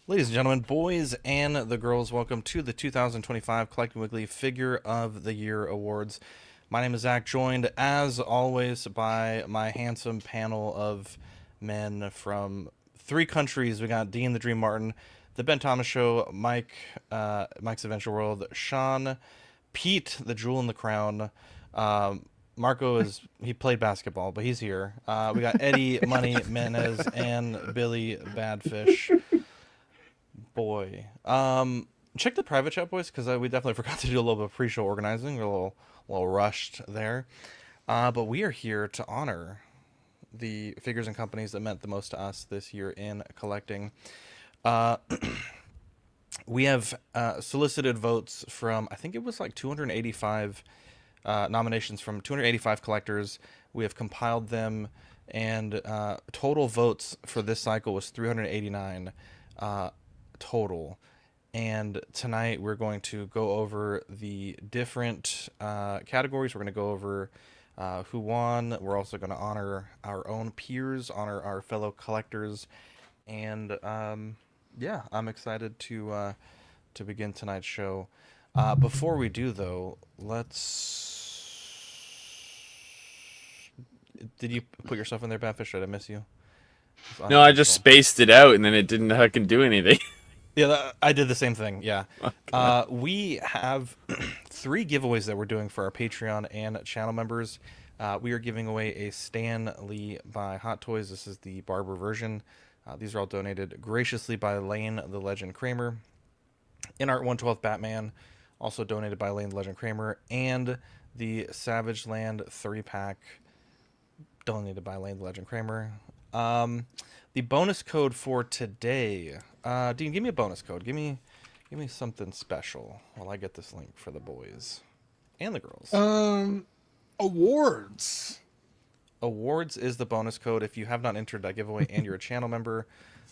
Ladies and gentlemen, boys and the girls, welcome to the 2025 Collecting Weekly Figure of the Year Awards. My name is Zach, joined as always by my handsome panel of men from three countries. We got Dean the Dream Martin, the Ben Thomas Show, Mike's Adventure World, Sean, Pete the Jewel in the Crown. Marco he played basketball, but he's here. We got Eddie Money Menez and Billy Badfish. Boy, check the private chat, boys, because we definitely forgot to do a little bit of pre-show organizing. We're a little rushed there, but we are here to honor the figures and companies that meant the most to us this year in collecting. We have solicited votes from, I think it was like 285 nominations from 285 collectors. We have compiled them, and total votes for this cycle was 389. Total. And tonight we're going to go over the different categories. We're going to go over who won. We're also going to honor our own peers, honor our fellow collectors, and yeah, I'm excited to begin tonight's show. Before we do, though, Did you put yourself in there, Badfish? Did I miss you? No, I just spaced it out and then it didn't fucking do anything. Yeah, I did the same thing. Yeah. We have three giveaways that we're doing for our Patreon and channel members. We are giving away a Stan Lee by Hot Toys. This is the Barber version. These are all donated graciously by Lane the Legend Kramer. InArt 112 Batman, also donated by Lane the Legend Kramer. And the Savage Land 3-pack, donated by Lane the Legend Kramer. The bonus code for today, Dean, give me a bonus code. Give me something special while I get this link for the boys and the girls. Awards. Awards is the bonus code. If you have not entered that giveaway and you're a channel member,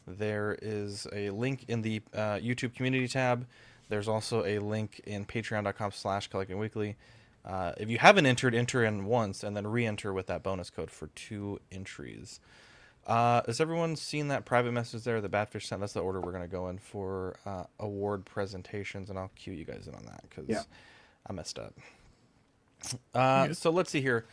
there is a link in the YouTube community tab. There's also a link in patreon.com/collectingweekly. If you haven't entered, enter in once and then re-enter with that bonus code for 2 entries. Has everyone seen that private message there that Badfish sent? That's the order we're going to go in for award presentations, and I'll cue you guys in on that because I messed up. So let's see here.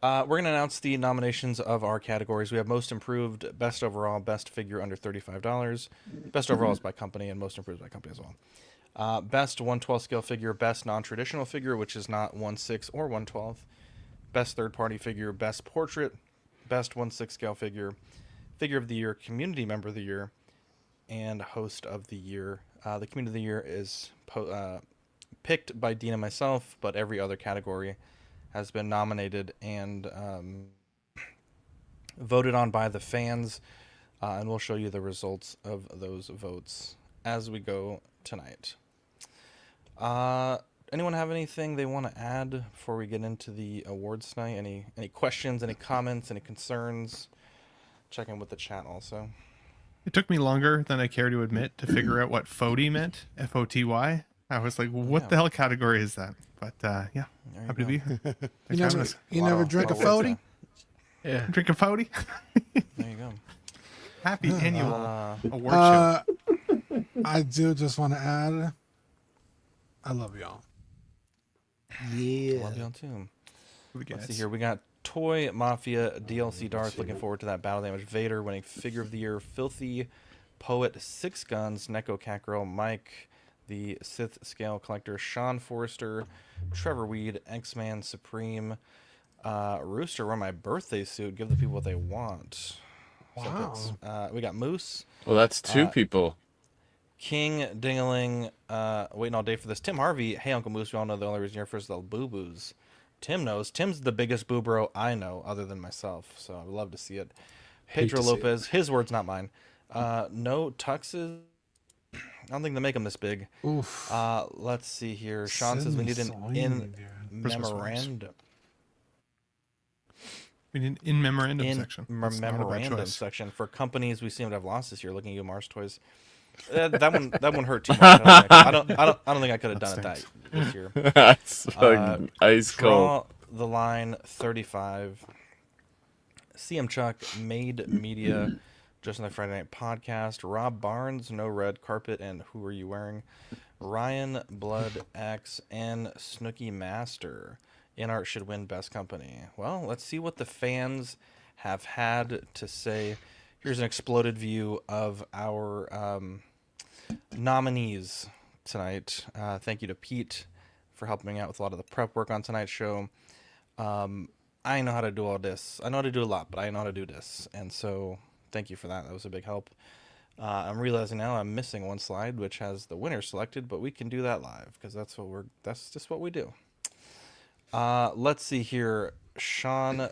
We're going to announce the nominations of our categories. We have Most Improved, Best Overall, Best Figure under $35. Best Overall is by company, and Most Improved by company as well. Best 1/12 scale figure, Best Non-Traditional Figure, which is not 1/6 or 1/12. Best Third-Party Figure, Best Portrait, Best 1/6 scale figure, Figure of the Year, Community Member of the Year, and Host of the Year. The Community of the Year is picked by Dean and myself, but every other category has been nominated and voted on by the fans, and we'll show you the results of those votes as we go tonight. Anyone have anything they want to add before we get into the awards tonight? Any questions, any comments, any concerns? Check in with the chat also. It took me longer than I care to admit to figure out what FOTY meant. F-O-T-Y. I was like, what the hell category is that? But yeah, happy to be here. You never drink a FOTY? Yeah. Drink a FOTY? There you go. Happy annual award show. I do just want to add, I love y'all. Yeah. Love y'all too. Let's see here. We got Toy Mafia DLC Darth. Looking forward to that Battle Damage Vader winning Figure of the Year. Filthy Poet 6 Guns. Neko Catgirl. Mike the Sith Scale Collector. Sean Forrester. Trevor Weed. X-Man Supreme. Rooster wearing my birthday suit. Give the people what they want. Wow. So we got Moose. Well, that's 2 people. King Dingaling, waiting all day for this. Tim Harvey, hey Uncle Moose, we all know the only reason you're here for is the boo-boos. Tim knows. Tim's the biggest boo bro I know, other than myself, so I'd love to see it. Pedro Lopez, his words, not mine. No tuxes. I don't think they make them this big. Oof. Let's see here. Sean says we need an memorandum. We need an in memorandum section. Memorandum section for companies we seem to have lost this year. Looking at you, Mars Toys. That one hurt too much. I don't think I could have done it this year. That's fucking ice cold. Draw the line 35. CM Chuck, Made Media, Just Another Friday Night Podcast, Rob Barnes, No Red Carpet, and Who Are You Wearing? Ryan Blood X, and Snooky Master. InArt should win Best Company. Well, let's see what the fans have had to say. Here's an exploded view of our nominees tonight. Thank you to Pete for helping out with a lot of the prep work on tonight's show. I know how to do all this. I know how to do a lot, but I know how to do this. And so thank you for that. That was a big help. I'm realizing now I'm missing one slide, which has the winner selected, but we can do that live because that's just what we do. Let's see here. Sean,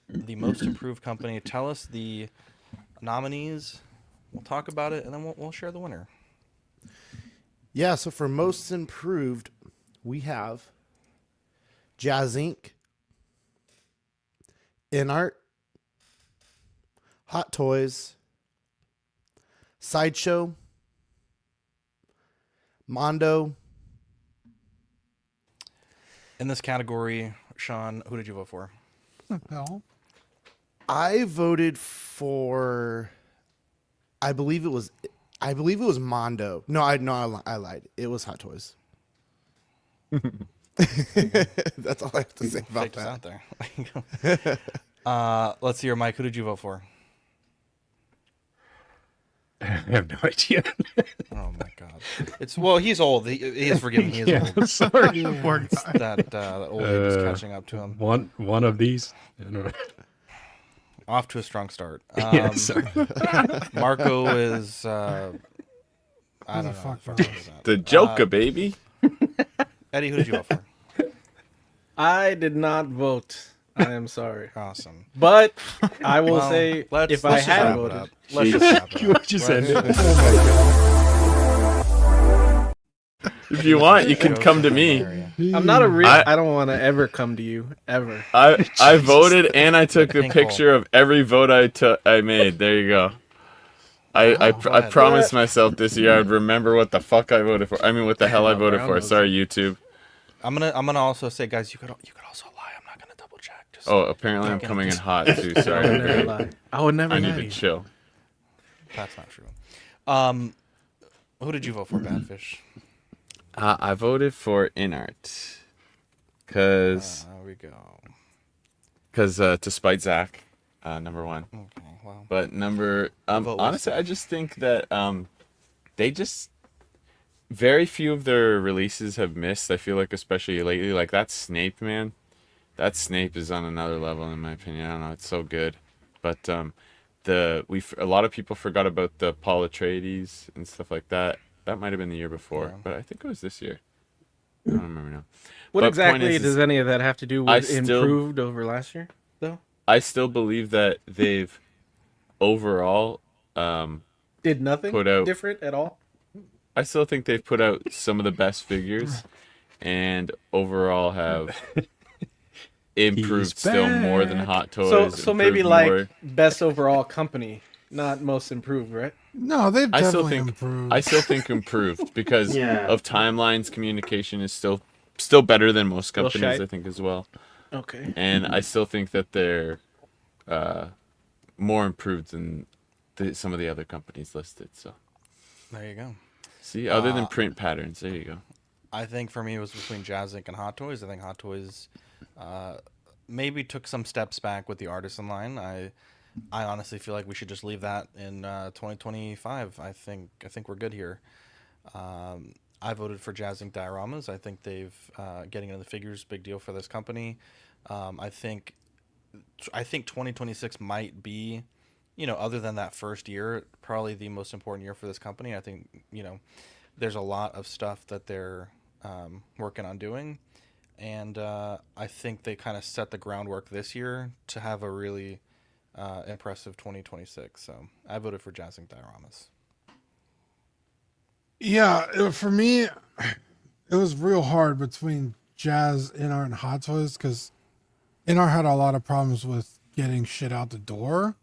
the most improved company. Tell us the nominees. We'll talk about it, and then we'll share the winner. Yeah, so for most improved, we have Jazz Inc., InArt, Hot Toys, Sideshow, Mondo. In this category, Sean, who did you vote for? No. I voted for, I believe it was Mondo. No, I lied. It was Hot Toys. That's all I have to say about Faked us out that. there. Let's see here, Mike. Who did you vote for? I have no idea. Oh my God! He's old. He is forgiven. He is Yeah, old. Sorry, Yeah. poor guy. That old age is catching up to him. One of these. I don't know. Off to a strong start. Yeah, sorry. Marco is. I don't know. fuck Fuck knows? what is that? The Joker, baby. Eddie, who did you vote for? I did not vote. I am sorry. Awesome. But I will Well, say, let's if I just had wrap it voted, up. Let's just wrap it You up. just Let's ended. just- If you want, you can come to me. I'm not a real. I- I don't want to ever come to you ever. I voted and I took a Pink picture of every vote I made. There you go. I go I ahead. promised myself this year I'd remember what the fuck I voted for. I mean, what the hell I voted for. Sorry, YouTube. I'm gonna also say, guys, you could also lie. I'm not gonna double check. Just Oh, apparently I'm coming in hot too. I would never Sorry. lie. I would never I lie. need to chill. That's not true. Who did you vote for, Badfish? I voted for InArt. Cause There we go. to spite Zach, number one. Okay, well, But Vote was honestly, I just think that they just very few of their releases have missed. I feel like, especially lately, like that Snape, man. That Snape is on another level in my opinion. I don't know, it's so good. But a lot of people forgot about the Paul Atreides and stuff like that. That might have been the year before, Yeah. but I think it was this year. I don't remember now. What But exactly point is does any of that have to do I with still- improved over last year, though? I still believe that they've overall Did nothing Put out- different at all? I still think they've put out some of the best figures and overall have improved He's still more than back. Hot Toys. So maybe improved like more. best overall company, not most improved, right? No, they've I still definitely think improved. I still think improved because Yeah. of timelines. Communication is still better than most Little companies, shy. I think, as well. Okay. And I still think that they're more improved than some of the other companies listed. So there you go. see, other than print patterns, there you go. I think for me it was between Jazz Inc. and Hot Toys. I think Hot Toys maybe took some steps back with the artisan line. I honestly feel like we should just leave that in 2025. I think we're good here. I voted for Jazz Inc. dioramas. I think they've getting into the figures, big deal for this company. I think 2026 might be, other than that first year, probably the most important year for this company. I think there's a lot of stuff that they're working on doing, and I think they kind of set the groundwork this year to have a really impressive 2026. So I voted for Jazz Inc. dioramas. Yeah, for me, it was real hard between Jazz, InArt, and Hot Toys because InArt had a lot of problems with getting shit out the door.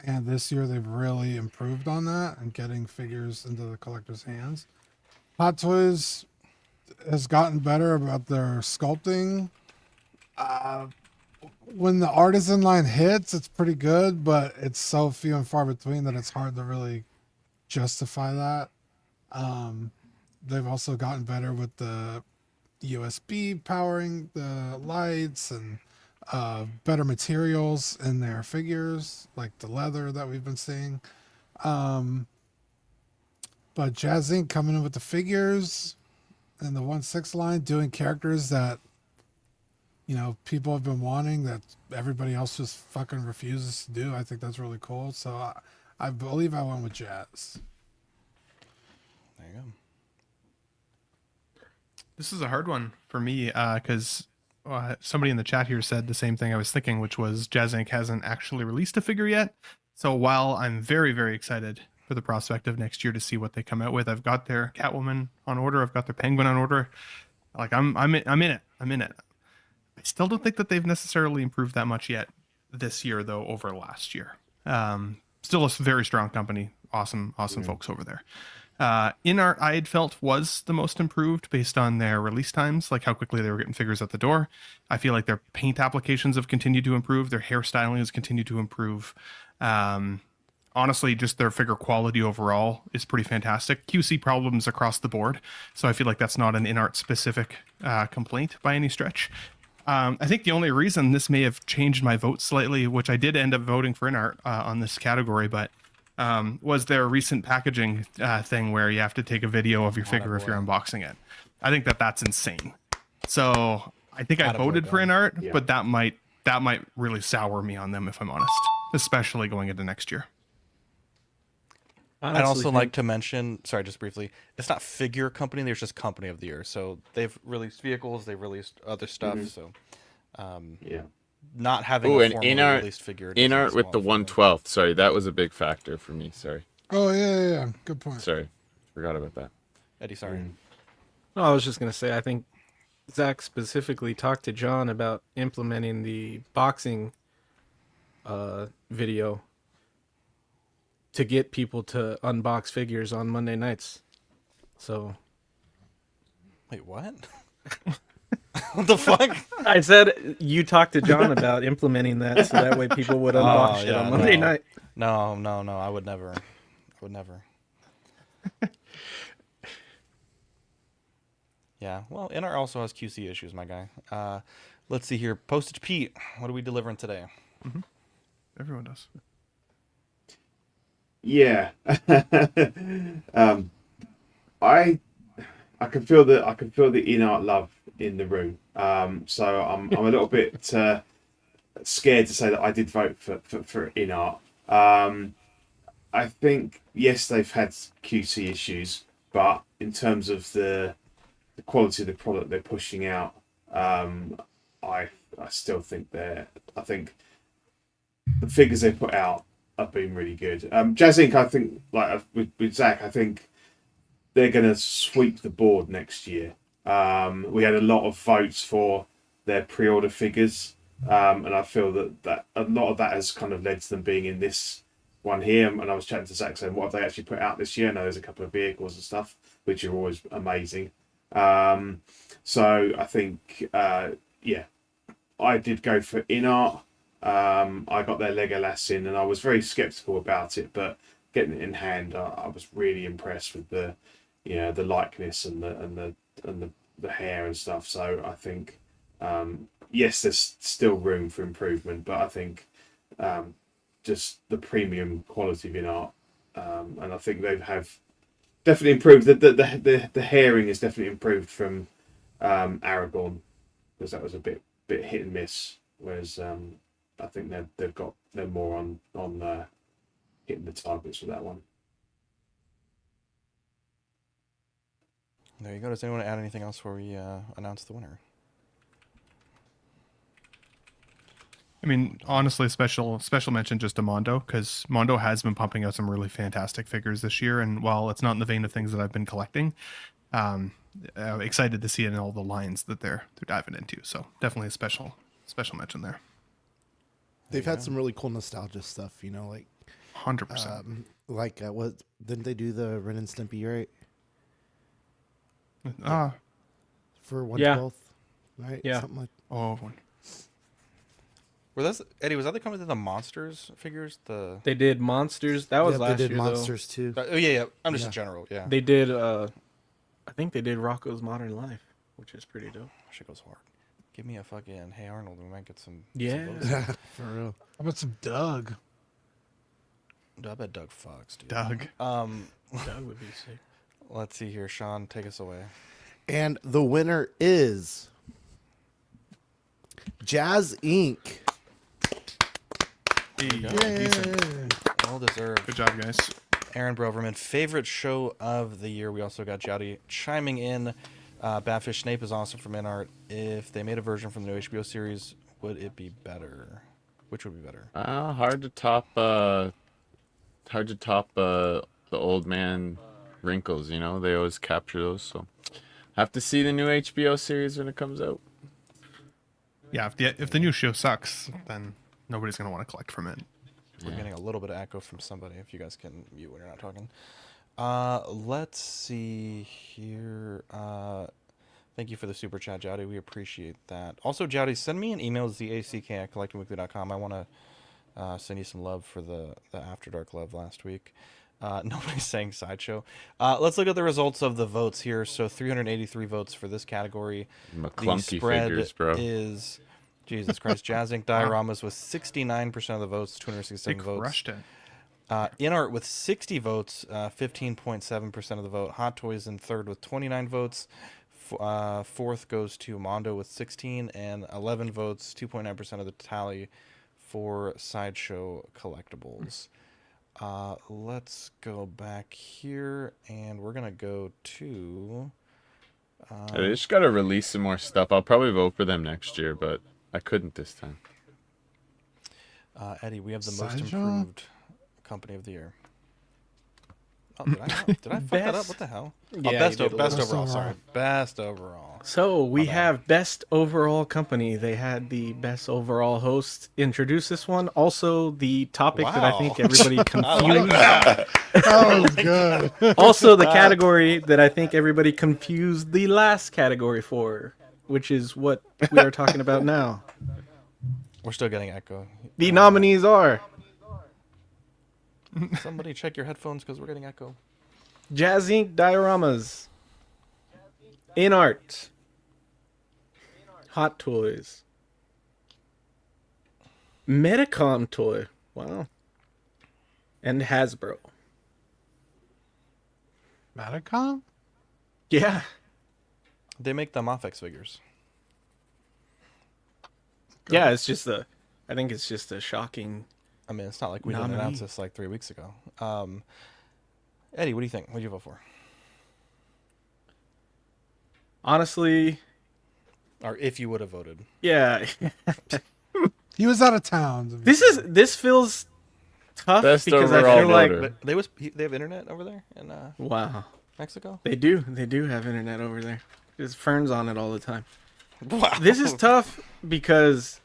And this year they've really improved on that and getting figures into the collector's hands. Hot Toys has gotten better about their sculpting. when the artisan line hits, it's pretty good, but it's so few and far between that it's hard to really justify that. They've also gotten better with the USB powering the lights and better materials in their figures, like the leather that we've been seeing. But Jazz Inc. coming in with the figures and the 1/6 line, doing characters that people have been wanting that everybody else just fucking refuses to do. I think that's really cool. So I believe I went with Jazz. There you go. This is a hard one for me because somebody in the chat here said the same thing I was thinking, which was Jazz Inc. hasn't actually released a figure yet. So while I'm very, very excited for the prospect of next year to see what they come out with, I've got their Catwoman on order. I've got their Penguin on order. Like I'm in it. I still don't think that they've necessarily improved that much yet this year, though, over last year. Still a very strong company. Awesome folks over there. InArt, I had felt was the most improved based on their release times, like how quickly they were getting figures at the door. I feel like their paint applications have continued to improve. Their hairstyling has continued to improve. Honestly, just their figure quality overall is pretty fantastic. QC problems across the board, so I feel like that's not an InArt specific complaint by any stretch. I think the only reason this may have changed my vote slightly, which I did end up voting for InArt on this category, but was their recent packaging thing where you have to take a video of your figure if you're unboxing it. I think that's insane. So I think I voted for InArt, but that might really sour me on them if I'm honest, especially going into next year. I'd also like to mention, sorry, just briefly, it's not figure company, there's just company of the year. So they've released vehicles, they've released other stuff. So not having a formally released figure. InArt with the 1/12. Sorry, that was a big factor for me. Sorry. Oh, yeah. Good point. Sorry. Forgot about that. Eddie, sorry. No, I was just going to say, I think Zach specifically talked to John about implementing the boxing video to get people to unbox figures on Monday nights. So. Wait, what? What the fuck? I said you talked to John about implementing that so that way people would unbox shit on Monday night. No. I would never. Yeah, well, InArt also has QC issues, my guy. Let's see here. Postage Pete, what are we delivering today? Mm-hmm. Everyone does. Yeah. I can feel the InArt love in the room. So I'm a little bit scared to say that I did vote for InArt. I think yes, they've had QC issues, but in terms of the quality of the product they're pushing out, I still think I think the figures they put out have been really good. Jazz Inc., I think, like with Zach, I think they're going to sweep the board next year. We had a lot of votes for their pre-order figures, and I feel that a lot of that has kind of led to them being in this one here. And I was chatting to Zach saying, what have they actually put out this year? I know there's a couple of vehicles and stuff, which are always amazing. So I think, I did go for InArt. I got their Legolas in, and I was very skeptical about it, but getting it in hand, I was really impressed with the likeness and the hair and stuff. So I think, yes, there's still room for improvement, but I think just the premium quality of InArt, and I think they have definitely improved. The hairing is definitely improved from Aragorn, because that was a bit hit and miss, whereas I think they're more on hitting the targets for that one. There you go. Does anyone add anything else before we announce the winner? I mean, honestly, special mention just to Mondo, because Mondo has been pumping out some really fantastic figures this year. And while it's not in the vein of things that I've been collecting, excited to see it in all the lines that they're diving into. So definitely a special mention there. They've had some really cool nostalgia stuff, like 100%. Like what didn't they do the Ren and Stimpy, right? For 1/12, right? Yeah. Something like. one. Were those Eddie? Was that the company that did the monsters figures? They did monsters. That was Yep, last they did year monsters too. Oh yeah. I'm just Yeah. in general. Yeah. though. They did. I think they did Rocco's Modern Life, which is pretty dope. Shit goes hard. Give me a fucking Hey Arnold. We might get some. Yeah. Some votes. For real. How about some Doug? Dude, I bet Doug fucks, dude. Doug. That would be sick. Let's see here, Sean. Take us away. And the winner is Jazz Inc. Decent. Well deserved. Good job, guys. Aaron Broverman, favorite show of the year. We also got Jowdy chiming in. Badfish Snape is awesome from InArt. If they made a version from the new HBO series, would it be better? Which would be better? Hard to top. The old man wrinkles. You know, they always capture those. So, have to see the new HBO series when it comes out. Yeah, if the new show sucks, then nobody's gonna want to collect from it. We're getting a little bit of echo from somebody. If you guys can mute when you're not talking. Let's see here. Thank you for the super chat, Jowdy. We appreciate that. Also, Jowdy, send me an email, zack@collectingweekly.com. I want to send you some love for the After Dark love last week. Nobody's saying Sideshow. Let's look at the results of the votes here. So 383 votes for this category. McClunky The spread figures, bro. is, Jesus Christ, Jazz Inc. Dioramas with 69% of the votes, They 267 votes. crushed it. InArt with 60 votes, 15.7% of the vote. Hot Toys in third with 29 votes. Fourth goes to Mondo with 16 and 11 votes, 2.9% of the tally for Sideshow Collectibles. Let's go back here, and we're going to go to... They just gotta release some more stuff. I'll probably vote for them next year, but I couldn't this time. Eddie, we have the most Sideshow? improved company of the year. Oh, did I fuck that up? What the hell? Yeah, Oh, best you did a best little. overall. Sorry, best overall. So we bad. have best overall company. They had the best overall host introduce this one. Also, the topic that I think Wow. everybody I confused. like that. That was good. Also, the category that I think everybody confused the last category for, which is what we are talking about now. We're still getting echo. The nominees are Somebody check your headphones because we're getting echo. Jazz Inc. Dioramas, InArt, Hot Toys, Metacom Toy, wow, and Hasbro. Matacom? Yeah, They make the Mafex figures. yeah. It's just I think it's just a shocking. I mean, it's not like we didn't Nominee. announce this like 3 weeks ago. Eddie, what do you think? What did you vote for? Honestly, Or if you would have voted. yeah. He was out of town. This feels tough Best because I overall feel like voter. But they have internet over there in wow. Mexico? They do have internet over there. There's ferns on it all the time. Wow. This is tough because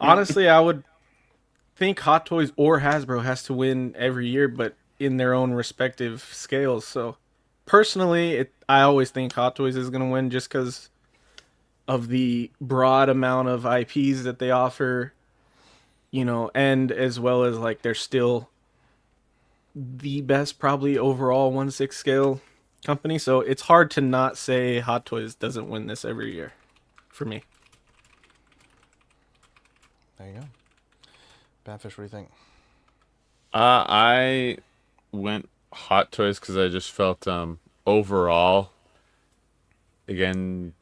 honestly, I would think Hot Toys or Hasbro has to win every year, but in their own respective scales. So personally, I always think Hot Toys is going to win just because of the broad amount of IPs that they offer, you know, and as well as like they're still the best probably overall 1/6 scale company. So it's hard to not say Hot Toys doesn't win this every year for me. There you go. Badfish, what do you think? I went Hot Toys because I just felt overall, again,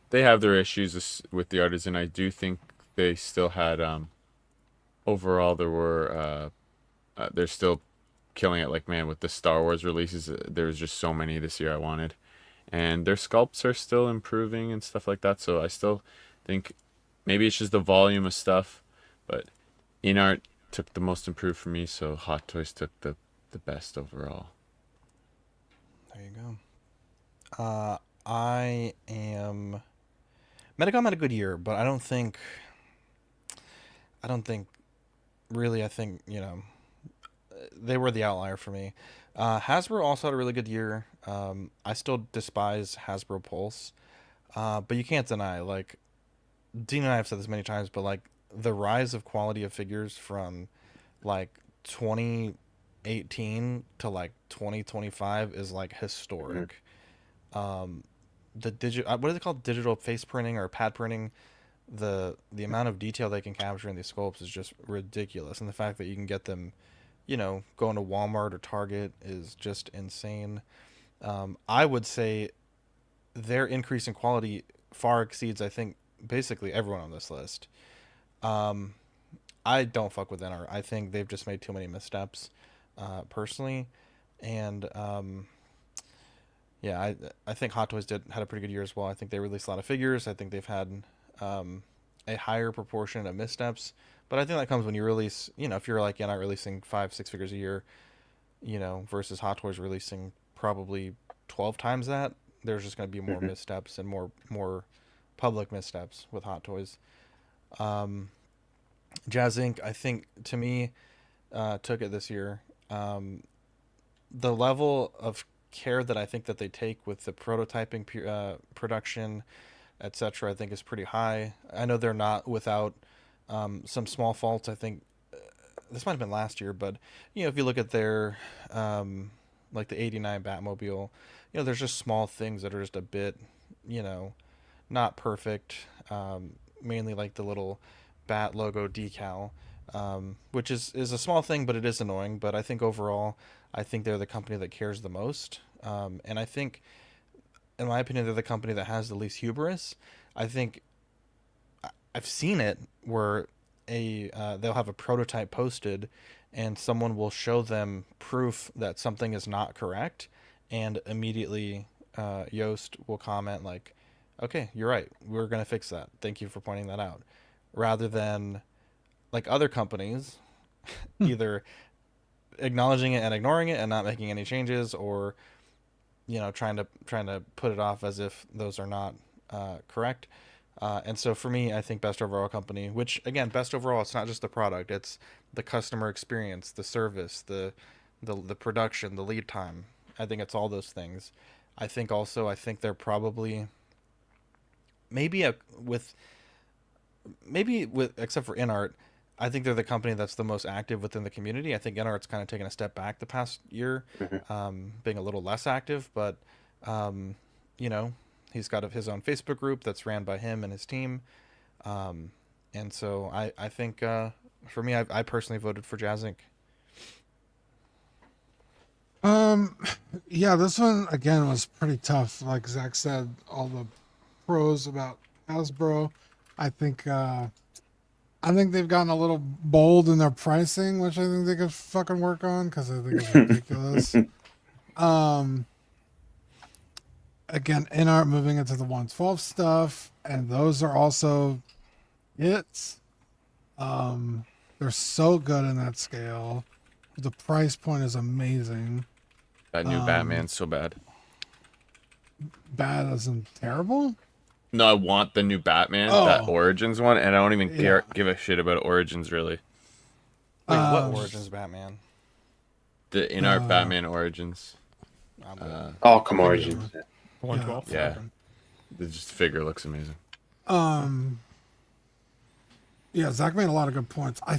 they have their issues with the artisan. I do think they still had overall they're still killing it. Like, man, with the Star Wars releases, there was just so many this year I wanted, and their sculpts are still improving and stuff like that. So I still think maybe it's just the volume of stuff, but InArt took the most improved for me, so Hot Toys took the best overall. There you go. I am. Metacom had a good year, but I don't think. Really, I think they were the outlier for me. Hasbro also had a really good year. I still despise Hasbro Pulse, but you can't deny, like, Dean and I have said this many times, but like the rise of quality of figures from like 2018 to like 2025 is like historic. The digital, what is it called, digital face printing or pad printing, the amount of detail they can capture in these sculpts is just ridiculous, and the fact that you can get them, going to Walmart or Target is just insane. I would say their increase in quality far exceeds, I think, basically everyone on this list. I don't fuck with InArt. I think they've just made too many missteps, personally, and yeah, I think Hot Toys had a pretty good year as well. I think they released a lot of figures. I think they've had a higher proportion of missteps, but I think that comes when you release, if you're like InArt releasing 5-6 figures a year, versus Hot Toys releasing probably 12 times that. There's just going to be more missteps and more public missteps with Hot Toys. Jazz Inc., I think, to me, took it this year. The level of care that I think that they take with the prototyping, production, etc., I think is pretty high. I know they're not without some small faults. I think this might have been last year, but if you look at their like the '89 Batmobile, there's just small things that are just a bit, not perfect. Mainly like the little Bat logo decal, which is a small thing, but it is annoying. But I think overall, I think they're the company that cares the most. And I think, in my opinion, they're the company that has the least hubris. I think I've seen it where they'll have a prototype posted, and someone will show them proof that something is not correct, and immediately Yoast will comment like, "Okay, you're right. We're gonna fix that. Thank you for pointing that out." Rather than like other companies, either acknowledging it and ignoring it and not making any changes, or trying to put it off as if those are not correct. And so for me, I think best overall company, which again, best overall, it's not just the product, it's the customer experience, the service, the production, the lead time. I think it's all those things. I think they're probably maybe with except for InArt, I think they're the company that's the most active within the community. I think InArt's kind of taken a step back the past year, being a little less active, but he's got his own Facebook group that's ran by him and his team. And so I think for me, I personally voted for Jazz Inc. Yeah, this one again was pretty tough. Like Zach said, all the pros about Hasbro. I think they've gotten a little bold in their pricing, which I think they could fucking work on, because I think it's ridiculous. Again, InArt moving into the 112 stuff, and those are also hits. They're so good in that scale. The price point is amazing. That new Batman's so bad. Bad as in terrible? No, I want the new Batman, that Origins one, and I don't even give a shit about Origins, really. Wait, what Origins Batman? The InArt Batman Origins. Arkham Origins. 112. Yeah. The figure looks amazing. Yeah, Zach made a lot of good points. I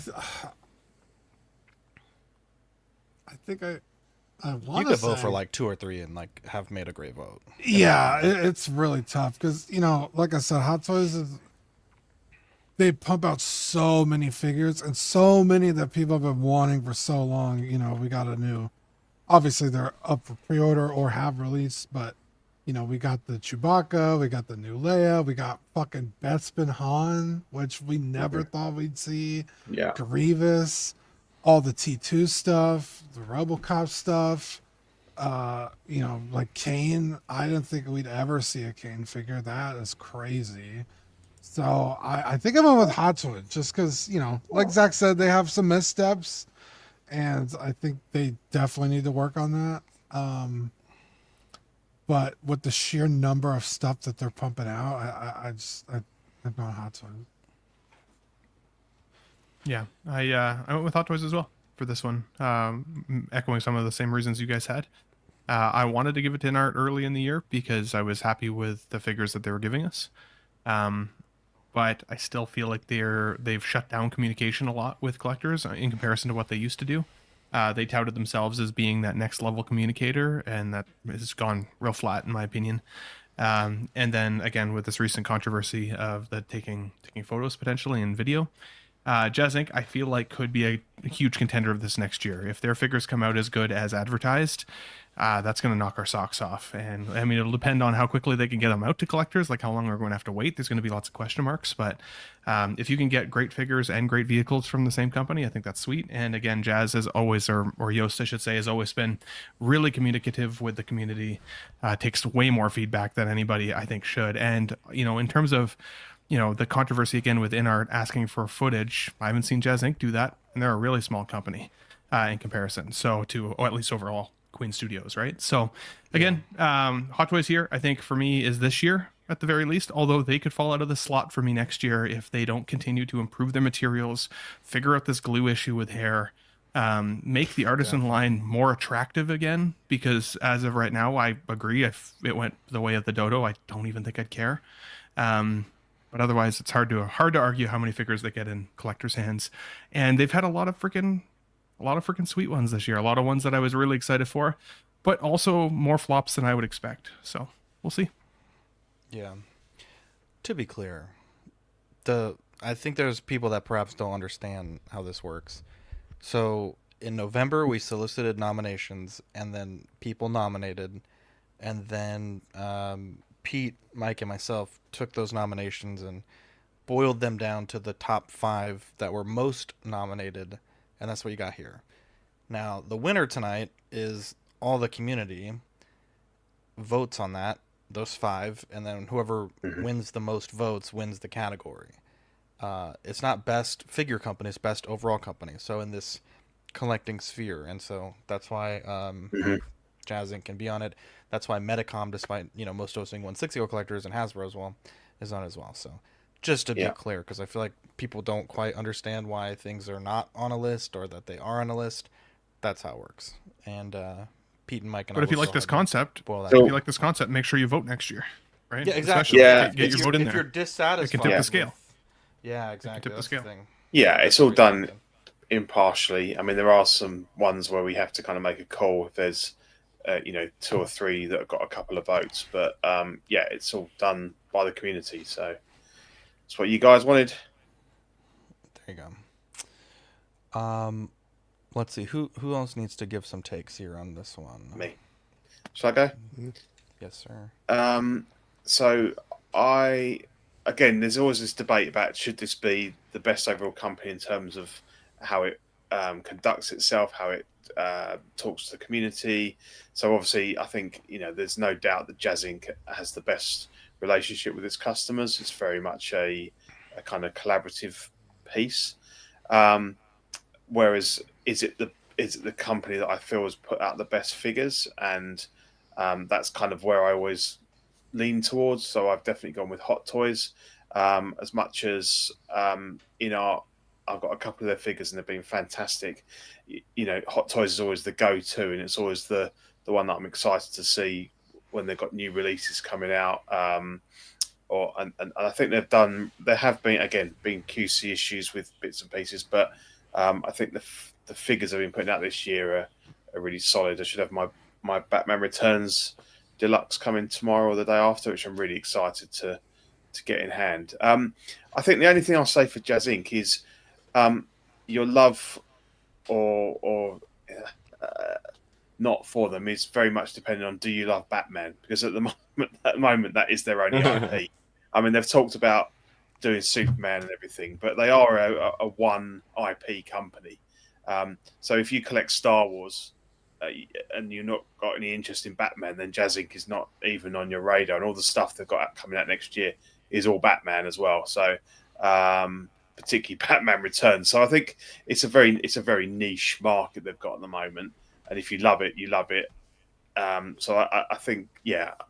think I want You to could vote for like 2 or 3 and like have made a great vote. Yeah, it's really tough because like I said, Hot Toys they pump out so many figures and so many that people have been wanting for so long. We got a new. Obviously, they're up for pre-order or have released, but we got the Chewbacca, we got the new Leia, we got fucking Bespin Han, which we never thought we'd see. Yeah. Grievous, all the T2 stuff, the RoboCop stuff. Like Kane, I didn't think we'd ever see a Kane figure. That is crazy. So I think I went with Hot Toys just because, like Zach said, they have some missteps, and I think they definitely need to work on that. But with the sheer number of stuff that they're pumping out, I've gone Hot Toys. Yeah, I went with Hot Toys as well for this one, echoing some of the same reasons you guys had. I wanted to give it to InArt early in the year because I was happy with the figures that they were giving us. but I still feel like they've shut down communication a lot with collectors in comparison to what they used to do. They touted themselves as being that next level communicator, and that has gone real flat in my opinion. And then again, with this recent controversy of the taking photos potentially in video, Jazz Inc. I feel like could be a huge contender of this next year. If their figures come out as good as advertised, that's going to knock our socks off. And I mean, it'll depend on how quickly they can get them out to collectors, like how long we're going to have to wait. There's going to be lots of question marks, but if you can get great figures and great vehicles from the same company, I think that's sweet. And again, Jazz has always, or Yost, I should say, has always been really communicative with the community. Takes way more feedback than anybody I think should. And, you know, in terms of, you know, the controversy again with InArt asking for footage, I haven't seen Jazz Inc. do that, and they're a really small company in comparison. So or at least overall, Queen Studios, right? So again, Hot Toys here, I think for me is this year at the very least, although they could fall out of the slot for me next year if they don't continue to improve their materials, figure out this glue issue with hair, make the artisan line more attractive again, because as of right now, I agree, if it went the way of the Dodo, I don't even think I'd care. But otherwise, it's hard to argue how many figures they get in collectors' hands, and they've had a lot of freaking sweet ones this year. A lot of ones that I was really excited for, but also more flops than I would expect. So we'll see. Yeah. To be clear, I think there's people that perhaps don't understand how this works. So in November, we solicited nominations, and then people nominated, and then Pete, Mike, and myself took those nominations and boiled them down to the top 5 that were most nominated, and that's what you got here. Now, the winner tonight is all the community votes on those 5, and then whoever wins the most votes wins the category. It's not best figure company, it's best overall company. So in this collecting sphere, and so that's why Jazz Inc. can be on it. That's why Metacom, despite, you know, most hosting 160 collectors, and Hasbro as well, is on it as well. So just to be clear, because I feel like people don't quite understand why things are not on a list or that they are on a list. That's how it works. And Pete and Mike and But I if you will like this go ahead and concept, boil that So- down. if you like this concept, make sure you vote next year, right? Yeah, exactly. Especially Yeah. get your vote in If you're there. dissatisfied, It can tip the scale. Yeah, exactly. tip the That's scale. thing. Yeah, it's all done impartially. I mean, there are some ones where we have to kind of make a call if there's, 2 or 3 that have got a couple of votes. But yeah, it's all done by the community. So it's what you guys wanted. There you go. Let's see. Who else needs to give some takes here on this one? Me. Shall I go? Yes, sir. So again, there's always this debate about should this be the best overall company in terms of how it conducts itself, how it talks to the community. So obviously, I think there's no doubt that Jazz Inc. has the best relationship with its customers. It's very much a kind of collaborative piece. Whereas, is it the company that I feel has put out the best figures? And that's kind of where I always lean towards. So I've definitely gone with Hot Toys. As much as InArt, I've got a couple of their figures and they've been fantastic. Hot Toys is always the go-to, and it's always the one that I'm excited to see when they've got new releases coming out. And I think there have been QC issues with bits and pieces, but I think the figures I've been putting out this year are really solid. I should have my Batman Returns Deluxe coming tomorrow or the day after, which I'm really excited to get in hand. I think the only thing I'll say for Jazz Inc. is your love or not for them is very much dependent on do you love Batman, because at the moment that is their only IP. I mean, they've talked about doing Superman and everything, but they are a one IP company. So if you collect Star Wars and you've not got any interest in Batman, then Jazz Inc. is not even on your radar, and all the stuff they've got coming out next year is all Batman as well. So particularly Batman Returns. So I think it's a very niche market they've got at the moment, and if you love it, you love it. So I think,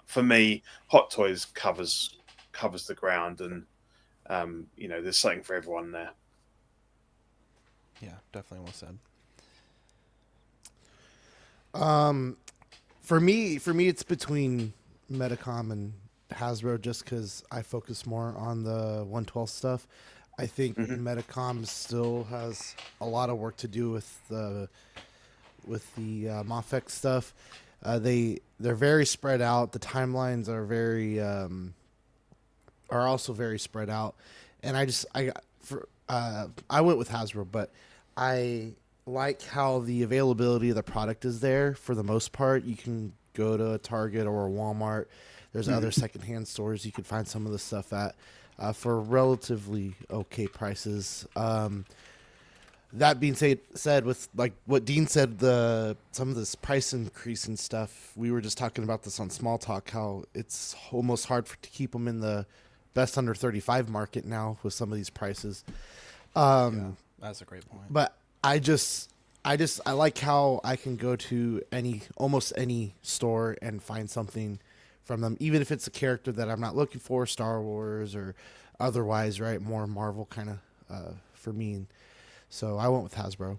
for me, Hot Toys covers the ground, and there's something for everyone there. Yeah, definitely well said. For me, it's between Metacom and Hasbro just because I focus more on the 112 stuff. I think Metacom still has a lot of work to do with the Mafex stuff. They're very spread out. The timelines are also very spread out, and I went with Hasbro, but I like how the availability of the product is there for the most part. You can go to a Target or a Walmart. There's other secondhand stores you can find some of the stuff at for relatively okay prices. That being said, with like what Dean said, some of this price increase and stuff, we were just talking about this on Small Talk, how it's almost hard to keep them in the best under 35 market now with some of these prices. That's a great point. But I like how I can go to almost any store and find something from them, even if it's a character that I'm not looking for, Star Wars or otherwise, right? More Marvel kind of for me. So I went with Hasbro.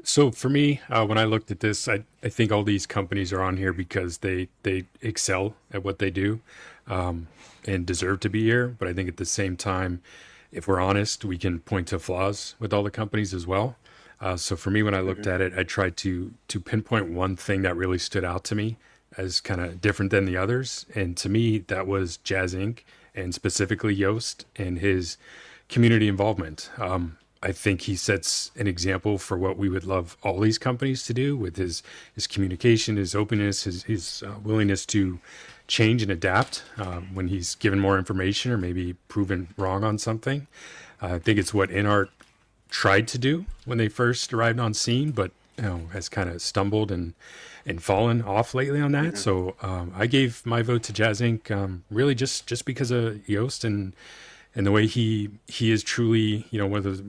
So for me, when I looked at this, I think all these companies are on here because they excel at what they do and deserve to be here. But I think at the same time, if we're honest, we can point to flaws with all the companies as well. So for me, when I looked at it, I tried to pinpoint one thing that really stood out to me as kind of different than the others. And to me, that was Jazz Inc. and specifically Yost and his community involvement. I think he sets an example for what we would love all these companies to do with his communication, his openness, his willingness to change and adapt when he's given more information or maybe proven wrong on something. I think it's what InArt tried to do when they first arrived on scene, but has kind of stumbled and fallen off lately on that. So I gave my vote to Jazz Inc. Really just because of Yost and the way he is truly, one of those,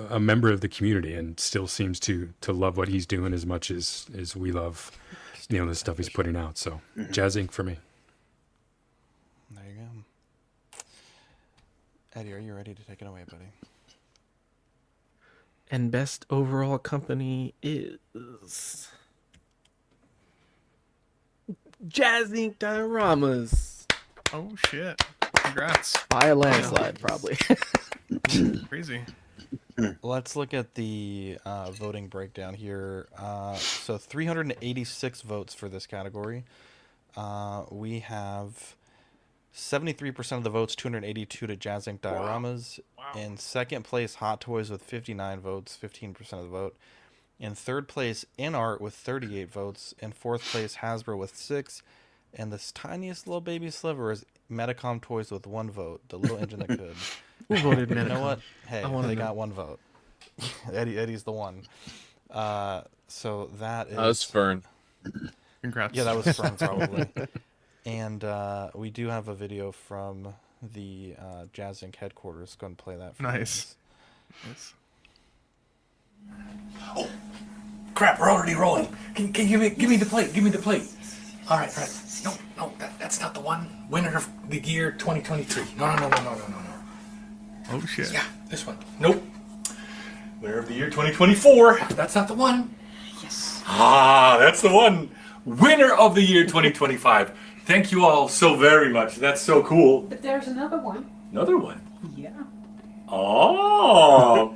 a member of the community and still seems to love what he's doing as much as we love, the stuff he's putting out. So Jazz Inc. for me. There you go. Eddie, are you ready to take it away, buddy? And best overall company is Jazz Inc. Dioramas. Oh shit! Congrats. By a landslide, probably. Crazy. Let's look at the voting breakdown here. So 386 votes for this category. We have 73% of the votes, 282 to Jazz Inc. Dioramas. Wow. In second place, Hot Toys with 59 votes, 15% of the vote. In third place, InArt with 38 votes. In fourth place, Hasbro with 6. And this tiniest little baby sliver is Metacom Toys with 1 vote, the little engine that could. Who voted Metacom? You know what? Hey, I wanna they know. got 1 vote. Eddie's the one. So that is. That was Fern. Congrats. Yeah, that was Fern probably. And we do have a video from the Jazz Inc. headquarters. Go and play that. For Nice. us. Oh, crap! We're already rolling. Can you give me the plate? Give me the plate. All right. No, that's not the one. Winner of the year 2023. No. Oh shit. Yeah, this one. Nope. Winner of the year 2024. That's not the one. Yes. That's the one. Winner of the year 2025. Thank you all so very much. That's so cool. But there's another one. Another one. Yeah. Oh.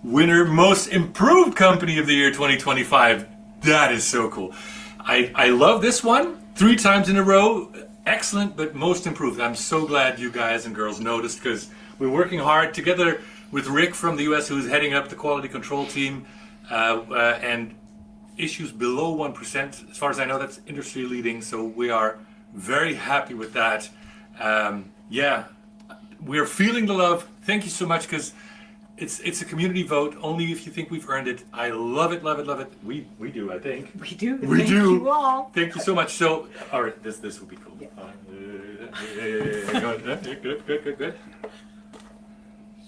Winner Most Improved Company of the Year 2025. That is so cool. I love this one. 3 times in a row. Excellent, but most improved. I'm so glad you guys and girls noticed because we're working hard together with Rick from the US, who's heading up the quality control team, and issues below 1%. As far as I know, that's industry leading, so we are very happy with that. Yeah, we're feeling the love. Thank you so much because it's a community vote. Only if you think we've earned it. I love it. We do, I think. We do. We Thank do. you all. Thank you so much. So, all right, this will be cool. Good.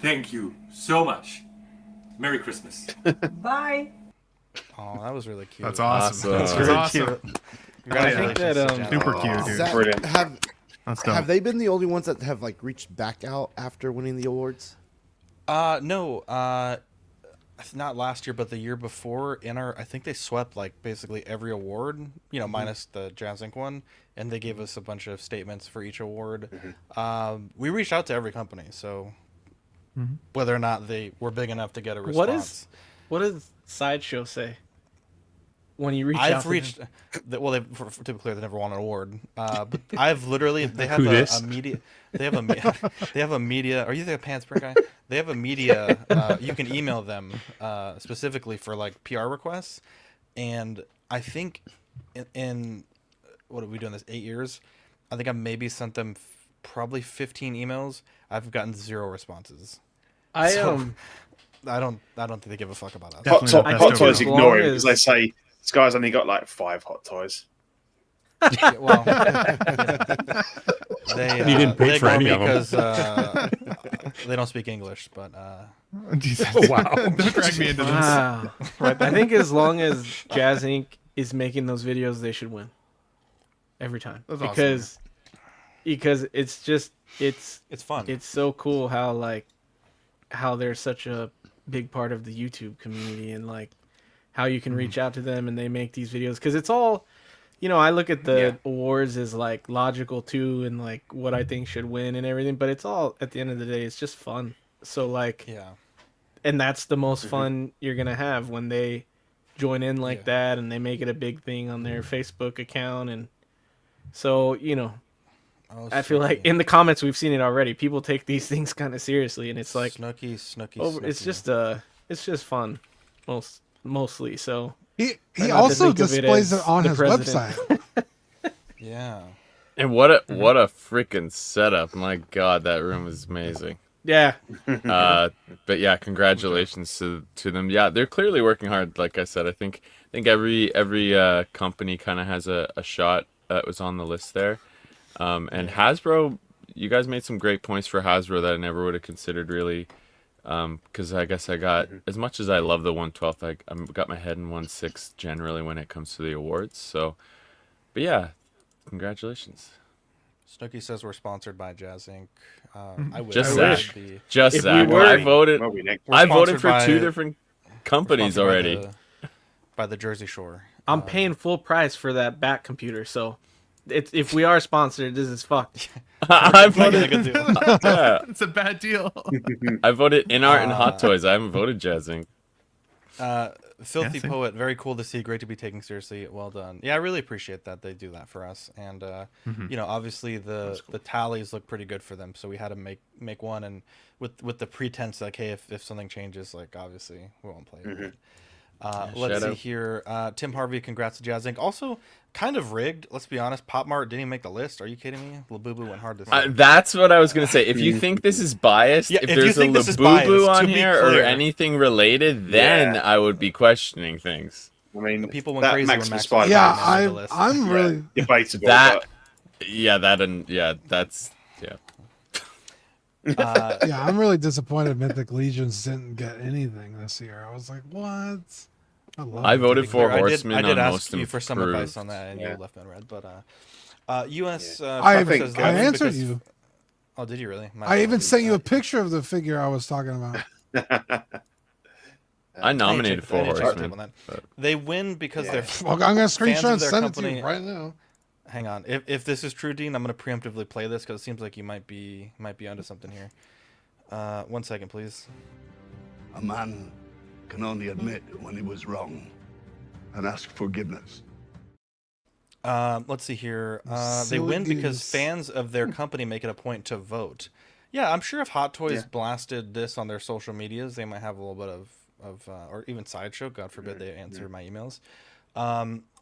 Thank you so much. Merry Christmas. Bye. Oh, that was really cute. That's awesome. Awesome. That's Very awesome. Congratulations I think that, to Jazz super Inc. cute, dude. Zach, Brilliant. That's dope. have they been the only ones that have reached back out after winning the awards? No. not last year, but the year before, I think they swept like basically every award, minus the Jazz Inc. one, and they gave us a bunch of statements for each award. We reached out to every company, so whether or not they were big enough to get a response. What does Sideshow say when you reach out? I've reached. Well, to be clear, they never won an award. But I've literally they have Who a dis? media. They have a media. Are you the pants print guy? They have a media. You can email them specifically for like PR requests, and I think in what have we done this 8 years? I think I've maybe sent them probably 15 emails. I've gotten 0 responses. I I don't think they give a fuck about us. Definitely not best Hot Toys overall. ignore him As long because they say this guy's only got like 5 Hot Toys. Yeah, well, they You didn't pay they for ignore any me of 'em. because they don't speak English. But Jesus. Oh, wow. Don't drag me into this. wow. Right. I think as long as Jazz Inc. is making those videos, they should win every time. That's awesome, Because it's just it's fun. it's so cool how they're such a big part of the YouTube community, and like how you can reach out to them and they make these videos, because it's all, I look at the awards as like logical too, and like what I think should win and everything, but it's all, at the end of the day, it's just fun. So like, Yeah. and that's the most fun you're gonna have when they join in like that and they make it a big thing on their Facebook account. And so Oh, I feel like in the comments we've seen it already. People take these things kind of seriously, and it's like Snooky. it's just fun, mostly. So He Try not to also think of it displays as it on the his president. website. Yeah. And what a freaking setup! My God, that room is amazing. yeah, But yeah, congratulations to them. Yeah, they're clearly working hard. Like I said, I think every company kind of has a shot that was on the list there. And Hasbro, you guys made some great points for Hasbro that I never would have considered really. Because I guess I got, as much as I love the 1/12th, I got my head in 1/6 generally when it comes to the awards. So, but yeah, congratulations. Snooky says we're sponsored by Jazz Inc. I wish. Just I that. wish be. Just If we that. were- I voted. Well, we next. We're I voted sponsored for by- 2 different companies sponsored by already. by the Jersey Shore. I'm paying full price for that back computer. So if we are sponsored, this is fucked. I Not voted. a good deal. Yeah, It's a bad deal. I voted InArt and Hot Toys. I haven't voted Jazz Inc. Filthy same. Poet, very cool to see. Great to be taken seriously. Well done. Yeah, I really appreciate that they do that for us. And obviously the tallies look pretty good for them, so we had to make one, and with the pretense like, hey, if something changes, like obviously we won't play it. Let's shout see out. here. Tim Harvey, congrats to Jazz Inc. Also, kind of rigged. Let's be honest. Pop Mart didn't even make the list. Are you kidding me? Labubu went hard this year. That's what I was gonna say. If you think this is biased, Yeah, if if you there's a think this is Labubu biased, on to be here or clear. anything related, then Yeah. I would be questioning things. I mean, The people went that crazy Max when Max Spider-Man Yeah, made the list. I'm really. debatable. That, yeah, that and yeah, that's yeah. Yeah, I'm really disappointed Mythic Legions didn't get anything this year. I was like, what? Love I it. voted for I Horseman did on ask most you for some improved. advice on that, and you left me unread. But U.S. I Trucker says I they win answered because- you. Oh, did you really? My I even apologies. sent you a picture of the figure I was talking about. I nominated for I need to check the tape Horseman. on that. They win because they're. Well, I'm gonna Fans screenshot of and their send it to company- you right now. Hang on. If this is true, Dean, I'm gonna preemptively play this because it seems like you might be onto something here. 1 second, please. A man can only admit when he was wrong and ask forgiveness. Let's see here. They Silly win because goose. fans of their company make it a point to vote. Yeah, I'm sure if Hot Toys Yeah. blasted this on their social medias, they might have a little bit of or even Sideshow. God forbid they answer my emails.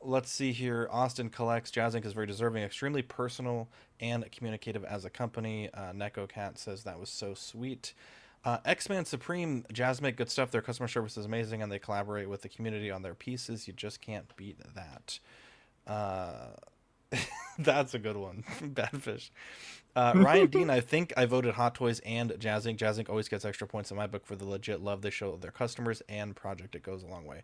Let's see here. Austin collects. Jazz Inc. is very deserving, extremely personal and communicative as a company. Neko Cat says that was so sweet. X-Man Supreme, Jazz make good stuff. Their customer service is amazing, and they collaborate with the community on their pieces. You just can't beat that. That's a good one. Bad fish. Ryan Dean, I think I voted Hot Toys and Jazz Inc. Jazz Inc. always gets extra points in my book for the legit love they show their customers and project. It goes a long way.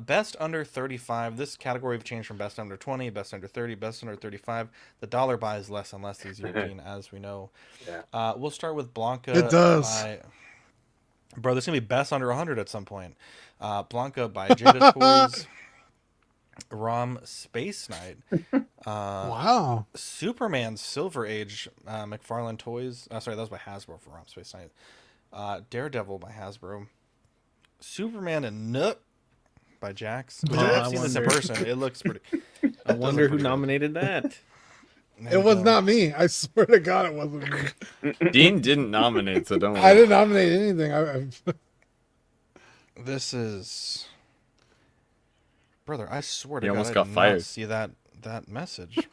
Best under 35. This category have changed from best under 20, best under 30, best under 35. The dollar buys less and less these years, Dean, as we know. We'll start with Blanca. It does. Bro, this is gonna be best under 100 at some point. Blanca by Jada Toys. Rom Space Knight. Wow. Superman Silver Age, McFarlane Toys. Sorry, that was by Hasbro for Rom Space Knight. Daredevil by Hasbro. Superman and Nook by Jax. Which Oh, I've I seen this in wonder. person. It looks pretty. I wonder who pretty good. nominated that. There It you was go. not me. I swear to God, it wasn't me. Dean didn't nominate, so don't worry. I didn't nominate anything. I This is. Brother, I swear to You God, almost I got did fired. not see that message.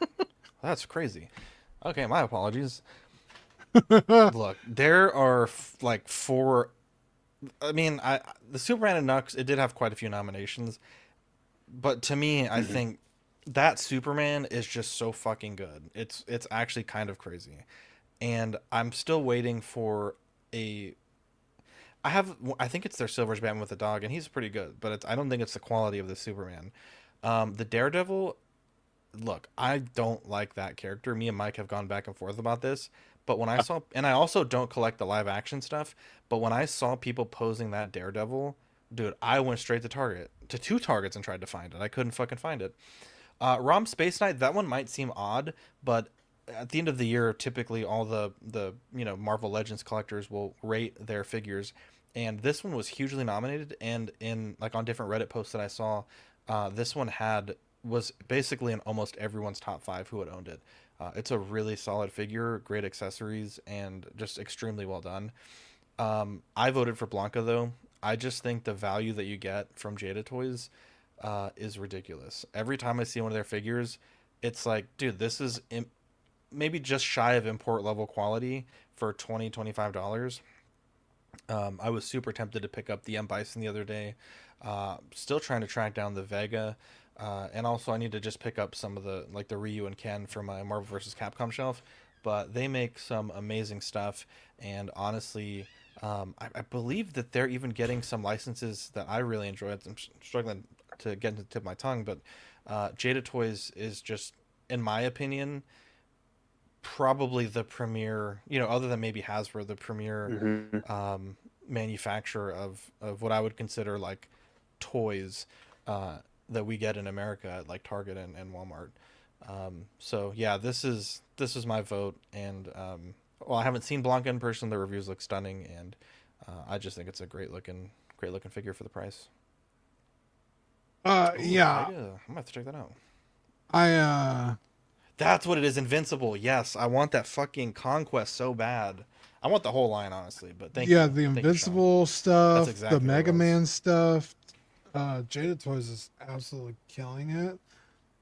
That's crazy. Okay, my apologies. Look, there are like 4. I mean, the Superman and Nux, it did have quite a few nominations, but to me, I think that Superman is just so fucking good. It's actually kind of crazy, and I'm still waiting for a. I think it's their Silver's Batman with the dog, and he's pretty good, but I don't think it's the quality of the Superman. The Daredevil, look, I don't like that character. Me and Mike have gone back and forth about this, but when I saw, and I also don't collect the live action stuff, but when I saw people posing that Daredevil, dude, I went straight to 2 targets and tried to find it. I couldn't fucking find it. Rom Space Knight, that one might seem odd, but at the end of the year, typically all the Marvel Legends collectors will rate their figures, and this one was hugely nominated. And in like on different Reddit posts that I saw, this one was basically in almost everyone's top 5 who had owned it. It's a really solid figure, great accessories, and just extremely well done. I voted for Blanca though. I just think the value that you get from Jada Toys is ridiculous. Every time I see one of their figures, it's like, dude, this is maybe just shy of import level quality for $25. I was super tempted to pick up the M Bison the other day. Still trying to track down the Vega, and also I need to just pick up some of the Ryu and Ken for my Marvel vs. Capcom shelf. But they make some amazing stuff, and honestly, I believe that they're even getting some licenses that I really enjoy. I'm struggling to get into the tip of my tongue, but Jada Toys is just, in my opinion, probably the premier, other than maybe Hasbro, the premier manufacturer of what I would consider like toys that we get in America at like Target and Walmart. So yeah, this is my vote, and well, I haven't seen Blanca in person. The reviews look stunning, and I just think it's a great looking figure for the price. Ooh, yeah. I'm gonna have to check that out. That's what it is, Invincible. Yes, I want that fucking Conquest so bad. I want the whole line, honestly, but thank you. The Thank you, Sean. Invincible stuff, exactly the what it Mega was. Man stuff. Jada Toys is absolutely killing it.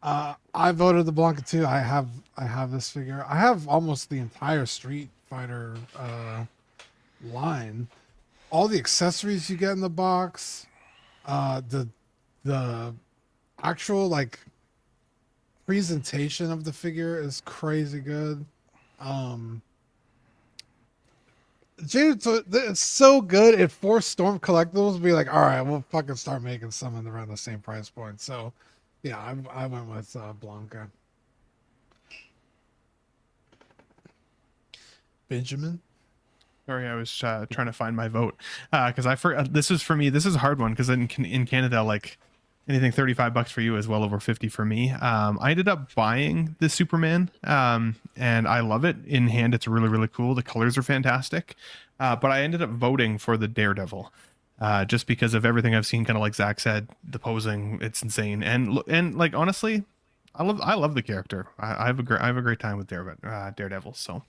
I voted the Blanca too. I have this figure. I have almost the entire Street Fighter line. All the accessories you get in the box, the actual like presentation of the figure is crazy good. It's so good. It forced Storm Collectibles to be like, all right, we'll fucking start making some around the same price point. So, yeah, I went with Blanca. Benjamin. Sorry, I was trying to find my vote because this is for me. This is a hard one because in Canada, like anything $35 for you is well over 50 for me. I ended up buying the Superman, and I love it in hand. It's really, really cool. The colors are fantastic, but I ended up voting for the Daredevil, just because of everything I've seen. Kind of like Zach said, the posing, it's insane, and like honestly, I love the character. I have a great time with Daredevil. So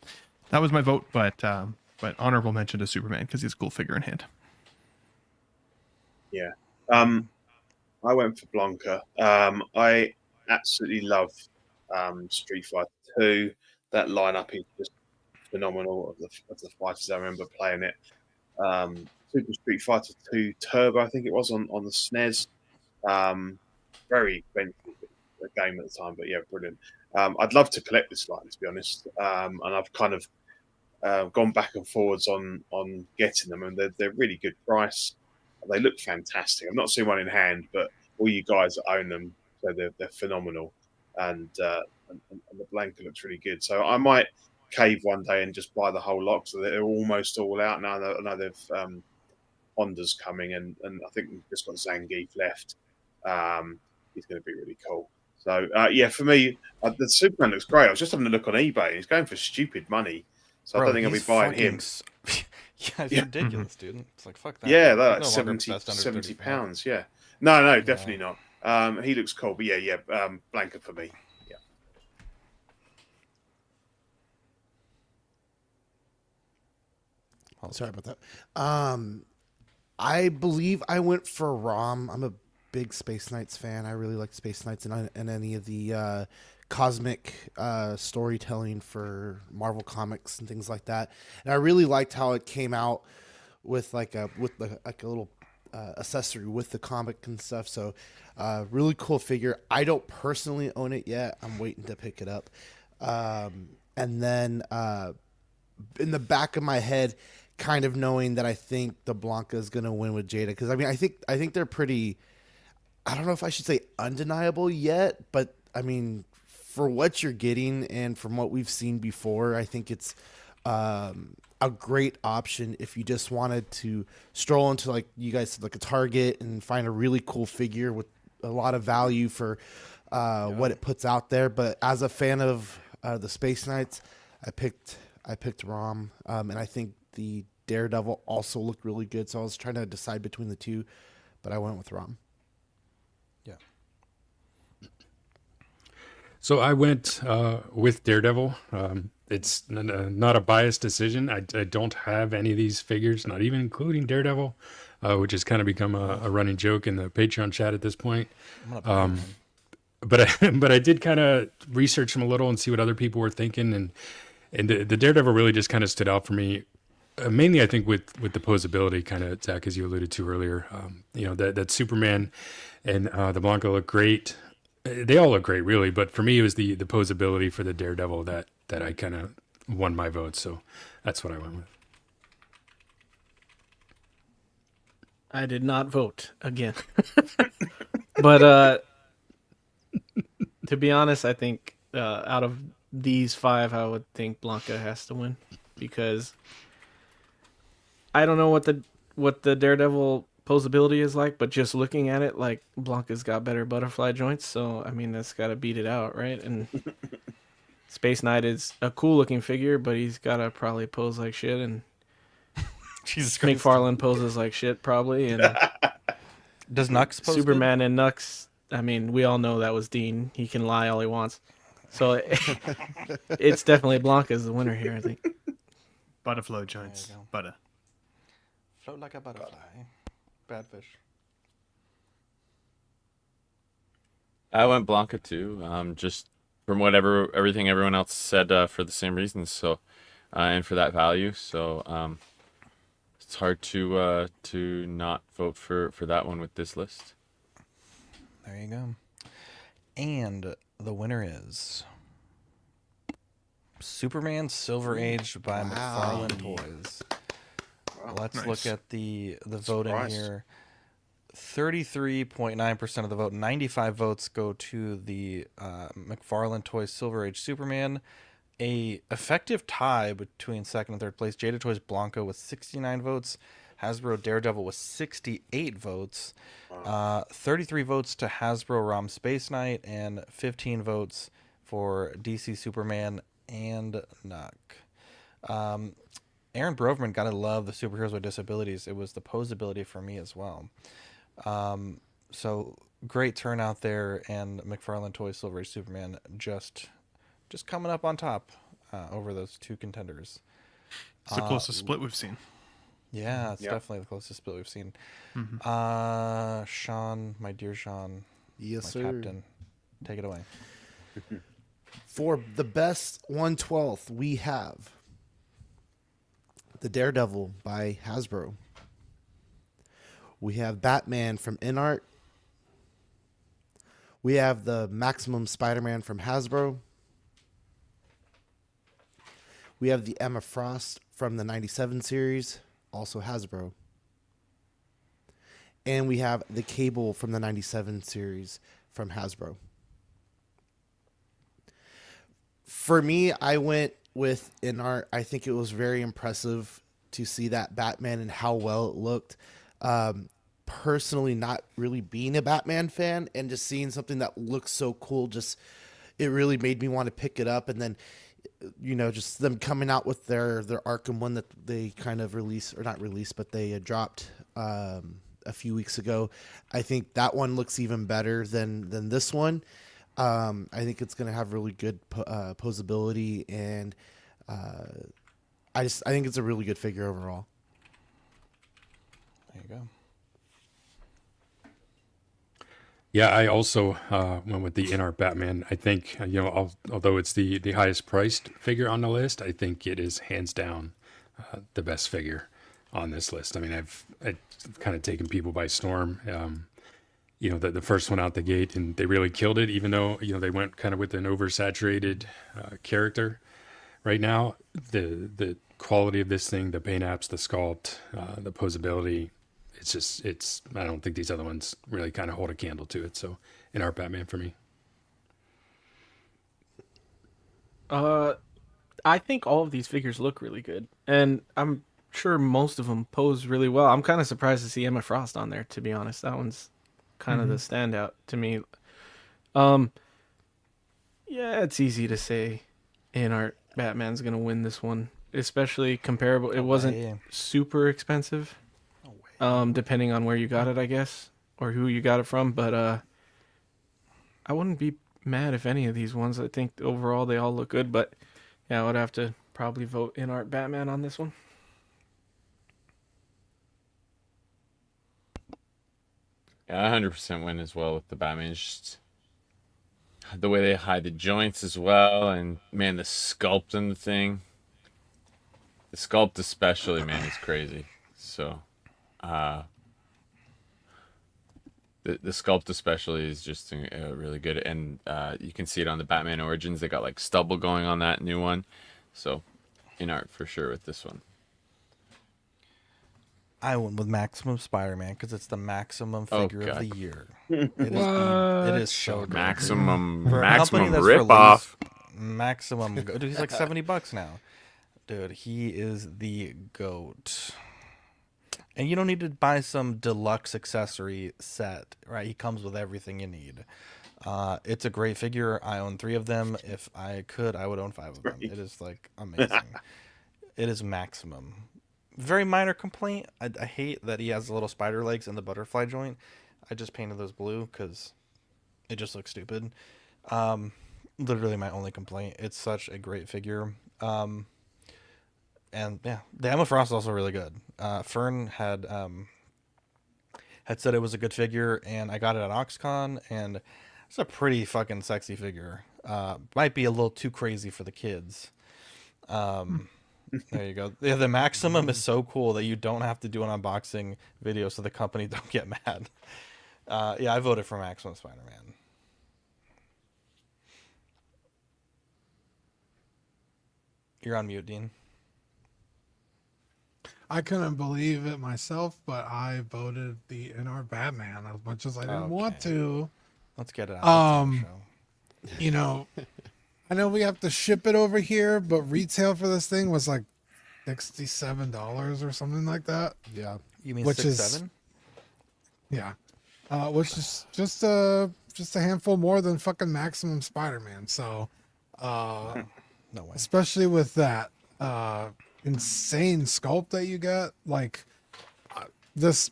that was my vote, but honorable mention to Superman because he's a cool figure in hand. Yeah. I went for Blanca. I absolutely love Street Fighter 2. That lineup is just phenomenal of the fighters. I remember playing it. Super Street Fighter 2 Turbo, I think it was on the SNES. Very expensive game at the time, but yeah, brilliant. I'd love to collect this line, to be honest. And I've kind of gone back and forwards on getting them, and they're really good price. They look fantastic. I've not seen one in hand, but all you guys that own them, so they're phenomenal. And the Blanca looks really good. So I might cave one day and just buy the whole lot. So they're almost all out now. I know they've Honda's coming, and I think we've just got Zangief left. He's going to be really cool. So yeah, for me, the Superman looks great. I was just having a look on eBay. He's going for stupid money, so I don't think I'll be buying him. Yeah, it's ridiculous, dude. It's like, fuck that. Yeah, He's that's no longer 70 best under 70 35. pounds. Yeah, no, definitely not. He looks cool, but yeah, Blanca for me. Yeah. Sorry about that. I believe I went for Rom. I'm a big Space Knights fan. I really like Space Knights and any of the cosmic storytelling for Marvel Comics and things like that. And I really liked how it came out with like a little accessory with the comic and stuff. So really cool figure. I don't personally own it yet. I'm waiting to pick it up. And then in the back of my head, kind of knowing that I think the Blanca is going to win with Jada, because I mean I think they're pretty, I don't know if I should say undeniable yet, but I mean for what you're getting and from what we've seen before, I think it's a great option if you just wanted to stroll into, like you guys said, like a Target and find a really cool figure with a lot of value for what it puts out there. But as a fan of the Space Knights, I picked Rom, and I think the Daredevil also looked really good, so I was trying to decide between the two, but I went with Rom. Yeah. So I went with Daredevil. It's not a biased decision. I don't have any of these figures, not even including Daredevil, which has kind of become a running joke in the Patreon chat at this point. But I did kind of research them a little and see what other people were thinking, and the Daredevil really just kind of stood out for me. Mainly, I think with the posability, kind of, Zach, as you alluded to earlier. That Superman and the Blanca look great. They all look great, really. But for me, it was the posability for the Daredevil that I kind of won my vote. So that's what I went with. I did not vote again. But to be honest, I think out of these five, I would think Blanca has to win, because I don't know what the Daredevil posability is like, but just looking at it, like, Blanca's got better butterfly joints, so I mean that's got to beat it out, right? And Space Knight is a cool looking figure, but he's got to probably pose like shit, and Jesus Christ. McFarlane poses like shit probably, and Does Nux pose Superman and Nux, I mean, we all know that was Dean. He can lie all he wants. So it's definitely Blanca's the winner here, I think. Butterfly joints. Butter. Float like a butterfly. Bad fish. I went Blanca too. Just from everything everyone else said, for the same reasons. So, and for that value. So, it's hard to not vote for that one with this list. There you go. And the winner is Superman Silver Age by McFarlane Toys. Let's look at the voting here. 33.9% of the vote, 95 votes go to the McFarlane Toys Silver Age Superman. A effective tie between second and third place. Jada Toys Blanca with 69 votes. Hasbro Daredevil with 68 votes. 33 votes to Hasbro Rom Space Knight, and 15 votes for DC Superman and Nuck. Aaron Broverman, gotta love the superheroes with disabilities. It was the posability for me as well. So great turnout there, and McFarlane Toys Silver Age Superman just coming up on top over those two contenders. It's the closest split we've seen. Yeah, it's definitely the closest split we've seen. Sean, my dear Sean, Yes, my sir. captain, take it away. For the best 1/12, we have the Daredevil by Hasbro. We have Batman from InArt. We have the Maximum Spider-Man from Hasbro. We have the Emma Frost from the 97 series, also Hasbro. And we have the Cable from the 97 series from Hasbro. For me, I went with InArt. I think it was very impressive to see that Batman and how well it looked. Personally, not really being a Batman fan, and just seeing something that looks so cool, just it really made me want to pick it up. And then, just them coming out with their Arkham one that they kind of released, or not released, but they dropped a few weeks ago. I think that one looks even better than this one. I think it's going to have really good posability, and I think it's a really good figure overall. There you go. Yeah, I also went with the InArt Batman. I think, although it's the highest priced figure on the list, I think it is hands down the best figure on this list. I mean, I've kind of taken people by storm. The first one out the gate, and they really killed it, even though, they went kind of with an oversaturated character. Right now, the quality of this thing, the paint apps, the sculpt, the posability, I don't think these other ones really kind of hold a candle to it. So, InArt Batman for me. I think all of these figures look really good, and I'm sure most of them pose really well. I'm kind of surprised to see Emma Frost on there, to be honest. That one's kind of the standout to me. Yeah, it's easy to say InArt Batman's gonna win this one, especially comparable. It wasn't super expensive, depending on where you got it, I guess, or who you got it from. But I wouldn't be mad if any of these ones. I think overall they all look good, but yeah, I would have to probably vote InArt Batman on this one. Yeah, 100% win as well with the Batman. Just the way they hide the joints as well, and man, the sculpt in the thing. The sculpt especially, man, is crazy. So, the sculpt especially is just really good, and you can see it on the Batman Origins. They got like stubble going on that new one, so InArt for sure with this one. I went with Maximum Spider-Man because it's the maximum figure of the year. It is so good. Maximum company that's rip-off. Maximum. Dude, he's like $70 now. Dude, he is the GOAT. And you don't need to buy some deluxe accessory set, right? He comes with everything you need. It's a great figure. I own 3 of them. If I could, I would own 5 of them. It is like amazing. It is Maximum. Very minor complaint. I hate that he has the little spider legs and the butterfly joint. I just painted those blue because it just looks stupid. Literally my only complaint. It's such a great figure. And yeah, the Emma Frost is also really good. Fern had said it was a good figure, and I got it at OxCon, and it's a pretty fucking sexy figure. Might be a little too crazy for the kids. There you go. Yeah, the Maximum is so cool that you don't have to do an unboxing video so the company don't get mad. Yeah, I voted for Maximum Spider-Man. You're on mute, Dean. I couldn't believe it myself, but I voted the InArt Batman as much as I didn't want to. Let's get it out. I know we have to ship it over here, but retail for this thing was like $67 or something like that. Yeah. You mean which 6-7? Yeah. Which is just a handful more than fucking Maximum Spider-Man. So, No way. especially with that insane sculpt that you got, like this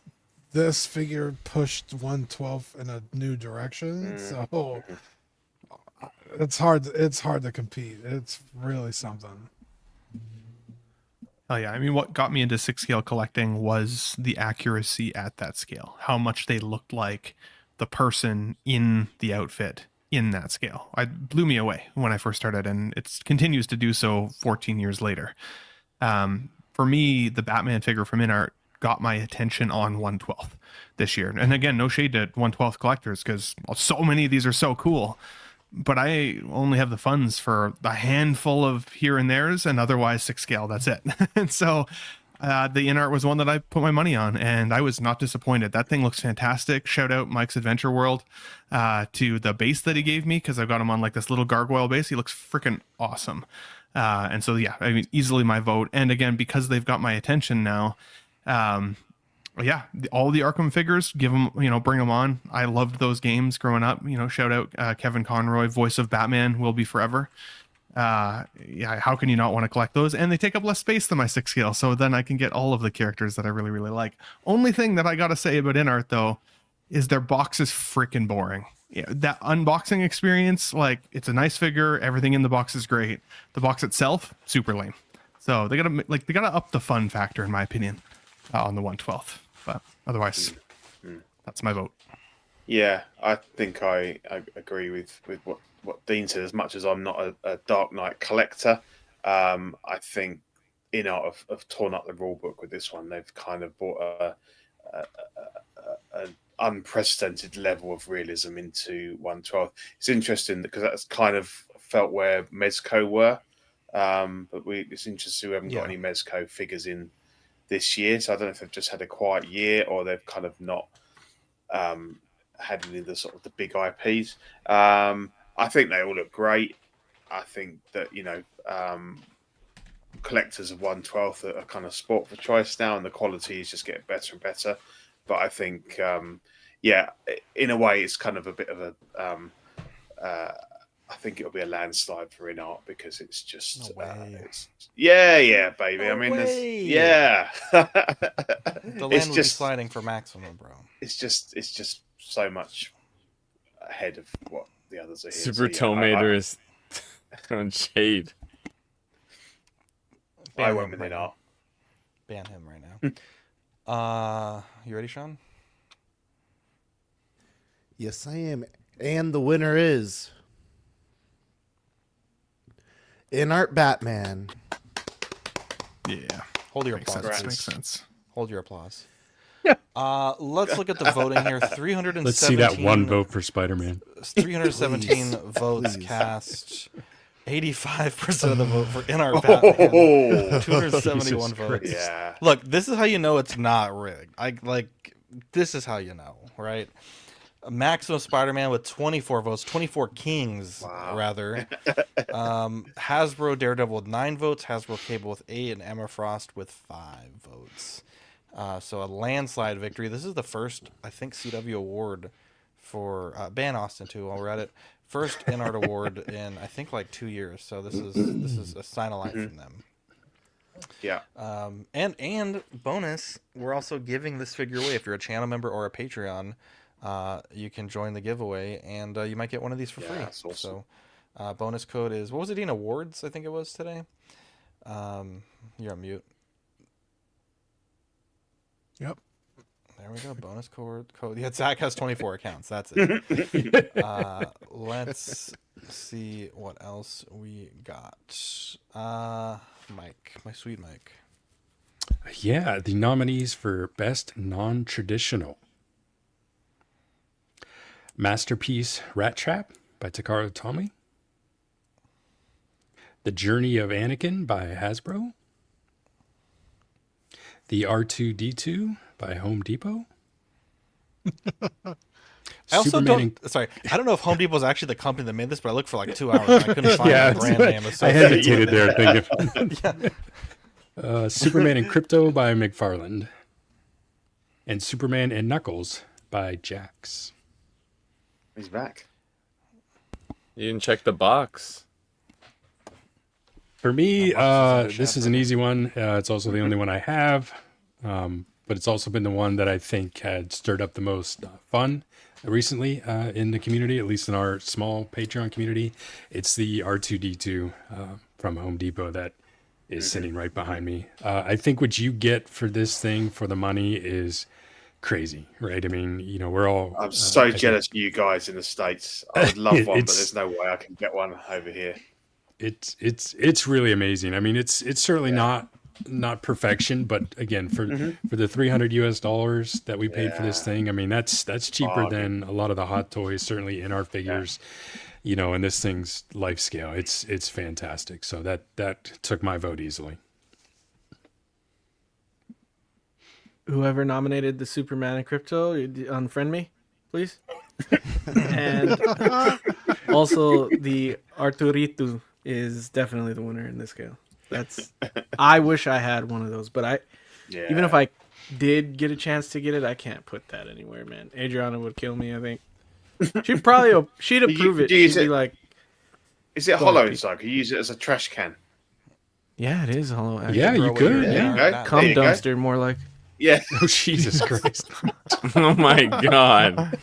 figure pushed 1/12 in a new direction. So it's hard to compete. It's really something. Oh yeah, I mean, what got me into 6 scale collecting was the accuracy at that scale. How much they looked like the person in the outfit in that scale. It blew me away when I first started, and it continues to do so 14 years later. For me, the Batman figure from InArt got my attention on 1/12 this year. And again, no shade to 1/12 collectors, because so many of these are so cool. But I only have the funds for a handful of here and there's, and otherwise 6 scale. That's it. And so the InArt was one that I put my money on, and I was not disappointed. That thing looks fantastic. Shout out Mike's Adventure World to the base that he gave me, because I've got him on like this little gargoyle base. He looks freaking awesome. And so, yeah, I mean, easily my vote. And again, because they've got my attention now, Yeah, all the Arkham figures, give them, bring them on. I loved those games growing up. Shout out Kevin Conroy, voice of Batman, will be forever. Yeah, how can you not want to collect those? And they take up less space than my 6 scale, so then I can get all of the characters that I really, really like. Only thing that I gotta say about InArt though is their box is freaking boring. Yeah, that unboxing experience, like, it's a nice figure, everything in the box is great. The box itself, super lame. So they gotta up the fun factor, in my opinion, on the 1/12th. But otherwise, that's my vote. Yeah, I think I agree with what Dean said. As much as I'm not a Dark Knight collector, I think InArt have torn up the rule book with this one. They've kind of brought an unprecedented level of realism into 1/12. It's interesting because that's kind of felt where Mezco were, but it's interesting we haven't got any Mezco figures in this year. So I don't know if they've just had a quiet year or they've kind of not had any of the sort of the big IPs. I think they all look great. I think that collectors of 1/12 are kind of sport for choice now, and the quality is just getting better and better. But I think, in a way, it's kind of a bit of a. I think it'll be a landslide for InArt because it's just, baby. No I mean, way. The land it's will be just sliding for maximum, bro. It's just so much ahead of what the others are here. Super Tomater is throwing shade. I went with InArt. Ban him right now. You ready, Sean? Yes, I am. And the winner is InArt Batman. Yeah. Hold your Makes applause. sense. Please. Makes sense. Hold your applause. Let's look at the voting here. 317. Let's see that one vote for Spider-Man. 317 votes cast. 85% of the vote for InArt Batman. 271 votes. Yeah. Look, this is how you know it's not rigged. This is how you know, right? Maximum Spider-Man with 24 votes, 24 Kings, rather. Hasbro Daredevil with 9 votes, Hasbro Cable with 8, and Emma Frost with 5 votes. So a landslide victory. This is the first, I think, CW award for Ban Austin too. While we're at it, first InArt award in I think like 2 years. So this is a sign of life from them. Yeah. And bonus, we're also giving this figure away. If you're a channel member or a Patreon, you can join the giveaway, and you might get one of these for free. That's awesome. So bonus code is, what was it, Dean? Awards, I think it was today. You're on mute. Yep. There we go. Bonus code. Yeah, Zach has 24 accounts. That's it. Let's see what else we got. Mike, my sweet Mike. Yeah, the nominees for Best Non-Traditional. Masterpiece Rat Trap by Takara Tomy. The Journey of Anakin by Hasbro. The R2-D2 by Home Depot. I also sorry, I don't know if Home Depot is actually the company that made this, but I looked for like 2 hours and I couldn't find the brand name. I hesitated there thinking. Superman and Crypto by McFarland. And Superman and Knuckles by Jax. He's back. You didn't check the box. For me, this is an easy one. It's also the only one I have, but it's also been the one that I think had stirred up the most fun recently in the community, at least in our small Patreon community. It's the R2-D2 from Home Depot that is sitting right behind me. I think what you get for this thing for the money is crazy, right? I mean, we're all... I'm so jealous of you guys in the States. I would love one, but there's no way I can get one over here. It's really amazing. I mean, it's certainly not perfection, but again, for the $300 that we paid for this thing, I mean, that's cheaper than a lot of the hot toys, certainly in our figures, and this thing's life scale. It's fantastic. So that took my vote easily. Whoever nominated the Superman and Crypto, unfriend me, please. And also the Arturito is definitely the winner in this scale. I wish I had one of those, but even if I did get a chance to get it, I can't put that anywhere, man. Adriana would kill me, I think. She'd approve it. Do you She'd be like, is it Go hollow ahead, Pete. inside? Can you use it as a trash can? yeah, it is hollow. Actually. Yeah, you Throw away could. your Yeah. dinner Okay. and that. Cum There you go. dumpster, more like. Yeah. Oh Jesus Christ! Oh my god.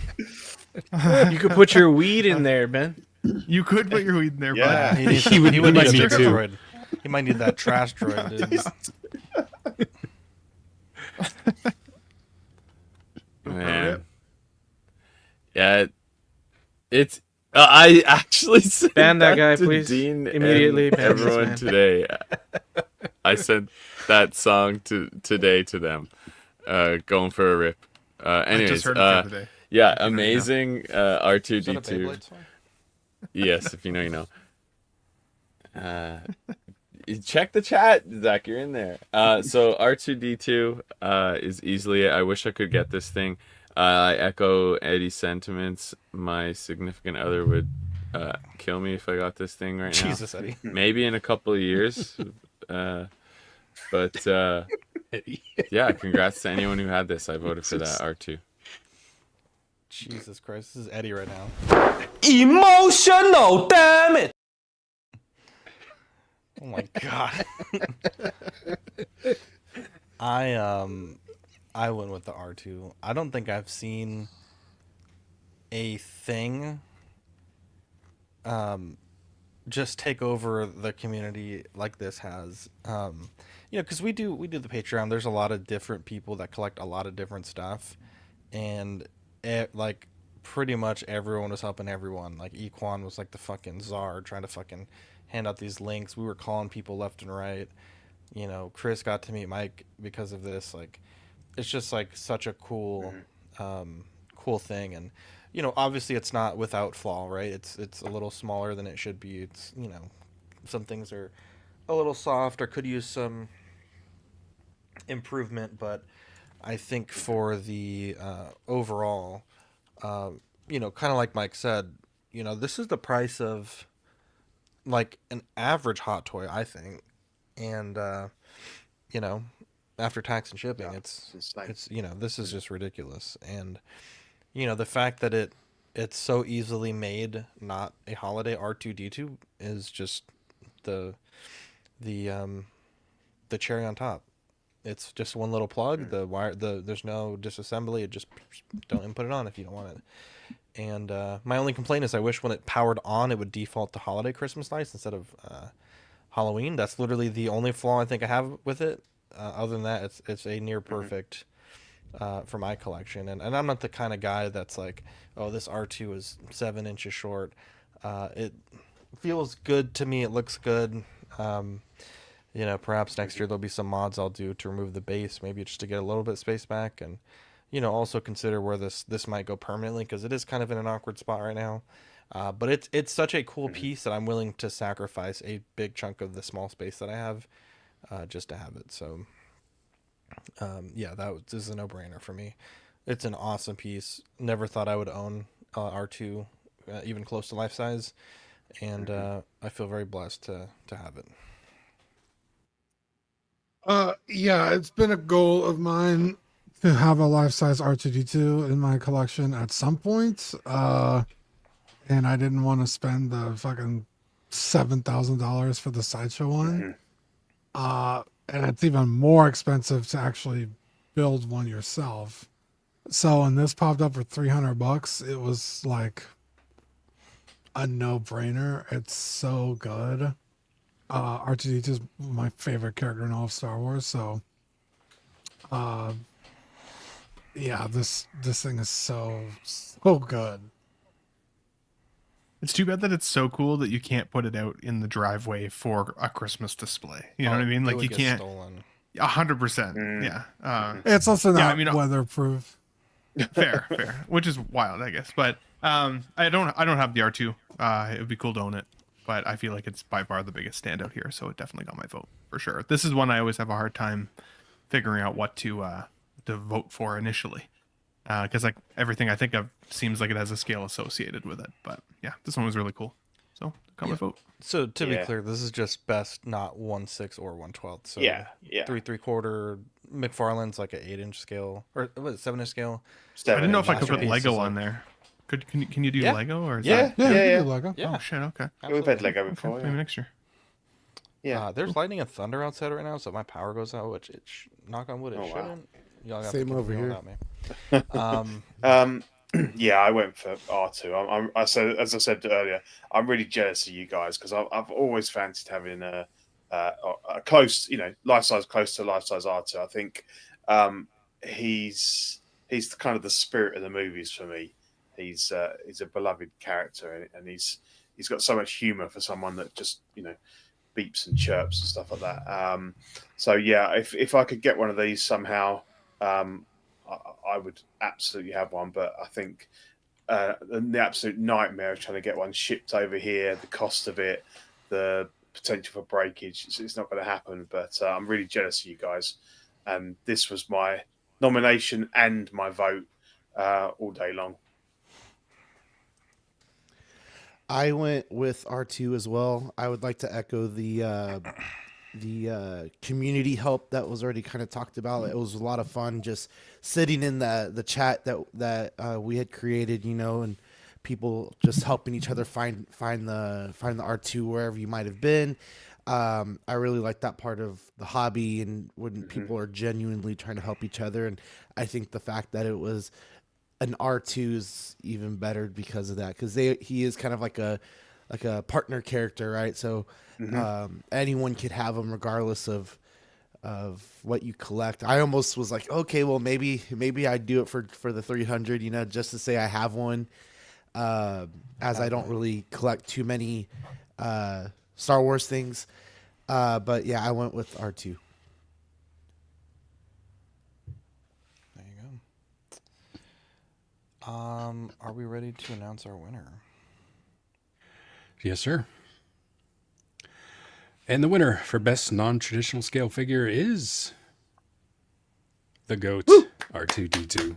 You could put your weed in there, Ben. You could put your weed in there, Yeah. but He, needs, He would- he would he need a might bigger need to. droid. He might need that trash droid, dude. Man. Yeah, it's. I actually sent Ban that guy, to please. Dean Immediately and ban this everyone man. today. I sent that song today to them. Going for a rip. I Anyways, just heard it the other day. yeah, amazing Is that a R2D2. Beyblade song? Yes, if you know, you know. Check the chat, Zach. You're in there. So R2D2 is easily. I wish I could get this thing. I echo Eddie's sentiments. My significant other would kill me if I got this thing right now. Jesus, Eddie. Maybe in a couple of years. But yeah, congrats to anyone who had this. I voted for that R2. Jesus Christ, this is Eddie right now. Emotional, damn it! Oh my god. I went with the R2. I don't think I've seen a thing just take over the community like this has. Because we do the Patreon. There's a lot of different people that collect a lot of different stuff, and like pretty much everyone was helping everyone. Like Equan was like the fucking czar trying to fucking hand out these links. We were calling people left and right. Chris got to meet Mike because of this. Like, it's just like such a cool thing. And obviously it's not without flaw, right? It's a little smaller than it should be. It's some things are a little soft or could use some improvement, but I think for the overall, kind of like Mike said, this is the price of like an average hot toy, I think. And after tax and shipping, it's this is just ridiculous. And the fact that it's so easily made not a holiday R2D2 is just the cherry on top. It's just one little plug. The wire, there's no disassembly. It just don't input it on if you don't want it. And my only complaint is I wish when it powered on, it would default to holiday Christmas lights instead of Halloween. That's literally the only flaw I think I have with it. Other than that, it's a near perfect for my collection. And I'm not the kind of guy that's like, oh, this R2 is 7 inches short. It feels good to me. It looks good. Perhaps next year there'll be some mods I'll do to remove the base, maybe just to get a little bit of space back, and also consider where this might go permanently, because it is kind of in an awkward spot right now. But it's such a cool piece that I'm willing to sacrifice a big chunk of the small space that I have just to have it. So this is a no-brainer for me. It's an awesome piece. Never thought I would own R2 even close to life size, and I feel very blessed to have it. Yeah, it's been a goal of mine to have a life-size R2D2 in my collection at some point. And I didn't want to spend the fucking $7,000 for the sideshow one. And it's even more expensive to actually build one yourself. So when this popped up for $300, it was like a no-brainer. It's so good. R2D2 is my favorite character in all of Star Wars, so this thing is so good. It's too bad that it's so cool that you can't put it out in the driveway for a Christmas display. You know what I mean? Like, you can't. Stolen. 100%. Yeah. It's also not I mean, weatherproof. fair, which is wild, I guess. But I don't have the R2. It would be cool to own it, but I feel like it's by far the biggest standout here, so it definitely got my vote for sure. This is one I always have a hard time figuring out what to vote for initially, because like everything I think of seems like it has a scale associated with it. But yeah, this one was really cool, so got my vote. So to be clear, this is just best, not 1/6 or 1/12. So 3 3/4, McFarlane's like an 8-inch scale or what, 7-inch scale. I didn't know if I could put Masterpiece Lego is on like- there. Can you do Yeah. Lego or is Yeah, that? Yeah, yeah, you yeah. can do Lego. Yeah, Oh shit. Okay. We've had Lego before. Okay. Yeah. Maybe next year. Yeah. There's lightning and thunder outside right now, so if my power goes out, which knock on wood, it Oh, wow. shouldn't. Y'all got Same to over here. Without me. Yeah, I went for R2. As I said earlier, I'm really jealous of you guys because I've always fancied having a close, life size, close to life size R2. I think he's kind of the spirit of the movies for me. He's a beloved character, and he's got so much humor for someone that just beeps and chirps and stuff like that. So yeah, if I could get one of these somehow, I would absolutely have one. But I think the absolute nightmare of trying to get one shipped over here, the cost of it, the potential for breakage, it's not going to happen. But I'm really jealous of you guys, and this was my nomination and my vote all day long. I went with R2 as well. I would like to echo the community help that was already kind of talked about. It was a lot of fun just sitting in the chat that we had created, and people just helping each other find the R2 wherever you might have been. I really like that part of the hobby, and when people are genuinely trying to help each other. And I think the fact that it was an R2 is even better because of that, because he is kind of like a partner character, right? So anyone could have him regardless of what you collect. I almost was like, okay, well maybe I'd do it for the 300, just to say I have one, as I don't really collect too many Star Wars things. But yeah, I went with R2. There you go. Are we ready to announce our winner? Yes, sir. And the winner for best non-traditional scale figure is the GOAT, R2-D2.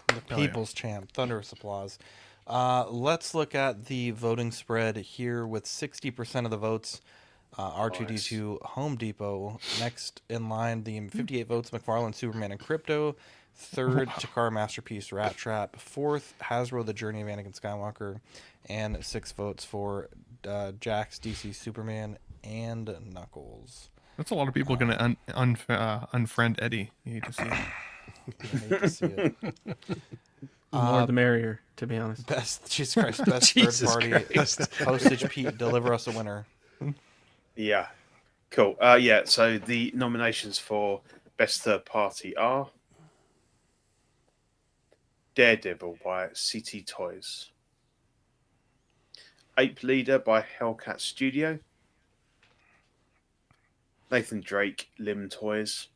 The people's champ. Thunderous applause. Let's look at the voting spread here with 60% of the votes. R2-D2 Home Depot. Next in line, the 58 votes, McFarlane, Superman, and Crypto. Third, Takara Masterpiece, Rat Trap. Fourth, Hasbro, The Journey of Anakin Skywalker. And 6 votes for Jax, DC, Superman, and Knuckles. That's a lot of people going to unfriend Eddie. You hate to see it. I hate to see it. The more the merrier, to be honest. Best, Jesus Christ, best third party. Postage Pete, deliver us a winner. Yeah, cool. Yeah, so the nominations for best third party are Daredevil by CT Toys, Ape Leader by Hellcat Studio, Nathan Drake Limb Toys,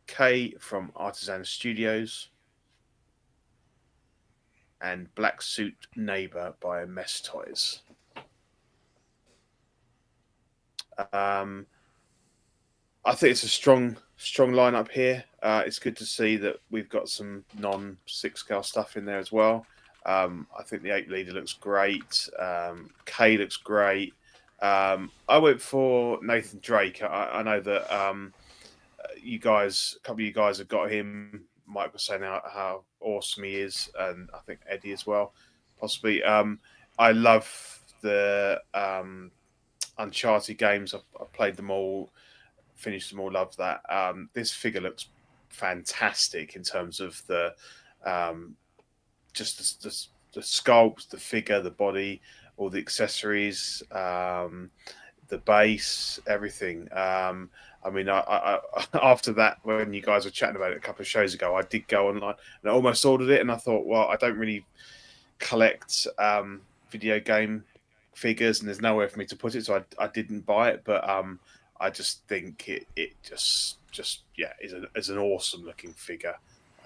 K from Artisan Studios, and Black Suit Neighbor by Mess Toys. I think it's a strong lineup here. It's good to see that we've got some non-6 scale stuff in there as well. I think the Ape Leader looks great. K looks great. I went for Nathan Drake. I know that you guys, a couple of you guys have got him. Mike was saying how awesome he is, and I think Eddie as well, possibly. I love the Uncharted games. I've played them all, finished them all. Love that. This figure looks fantastic in terms of the just the sculpt, the figure, the body, all the accessories, the base, everything. I mean, I after that, when you guys were chatting about it a couple of shows ago, I did go online and I almost ordered it, and I thought, well, I don't really collect video game figures, and there's nowhere for me to put it, so I didn't buy it. But I just think it just is an awesome looking figure,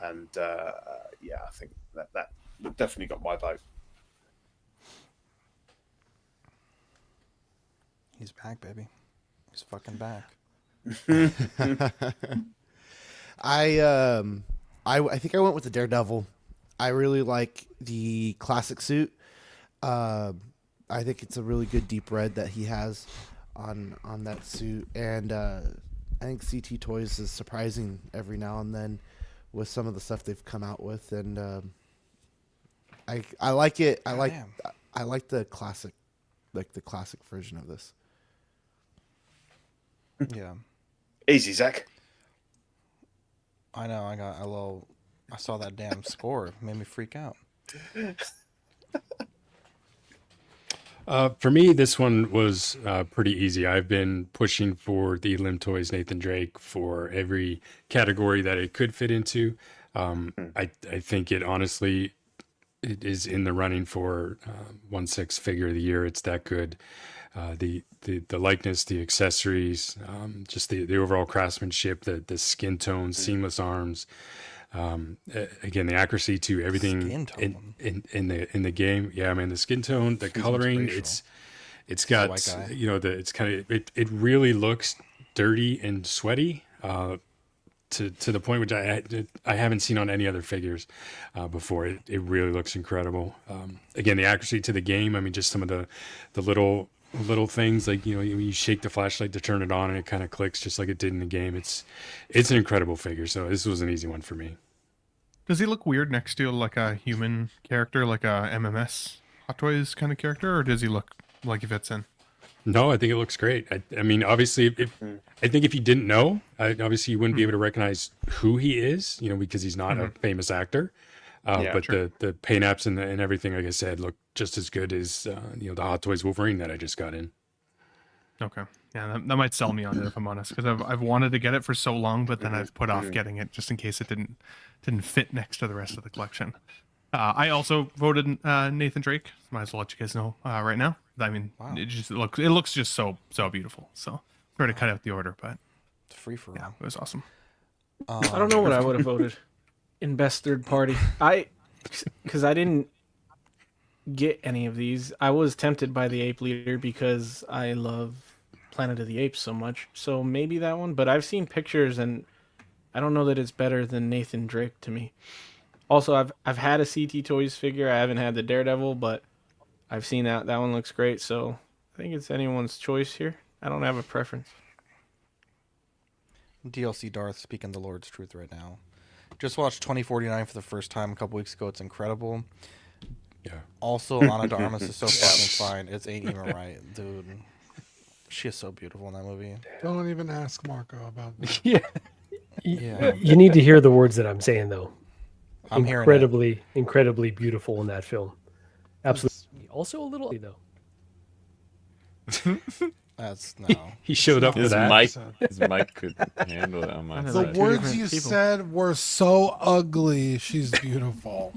and yeah, I think that definitely got my vote. He's back, baby. He's fucking back. I think I went with the Daredevil. I really like the classic suit. I think it's a really good deep red that he has. on that suit, and I think CT Toys is surprising every now and then with some of the stuff they've come out with, and I like it. I like the classic version of this. Yeah. Easy, Zach. I know. I saw that damn score. It made me freak out. For me, this one was pretty easy. I've been pushing for the Lim Toys Nathan Drake for every category that it could fit into. I think it honestly it is in the running for 1/6 figure of the year. It's that good. The likeness, the accessories, just the overall craftsmanship, the skin tone, seamless arms. Again, the accuracy to everything in the game. Yeah, man, the skin tone, the coloring, it's got, it's kind of, it really looks dirty and sweaty, to the point which I haven't seen on any other figures before. It really looks incredible. Again, the accuracy to the game. I mean, just some of the little things, like you shake the flashlight to turn it on and it kind of clicks just like it did in the game. It's an incredible figure. So this was an easy one for me. Does he look weird next to like a human character, like a MMS Hot Toys kind of character, or does he look like he fits in? No, I think it looks great. I mean, obviously, I think if you didn't know, obviously you wouldn't be able to recognize who he is, because he's not a famous actor. But sure. the paint apps and everything, like I said, look just as good as the Hot Toys Wolverine that I just got in. Okay, yeah, that might sell me on it if I'm honest, because I've wanted to get it for so long, but then I've put off getting it just in case it didn't fit next to the rest of the collection. I also voted Nathan Drake. Might as well let you guys know right now. I mean, wow. It looks just so beautiful. So sorry to cut out the order, but it's free for all. It was awesome. I don't know what I would have voted in best third party. Because I didn't get any of these. I was tempted by the Ape Leader because I love Planet of the Apes so much. So maybe that one. But I've seen pictures and I don't know that it's better than Nathan Drake to me. Also, I've had a CT Toys figure. I haven't had the Daredevil, but I've seen that. That one looks great. So I think it's anyone's choice here. I don't have a preference. DLC Darth speaking the Lord's truth right now. Just watched 2049 for the first time a couple weeks ago. It's incredible. Yeah. Also, Lana de Armas is so fucking fine. It ain't even right, dude. She is so beautiful in that movie. Don't even ask Marco about that. Yeah. You need to hear the words that I'm saying, though. I'm incredibly beautiful in that film. Absolutely. Also a little, though. That's no. He showed up for that. His mic could handle it on my side. The words you said were so ugly. She's beautiful.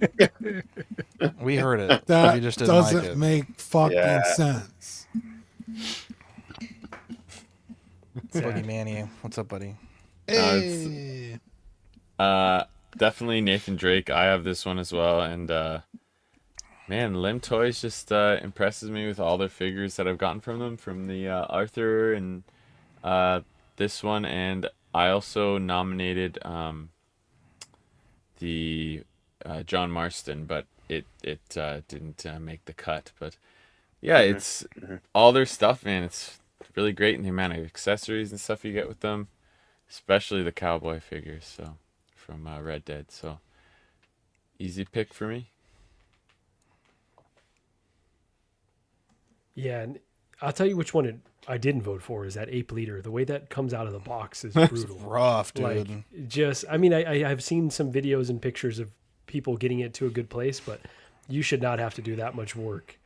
We heard it. That we just didn't doesn't like it. make fucking sense. Boogie Manny, what's up, buddy? Hey. Definitely Nathan Drake. I have this one as well, and man, Lim Toys just impresses me with all their figures that I've gotten from them, from the Arthur and this one, and I also nominated the John Marston, but it didn't make the cut. But yeah, it's all their stuff, man. It's really great in the amount of accessories and stuff you get with them, especially the cowboy figures. So from Red Dead, so easy pick for me. Yeah, and I'll tell you which one I didn't vote for is that Ape Leader. The way that comes out of the box is brutal. Rough, dude. I mean, I've seen some videos and pictures of people getting it to a good place, but you should not have to do that much work.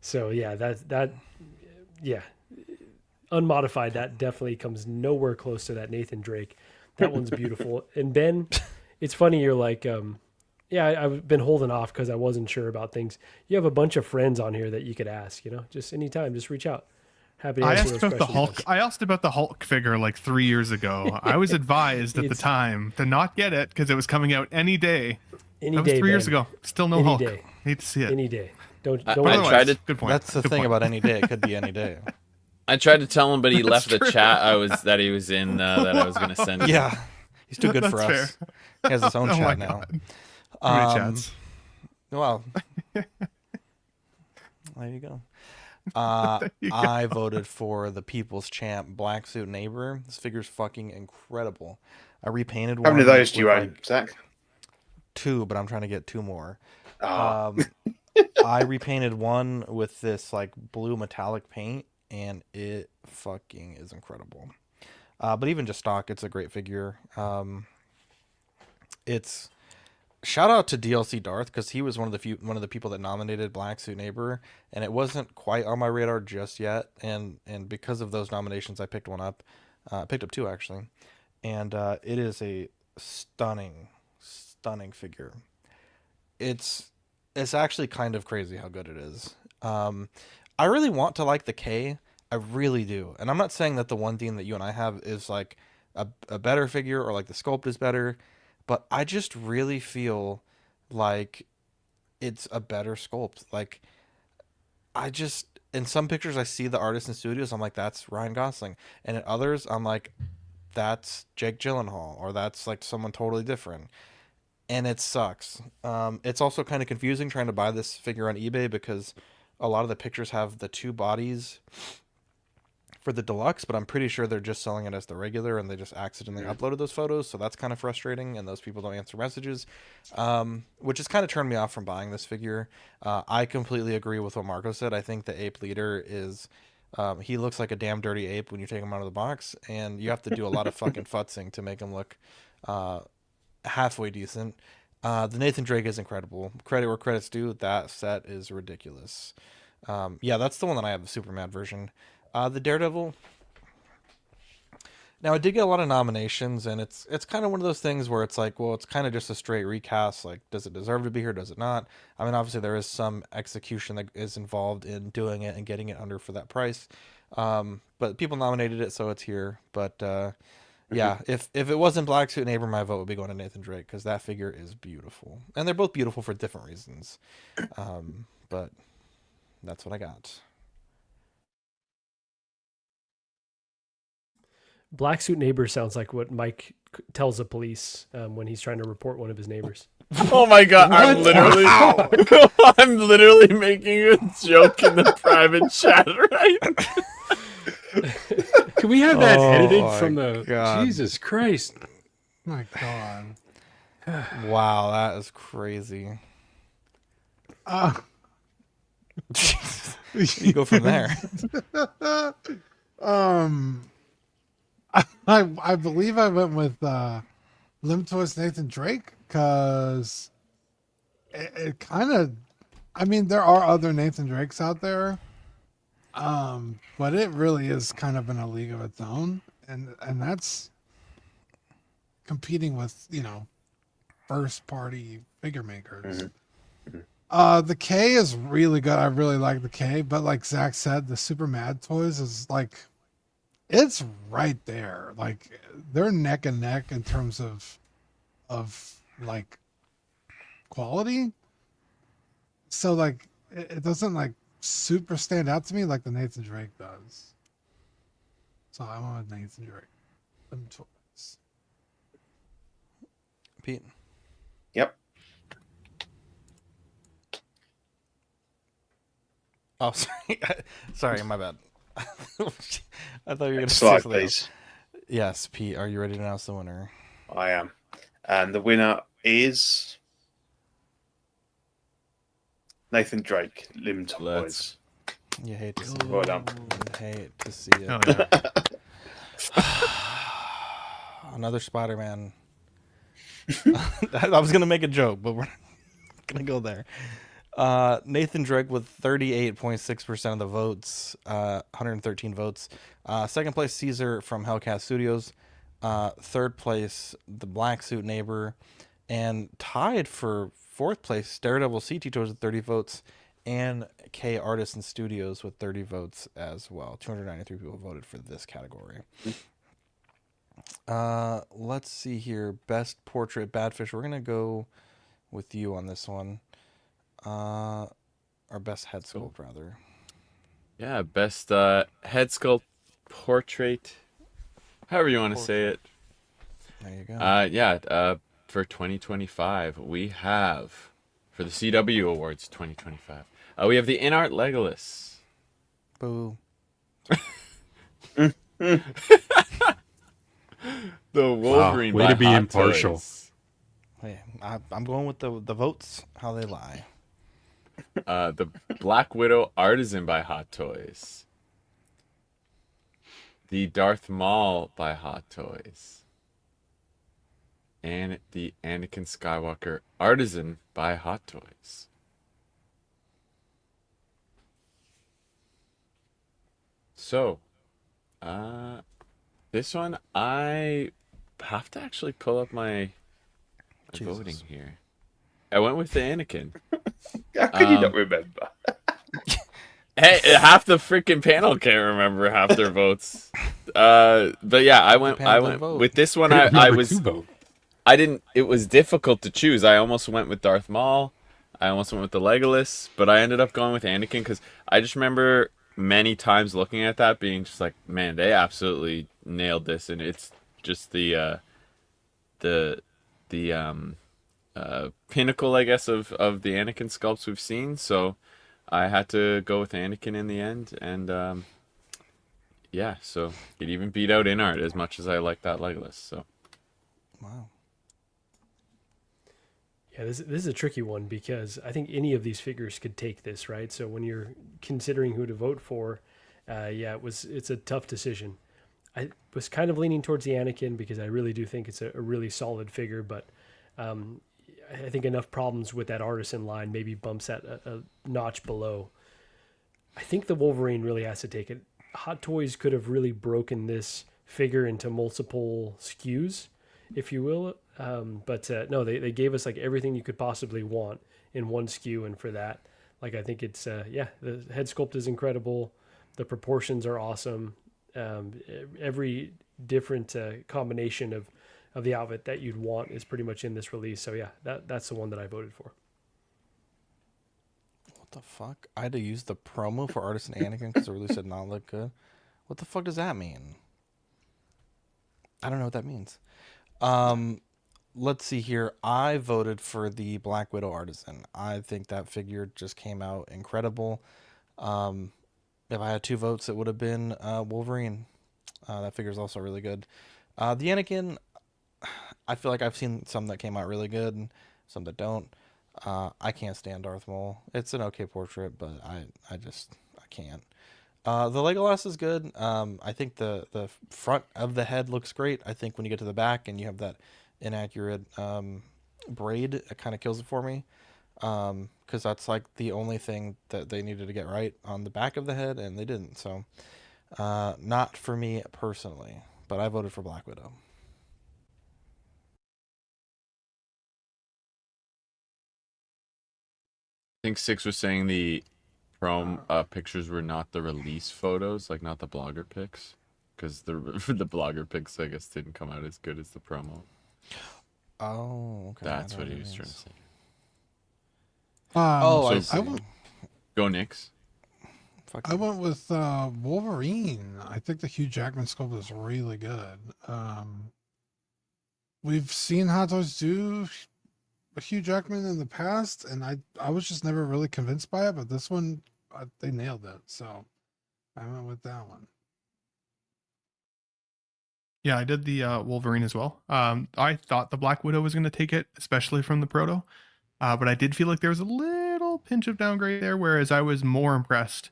So yeah, unmodified, that definitely comes nowhere close to that Nathan Drake. That one's beautiful. And Ben, it's funny, you're like, I've been holding off because I wasn't sure about things. You have a bunch of friends on here that you could ask, just anytime, just reach out. Happy to answer those questions. I asked about the Hulk figure like 3 years ago. I was advised at the time to not get it because it was coming out any day. That was 3 years ago. Still no Hulk. Day. Hate to see it. Any day. Don't I tried to. Good point. That's the thing about any day. It could be any day. I tried to tell him, but he left the chat that he was in that I was going to send him. Yeah, he's too good for That's us. He has his own chat now. Chats. Well, there you go. I voted for the People's Champ Black Suit Neighbor. This figure's fucking incredible. I repainted How one many of those do you with, own, like, Zach? 2, but I'm trying to get 2 more. Ah. I repainted one with this like blue metallic paint, and it fucking is incredible. But even just stock, it's a great figure. It's shout out to DLC Darth because he was one of the people that nominated Black Suit Neighbor, and it wasn't quite on my radar just yet. And because of those nominations, I picked one up. I picked up 2 actually, and it is a stunning figure. It's actually kind of crazy how good it is. I really want to like the K. I really do. And I'm not saying that the one theme that you and I have is like a better figure or like the sculpt is better, but I just really feel like it's a better sculpt. Like in some pictures I see the artist in studios, I'm like, that's Ryan Gosling. And in others, I'm like, that's Jake Gyllenhaal, or that's like someone totally different. And it sucks. It's also kind of confusing trying to buy this figure on eBay because a lot of the pictures have the 2 bodies for the deluxe, but I'm pretty sure they're just selling it as the regular, and they just accidentally uploaded those photos, so that's kind of frustrating, and those people don't answer messages, which has kind of turned me off from buying this figure. I completely agree with what Marco said. I think the ape leader is... he looks like a damn dirty ape when you take him out of the box, and you have to do a lot of fucking futzing to make him look... halfway decent. The Nathan Drake is incredible. Credit where credit's due. That set is ridiculous. Yeah, that's the one that I have, the super mad version. The Daredevil. Now, it did get a lot of nominations, and it's kind of one of those things where it's like, well, it's kind of just a straight recast. Like, does it deserve to be here? Does it not? I mean, obviously there is some execution that is involved in doing it and getting it under for that price. But people nominated it, so it's here. But yeah, if it wasn't Black Suit Neighbor, my vote would be going to Nathan Drake because that figure is beautiful, and they're both beautiful for different reasons. But that's what I got. Black Suit Neighbor sounds like what Mike tells the police when he's trying to report one of his neighbors. Oh my god, I'm literally making a joke in the private chat right now. Can we have that edited my from the... God. Jesus Christ. My God. Wow, that is crazy. You go from there. I believe I went with Limtoys Nathan Drake because it kind of... I mean, there are other Nathan Drakes out there, but it really is kind of in a league of its own, and that's competing with, you know, first party figure makers. The K is really good. I really like the K, but like Zach said, the Super Mad Toys is like, it's right there. Like, they're neck and neck in terms of like quality. So like it doesn't like super stand out to me like the Nathan Drake does. So I went with Nathan Drake. Them toys. Pete. Yep. Oh, sorry. Sorry, my bad. I thought you were going to say Slide, something please. else. Yes, Pete, are you ready to announce the winner? I am. And the winner is Nathan Drake, Lim Toys. You hate to see Well done. You hate to see it. Oh, yeah. Another Spider-Man. I was going to make a joke, but we're not going to go there. Nathan Drake with 38.6% of the votes, 113 votes. Second place, Caesar from Hellcat Studios. Third place, the Black Suit Neighbor. And tied for fourth place, Daredevil CT Toys with 30 votes. And K Artists and Studios with 30 votes as well. 293 people voted for this category. Let's see here. Best Portrait, Badfish. We're going to go with you on this one. Our best head sculpt, rather. Yeah, best head sculpt, portrait, however you want to say it. There you go. Yeah, for 2025, we have, for the CW Awards 2025, we have the InArt Legolas. Boo. The Wolverine way by to be Hot impartial. Toys. Hey, I'm going with the votes, how they lie. The Black Widow Artisan by Hot Toys. The Darth Maul by Hot Toys. And the Anakin Skywalker Artisan by Hot Toys. So, this one I have to actually pull up my voting here. I went with the Anakin. How could you not remember? Hey, half the freaking panel can't remember half their votes. But yeah, I went with this one. I didn't. It was difficult to choose. I almost went with Darth Maul. I almost went with the Legolas, but I ended up going with Anakin because I just remember many times looking at that being just like, man, they absolutely nailed this, and it's just the pinnacle, I guess, of the Anakin sculpts we've seen. So I had to go with Anakin in the end, and yeah, so it even beat out InArt as much as I like that Legolas. So wow. Yeah, this is a tricky one because I think any of these figures could take this, right? So when you're considering who to vote for, it's a tough decision. I was kind of leaning towards the Anakin because I really do think it's a really solid figure, but I think enough problems with that artisan line maybe bumps that a notch below. I think the Wolverine really has to take it. Hot Toys could have really broken this figure into multiple SKUs, if you will. But no, they gave us like everything you could possibly want in one SKU, and for that, like I think it's the head sculpt is incredible, the proportions are awesome, every different combination of the outfit that you'd want is pretty much in this release. So yeah, that's the one that I voted for. What the fuck? I had to use the promo for Artisan Anakin because the release did not look good. What the fuck does that mean? I don't know what that means. Let's see here. I voted for the Black Widow Artisan. I think that figure just came out incredible. If I had 2 votes, it would have been Wolverine. That figure is also really good. The Anakin, I feel like I've seen some that came out really good and some that don't. I can't stand Darth Maul. It's an okay portrait, but I can't. The Legolas is good. I think the front of the head looks great. I think when you get to the back and you have that inaccurate braid, it kind of kills it for me. Because that's like the only thing that they needed to get right on the back of the head, and they didn't. So, not for me personally, but I voted for Black Widow. I think Six was saying the pictures were not the release photos, like not the blogger pics, because the blogger pics, I guess, didn't come out as good as the promo. Oh, okay. That's what he was trying to say. I So see. go Knicks. I went with Wolverine. I think the Hugh Jackman sculpt is really good. We've seen Hot Toys do Hugh Jackman in the past, and I was just never really convinced by it, but this one, they nailed it. So I went with that one. Yeah, I did the Wolverine as well. I thought the Black Widow was going to take it, especially from the proto. But I did feel like there was a little pinch of downgrade there, whereas I was more impressed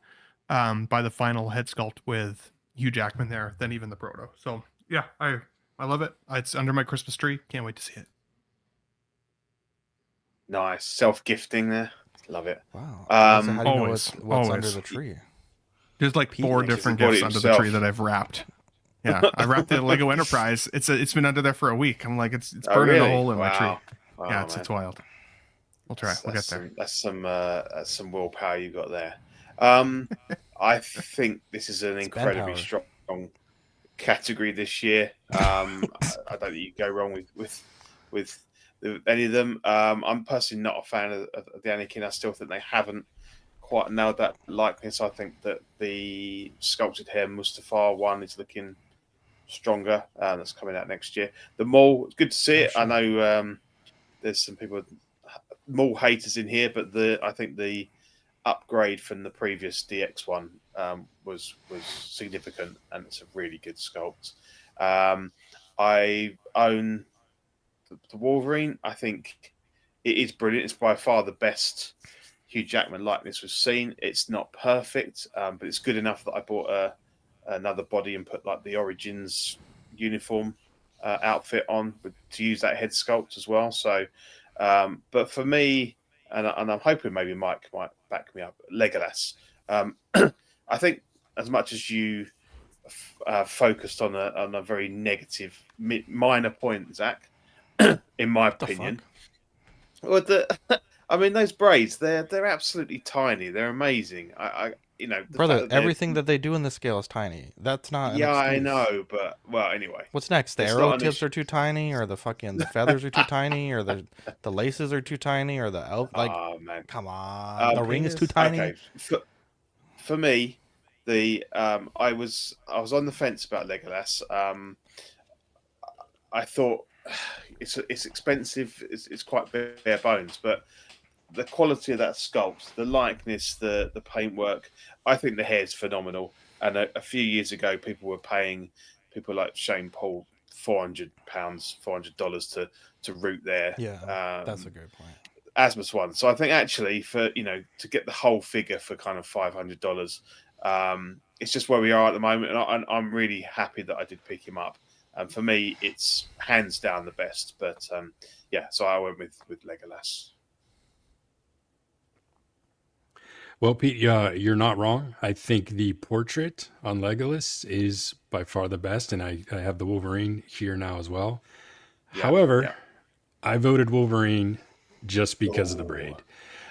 by the final head sculpt with Hugh Jackman there than even the proto. So yeah, I love it. It's under my Christmas tree. Can't wait to see it. Nice. Self-gifting there. Love it. Wow. How do you know Always, what's under always. the tree? There's like 4 different gifts under the tree that I've wrapped. Yeah, I wrapped the Lego Enterprise. It's been under there for a week. I'm like, it's burning a hole in my tree. Wow, Yeah, it's wild. We'll try. We'll get there. That's some willpower you got there. I think this is an incredibly strong category this year. I don't think you go wrong with any of them. I'm personally not a fan of the Anakin. I still think they haven't quite nailed that likeness. I think that the sculpted hair Mustafar one is looking stronger. That's coming out next year. The Maul, it's good to see it. I know there's some people Maul haters in here, but I think the upgrade from the previous DX one was significant, and it's a really good sculpt. I own the Wolverine. I think it is brilliant. It's by far the best Hugh Jackman likeness we've seen. It's not perfect, but it's good enough that I bought another body and put like the Origins uniform outfit on to use that head sculpt as well. So, but for me, and I'm hoping maybe Mike might back me up, Legolas. I think as much as you focused on a very negative minor point, Zach, in my opinion. Well, I mean, those braids, they're absolutely tiny. They're amazing. Brother, everything that they do in the scale is tiny. That's not. Yeah, an I excuse. know, but well, anyway. What's next? The It's arrow not an tips issue. are too tiny, or the feathers are too tiny, or the laces are too tiny, or the elf. Like, Oh man, come on, the ring is too tiny. Okay, for me, I was on the fence about Legolas. I thought it's expensive. It's quite bare bones, but the quality of that sculpt, the likeness, the paintwork, I think the hair's phenomenal. And a few years ago, people were paying people like Shane Paul £400, $400 to root their That's a good point. Asmus one. So I think actually for to get the whole figure for kind of $500, it's just where we are at the moment, and I'm really happy that I did pick him up. And for me, it's hands down the best. But yeah, so I went with Legolas. Well, Pete, you're not wrong. I think the portrait on Legolas is by far the best, and I have the Wolverine here now as well. However, I voted Wolverine just because of the braid.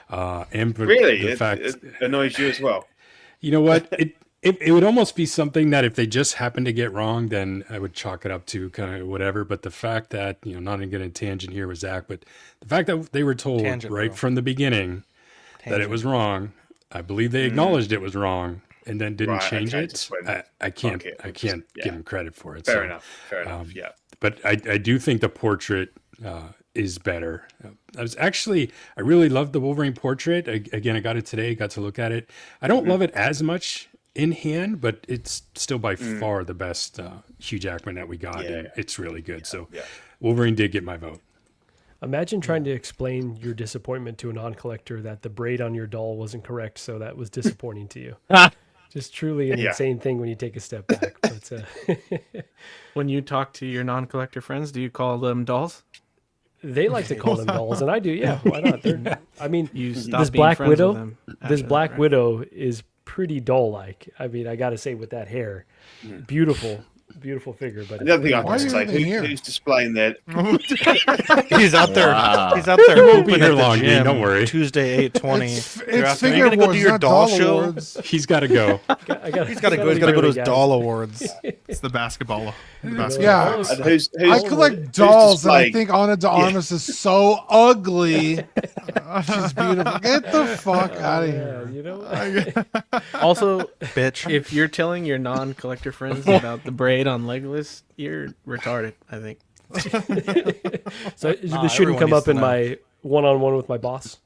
And for really, the fact it annoys you as well. You know what? It would almost be something that if they just happened to get wrong, then I would chalk it up to kind of whatever. But the fact that, not to get a tangent here with Zach, but the fact that they were told from the beginning that it was wrong, I believe they acknowledged it was wrong and then didn't change it. I can't give them credit for it. Fair enough. Yeah. But I do think the portrait is better. I really loved the Wolverine portrait. Again, I got it today, got to look at it. I don't love it as much in hand, but it's still by far the best Hugh Jackman that we got. And it's really good. Wolverine did get my vote. Imagine trying to explain your disappointment to a non-collector that the braid on your doll wasn't correct, so that was disappointing to you. Just truly an insane thing when you take a step back. But when you talk to your non-collector friends, do you call them dolls? They like to call them dolls, and I do. Yeah, why not? This Black Widow, Widow is pretty doll-like. I mean, I got to say, with that hair, beautiful figure. But the other thing I have to say, who's displaying their? He's out there. Wow. He's out there hooping at the long, gym. Don't worry. Tuesday 8:20. It's Are you gonna go do your doll show? Awards. He's got to go. He's got to go. He's got to go to his doll awards. It's the basketball. Yeah. And who's I collect dolls, and I think Ana de Armas is so ugly. She's beautiful. Get the fuck out of here. You know. Also, bitch, if you're telling your non-collector friends about the braid on Legolas, you're retarded, I think. So this shouldn't come up in my one-on-one with my boss.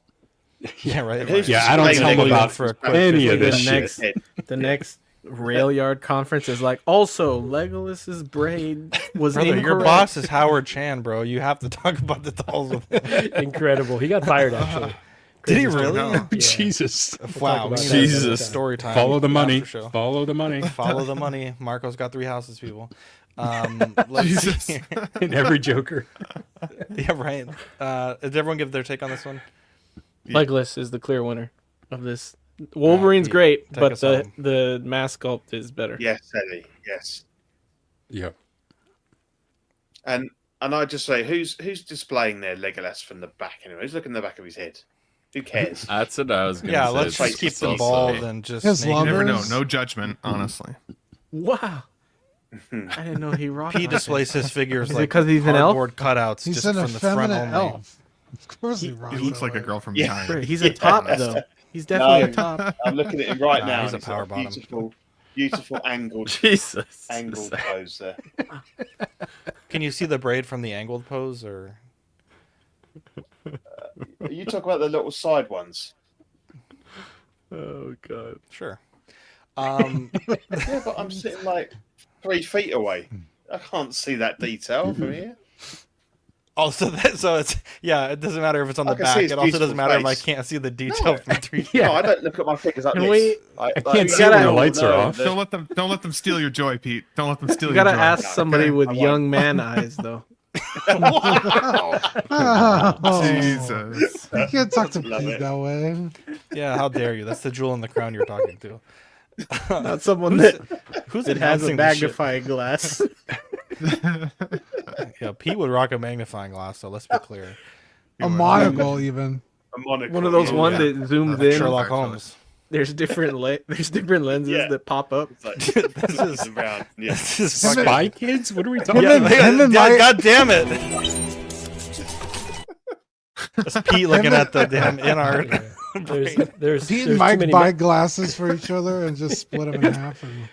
Yeah, right. I don't tell him about any of this shit. The next rail yard conference is like, also Legolas's braid was Brother, incorrect. your boss is Howard Chan, bro. You have to talk about the dolls with him. Incredible. He got fired actually. Did he really? Yeah. Jesus. Wow. Jesus. Story time. Follow the money. Show. Follow the money. Follow the money. Marco's got 3 houses, people. Let's see. In every Joker. Yeah, right. Did everyone give their take on this one? Legolas is the clear winner of this. Wolverine's great, take but us home. the mask sculpt is better. Yes, Eddie. Yes. Yep. And I just say, who's displaying their Legolas from the back anyway? Who's looking at the back of his head? Who cares? That's what I was going to Yeah, say. let's just keep them bald and just. His You never know. lovers. No judgment, honestly. Wow. I didn't know he rocked. He displays his figures Is it like 'cause he's an elf? cardboard cutouts He's just an from the front effeminate only. elf. Of course he rocks He looks it like a like- girl from Yeah. behind. He's a top though. He's definitely a top. I'm looking at him right Nah, now. he's and a power got bottom. Beautiful angled Jesus. pose there. Can you see the braid from the angled pose, or You talk about the little side ones. Oh, God. sure? Yeah, but I'm sitting like 3 feet away. I can't see that detail from here. Also, it's it doesn't matter if it's on I the can see back. his It also doesn't beautiful matter if I face. can't see the detail No. from 3 feet. Yeah. No, I don't look at my fingers like Can this. we- I can't see when the lights are off. Don't let them steal your joy, Pete. Don't let them steal You your gotta joy. ask somebody with I won't. young man eyes, though. Oh, Jesus. you can't talk to Love Pete it. that way. Yeah, how dare you? That's the jewel in the crown you're talking to. Not someone that Who's has a announcing this shit? magnifying glass. Yeah, Pete would rock a magnifying glass, so let's be clear. A monocle, even. A monocle, One of those yeah. ones that zooms Like in. Sherlock Holmes. There's different lenses Yeah. that pop up. It's like, This is around. Yeah. this is Him and- Spy Kids? What are we talking Him Yeah, and- about? him and yeah, Mike- God damn it! That's Pete looking at the damn InArt. There's Pete too and Mike many buy glasses for each other and just split them in half. And...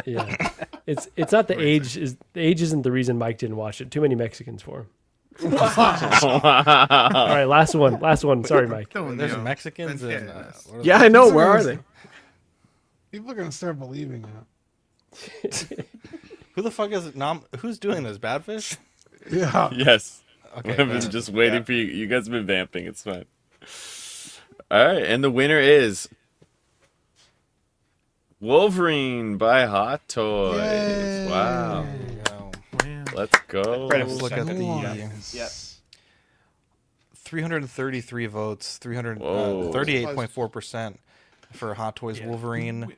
yeah. It's not the age. The age isn't the reason Mike didn't watch it. Too many Mexicans for him. All right, last one. Sorry, Mike. There's Mexicans in. What are Yeah, they? I know. Where are they? People are gonna start believing it. Who the fuck is it? Who's doing this? Badfish? Yeah. Yes. Okay, I've been Badfish. just waiting for you. You guys have been vamping. It's fine. All right, and the winner is Wolverine by Hot Toys. Yay. Wow. There you go. Let's go. Incredible. Let's look at the Nice. Yeah. 333 votes, Whoa. 38.4% for Hot Toys Wolverine.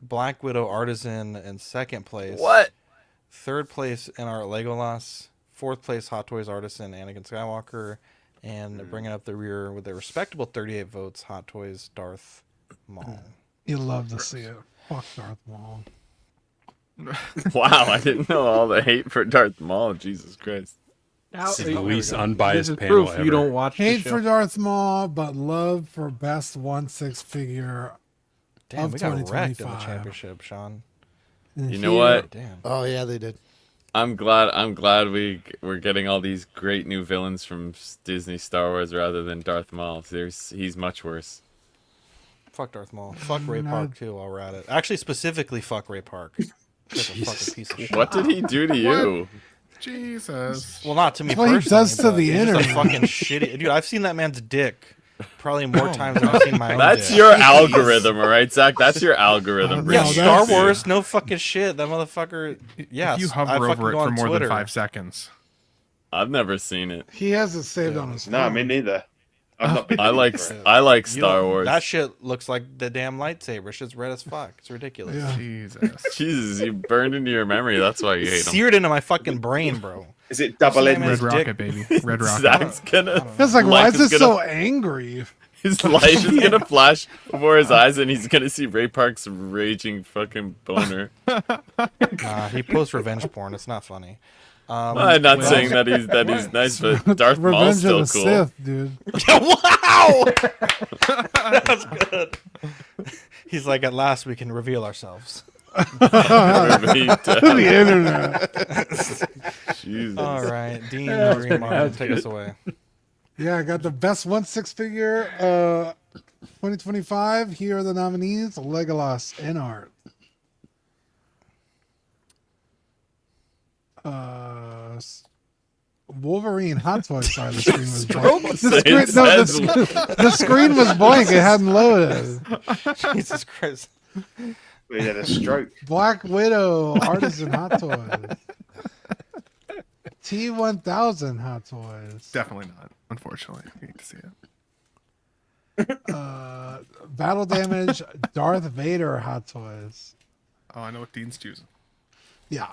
Black Widow Artisan in second place. What? Third place InArt Legolas. Fourth place Hot Toys Artisan Anakin Skywalker. And bringing up the rear with a respectable 38 votes, Hot Toys Darth Maul. You love to see it. Fuck Darth Maul. Wow, I didn't know all the hate for Darth Maul. Jesus Christ. This is the there we least go. This unbiased is panel proof ever. you don't watch the Hate show. for Darth Maul, but love for best 1/6 figure. Damn, Of we got wrecked in the 2025. championship, Sean. You know what? Damn. Oh yeah, they did. I'm glad we're getting all these great new villains from Disney Star Wars rather than Darth Maul. He's much worse. Fuck Darth Maul. Fuck Ray Park, too, while we're at it. Actually, specifically, fuck Ray Park. Such a fucking piece of shit. What did he do to you? Jesus. Well, not to me What he personally. does to but the he's just a internet. fucking shitty dude. I've seen that man's dick probably more times than I've seen my own. That's dick. your algorithm, all right, Zach? That's your algorithm. No, Yeah, that's- Star Wars, no fucking shit. That motherfucker. Yeah, If you I hover fucking over it go for on more Twitter. than 5 seconds. I've never seen it. He has it saved on his phone. No, me neither. I've not been. I like for it. I You Star don't- Wars. That shit looks like the damn lightsaber. Shit's red as fuck. It's ridiculous. Yeah. Jesus. Jesus, you burned into your memory. That's why you hate him. Seared into my fucking brain, bro. Is it double Sam ended? is- Red dick. Rocket, baby. Red Rocket. Zach's gonna. It's like, why life is this gonna- so angry? His life is gonna flash before his eyes, and he's gonna see Ray Park's raging fucking boner. Nah, he posts revenge porn. It's not funny. I'm not well- saying that he's nice, but Darth Maul's Revenge of still the cool. Sith, dude. Wow! That's good. He's like, at last we can reveal ourselves. The internet. Jesus. All right, Dean Green Martin, take us away. Yeah, I got the best 1/6 figure 2025. Here are the nominees: Legolas InArt. Wolverine Hot Toys. Sorry, the screen was blank. The screen was blank. It hadn't loaded. Jesus Christ. We had a stroke. Black Widow Artisan Hot Toys. T1000 Hot Toys. Definitely not. Unfortunately, I hate to see it. Battle Damage Darth Vader Hot Toys. Oh, I know what Dean's choosing. Yeah,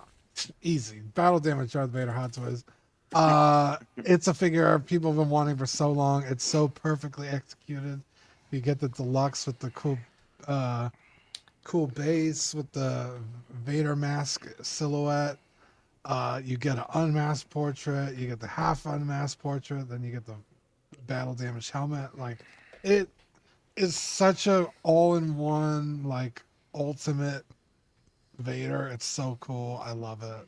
easy. Battle Damage Darth Vader Hot Toys. It's a figure people have been wanting for so long. It's so perfectly executed. You get the deluxe with the cool base with the Vader mask silhouette. You get an unmasked portrait. You get the half unmasked portrait. Then you get the battle damage helmet. Like, it is such a all-in-one, like, ultimate Vader. It's so cool. I love it.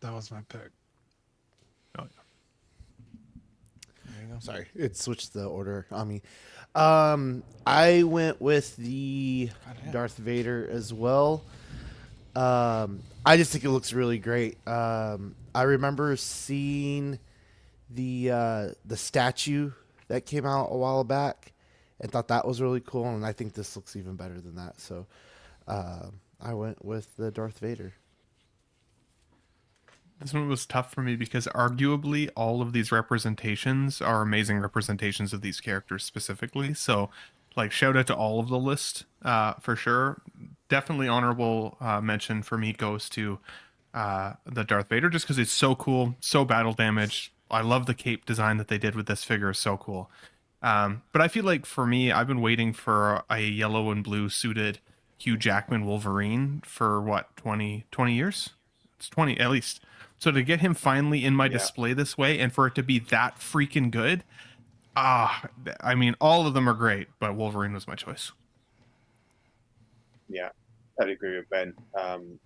That was my pick. Oh, yeah. There you Sorry, it switched the order on me. I went with the Darth Vader as well. I just think it looks really great. I remember seeing the statue that came out a while back and thought that was really cool, and I think this looks even better than that. So I went with the Darth Vader. This one was tough for me because arguably all of these representations are amazing representations of these characters specifically. So, like, shout out to all of the list for sure. Definitely honorable mention for me goes to the Darth Vader just because it's so cool, so battle damaged. I love the cape design that they did with this figure. It's so cool. But I feel like for me, I've been waiting for a yellow and blue suited Hugh Jackman Wolverine for what, 20 years? It's 20 at least. So to get him finally in my display this way and for it to be that freaking good, I mean, all of them are great, but Wolverine was my choice. Yeah, totally agree with Ben. I was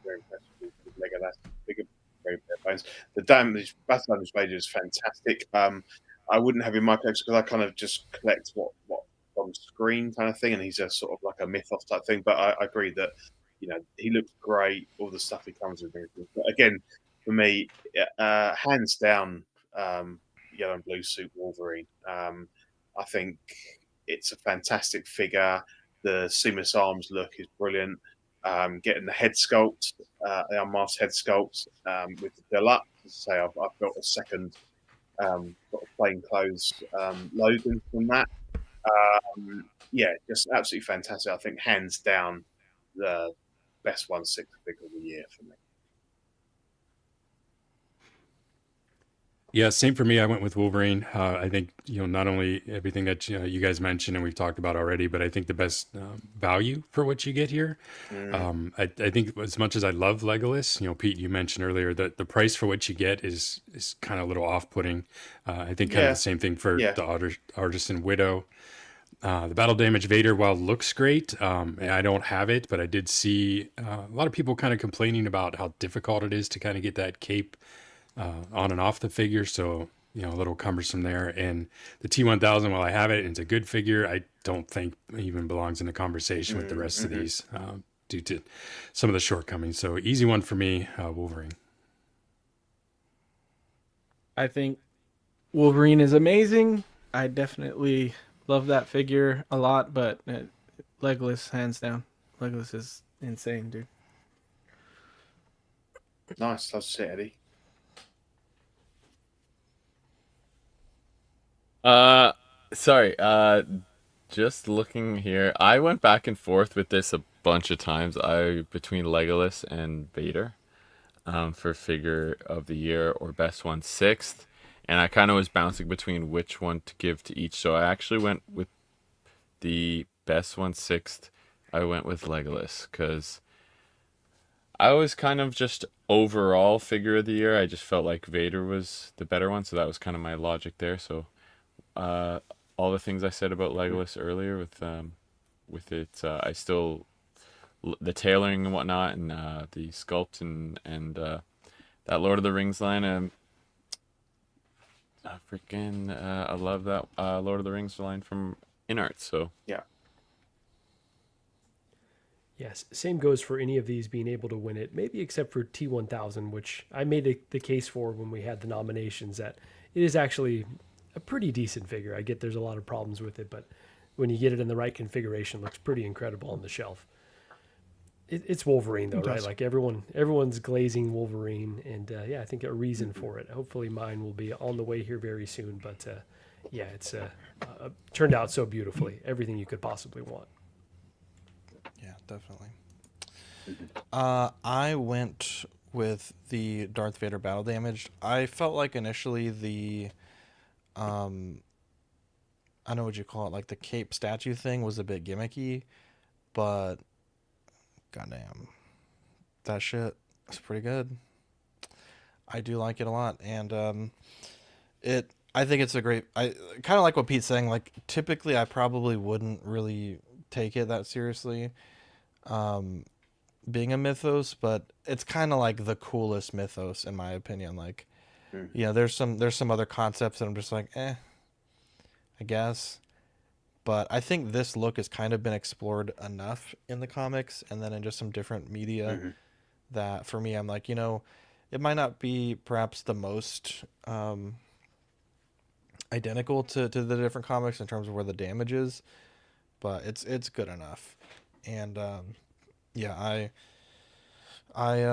very impressed with Lego. That's bigger, very bare bones. The Battle Damage Vader is fantastic. I wouldn't have in my collection because I kind of just collect what on screen kind of thing, and he's a sort of like a mythos type thing. But I agree that he looks great. All the stuff he comes with, and everything. But again, for me, hands down, yellow and blue suit Wolverine. I think it's a fantastic figure. The seamless arms look is brilliant. Getting the head sculpt, the unmasked head sculpt with the deluxe. As I say, I've built a second sort of plain clothes Logan from that. Yeah, just absolutely fantastic. I think hands down the best 1/6 figure of the year for me. Yeah, same for me. I went with Wolverine. I think, not only everything that you guys mentioned and we've talked about already, but I think the best value for what you get here. I think as much as I love Legolas, Pete, you mentioned earlier that the price for what you get is kind of a little off-putting. I think kind of the same thing for the Artisan Widow. The Battle Damage Vader, while looks great, and I don't have it, but I did see a lot of people kind of complaining about how difficult it is to kind of get that cape on and off the figure, so a little cumbersome there. And the T1000, while I have it, and it's a good figure, I don't think even belongs in a conversation with the rest of these due to some of the shortcomings. So easy one for me, Wolverine. I think Wolverine is amazing. I definitely love that figure a lot, but Legolas, hands down. Legolas is insane, dude. Nice. Love to see it, Eddie. Sorry, just looking here, I went back and forth with this a bunch of times. Between Legolas and Vader, for figure of the year or best 1/6, and I kind of was bouncing between which one to give to each. So I actually went with the best 1/6. I went with Legolas because I was kind of just overall figure of the year. I just felt like Vader was the better one, so that was kind of my logic there. So. All the things I said about Legolas earlier with it, I still the tailoring and whatnot, and the sculpt and that Lord of the Rings line. I love that Lord of the Rings line from InArt. So yeah. Yes, same goes for any of these being able to win it, maybe except for T1000, which I made the case for when we had the nominations, that it is actually a pretty decent figure. I get there's a lot of problems with it, but when you get it in the right configuration, it looks pretty incredible on the shelf. It's Wolverine though, right? Like everyone's glazing Wolverine, and I think a reason for it. Hopefully mine will be on the way here very soon, but it's turned out so beautifully. Everything you could possibly want. Yeah, definitely. I went with the Darth Vader Battle Damaged. I felt like initially the I know what you call it, like the cape statue thing was a bit gimmicky, but goddamn, that shit is pretty good. I do like it a lot, and I think it's a great. I kind of like what Pete's saying. Like typically, I probably wouldn't really take it that seriously, being a mythos, but it's kind of like the coolest mythos in my opinion. Like Yeah, there's some other concepts that I'm just like, I guess. But I think this look has kind of been explored enough in the comics and then in just some different media that for me, I'm like, it might not be perhaps the most identical to the different comics in terms of where the damage is, but it's good enough. And yeah, I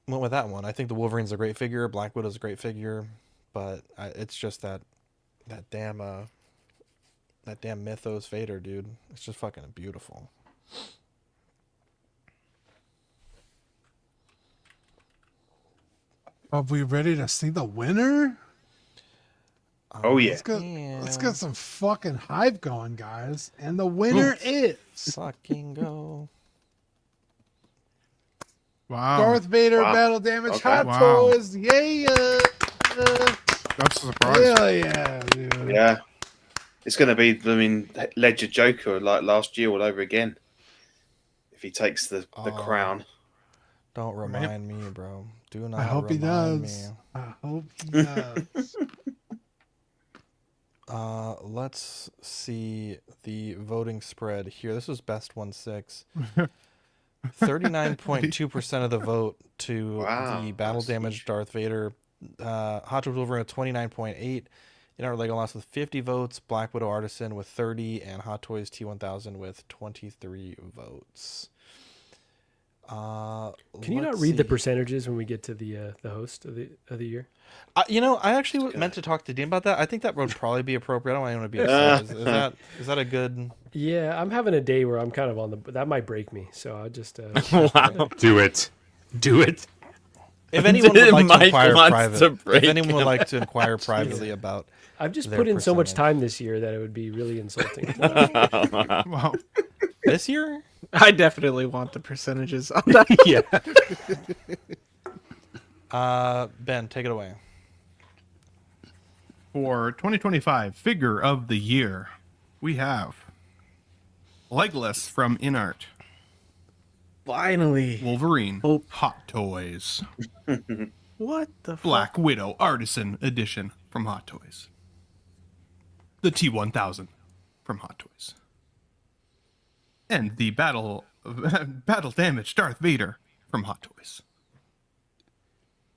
went with that one. I think the Wolverine's a great figure, Black Widow's a great figure, but it's just that damn Mythos Vader, dude. It's just fucking beautiful. Are we ready to see the winner? Oh yeah. Let's get some fucking hype going, guys. And the winner is fucking go. Wow. Darth Vader Battle Damage Hot Toys. Yeah. That's a surprise. Hell yeah, dude. Yeah. It's going to be, Ledger Joker like last year all over again. If he takes the crown. Don't remind me, bro. Do not. I hope he remind does. me. I hope he does. Let's see the voting spread here. This was best 1/6. 39.2% of the vote to the battle damage Darth Vader. Hot Toys Wolverine with 29.8. InArt Legolas with 50 votes. Black Widow Artisan with 30, and Hot Toys T1000 with 23 votes. Can you not read the percentages when we get to the host of the year? I actually meant to talk to Dean about that. I think that would probably be appropriate. I don't want to be upset. Is that a good? Yeah, I'm having a day where I'm kind of on the. That might break me, so I'll just. Wow. Do it. If anyone would like to inquire privately about. I've just put in so much time this year that it would be really insulting. Wow. This year? I definitely want the percentages on that. Yeah. Ben, take it away. For 2025 figure of the year, we have Legolas from InArt. Finally. Wolverine. Hot Toys. What the Black Widow Artisan Edition from Hot Toys. The T1000 from Hot Toys. And the battle damage Darth Vader from Hot Toys.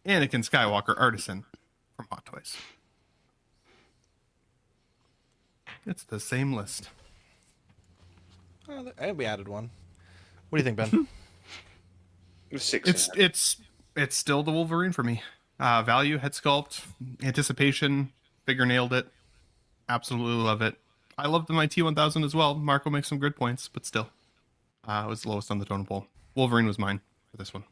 Anakin Skywalker Artisan from Hot Toys. It's the same list. We added one. What do you think, Ben? 6. It's still the Wolverine for me. Value, head sculpt, anticipation, figure nailed it. Absolutely love it. I loved my T1000 as well. Marco makes some good points, but still. It was the lowest on the totem pole. Wolverine was mine for this one.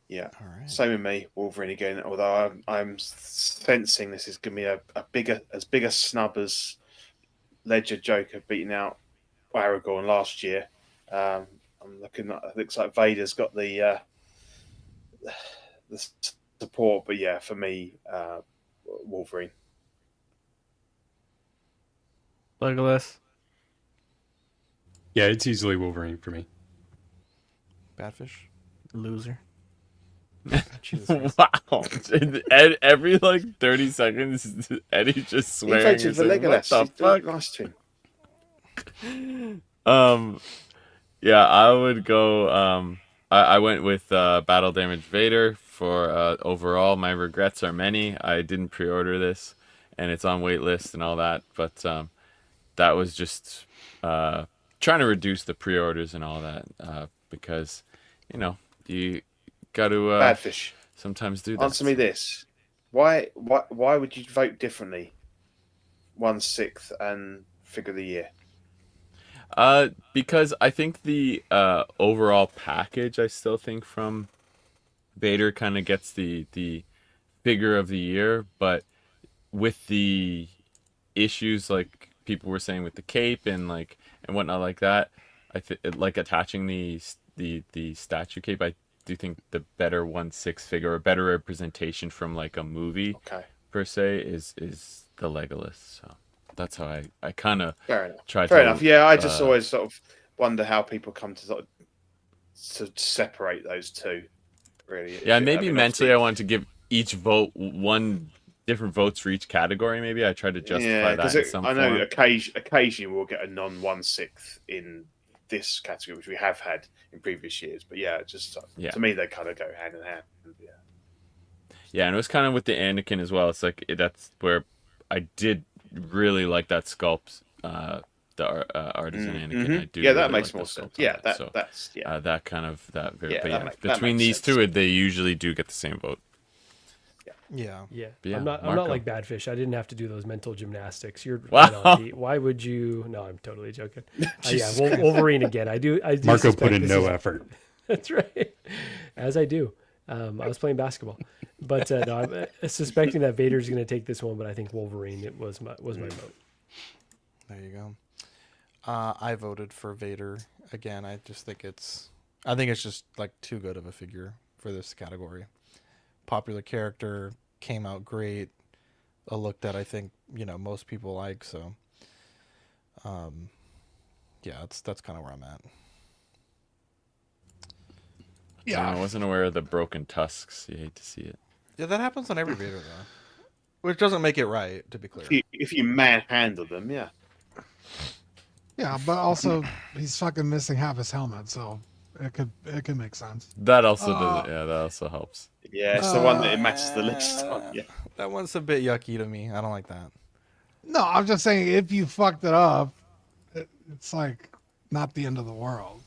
Yeah. All right. Same with me, Wolverine again. Although I'm sensing this is going to be as big a snub as Ledger Joker beating out Aragorn last year. I'm looking at, it looks like Vader's got the support, but yeah, for me, Wolverine. Legolas. Yeah, it's easily Wolverine for me. Badfish. Loser. Wow. Every 30 seconds, Eddie's just swearing. He voted for Legolas. What the fuck? Nice to him. Yeah, I would go. I went with Battle Damage Vader for overall. My regrets are many. I didn't pre-order this, and it's on wait list and all that. But that was just trying to reduce the pre-orders and all that because you got to Badfish. sometimes do that. Answer me this: why would you vote differently? 1/6 and figure of the year. Because I think the overall package, I still think from Vader kind of gets the figure of the year, but with the issues like people were saying with the cape and whatnot like that, I like attaching the statue cape. I do think the better 1/6 figure, a better representation from a movie per se, is the Legolas. So. That's how I kind of try to. Fair enough. Yeah, I just always sort of wonder how people come to to separate those two. Really. Yeah, maybe mentally I wanted to give each vote one different votes for each category. Maybe I tried to justify that in some I know form. occasionally we'll get a non 1/6 in this category, which we have had in previous years. But yeah, just to me, they kind of go hand in hand. Yeah. Yeah, and it was kind of with the Anakin as well. It's like that's where I did really like that sculpt, artisan Anakin. I do. Yeah, that really makes like more the sense. sculpt on Yeah, that. So, that's that kind of that. Very, Yeah, but that that between makes these sense. two, they usually do get the same vote. Yeah. Yeah. Yeah, I'm not Marco. like Badfish. I didn't have to do those mental gymnastics. You're Wow. right on, Pete. Why would you? No, I'm totally joking. Wolverine again. I do Marco suspect put in this no is- effort. That's right. As I do. I was playing basketball, but no, I'm suspecting that Vader's going to take this one. But I think Wolverine. It was my vote. There you go. I voted for Vader again. I think it's just like too good of a figure for this category. Popular character, came out great, a look that I think most people like. So, yeah, that's kind of where I'm at. Yeah, I wasn't aware of the broken tusks. You hate to see it. Yeah, that happens on every Vader though, which doesn't make it right. To be clear, If you manhandle them, yeah. Yeah, but also he's fucking missing half his helmet, so it could make sense. That also does. Yeah, that also helps. Yeah, it's the one that it matches the list on. Yeah. that one's a bit yucky to me. I don't like that. No, I'm just saying if you fucked it up, it's like not the end of the world.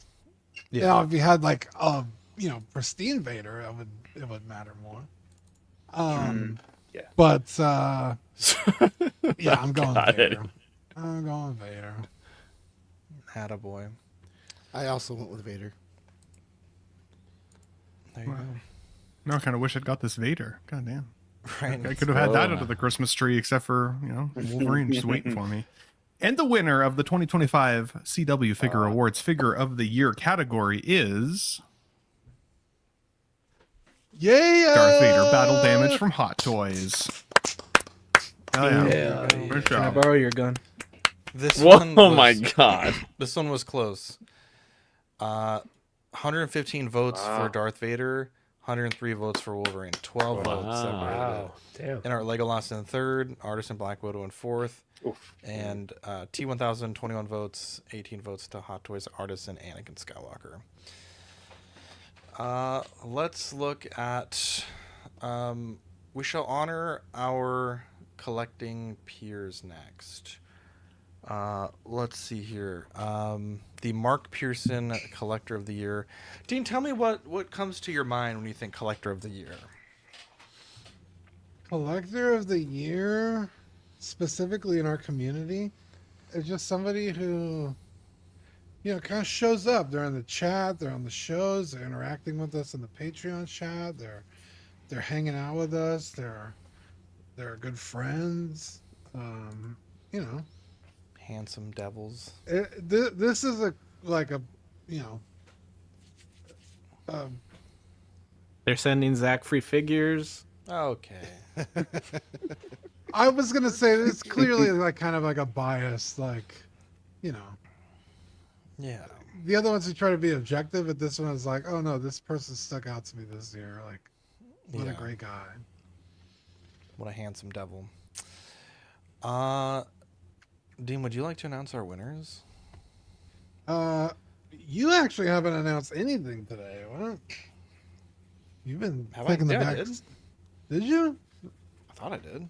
Yeah. You know, if you had like a pristine Vader, it would matter more. Yeah. But yeah, I'm going Got Vader. it. I'm going Vader. Attaboy. I also went with Vader. There you go. Now I kind of wish I'd got this Vader. God damn. Right. I could have had that under the Christmas tree, except for Wolverine just waiting for me. And the winner of the 2025 CW Figure Awards Figure of the Year category is Yeah. Darth Vader Battle Damage from Hot Toys. Oh yeah. Good Can I job. borrow your gun? This Whoa, one was, my God. This one was close. 115 votes for Darth Vader, 103 votes for Wolverine, 12 votes separated. Wow. Damn. InArt Legolas in third, Artisan Black Widow in fourth, and T1000 21 votes, 18 votes to Hot Toys Artisan Anakin Skywalker. Let's look at. We shall honor our collecting peers next. Let's see here. The Mark Pearson Collector of the Year. Dean, tell me what comes to your mind when you think Collector of the Year. Collector of the Year, specifically in our community, is just somebody who, kind of shows up. They're in the chat, they're on the shows, they're interacting with us in the Patreon chat, they're hanging out with us, they're good friends. Handsome devils. This is They're sending Zach free figures. Okay. I was gonna say this clearly like kind of like a bias, Yeah. the other ones who try to be objective, but this one is like, oh no, this person stuck out to me this year. Like, what a Yeah. great guy. What a handsome devil. Dean, would you like to announce our winners? You actually haven't announced anything today. What? You've been taking the Yeah, I back. did. Did you? I thought I did.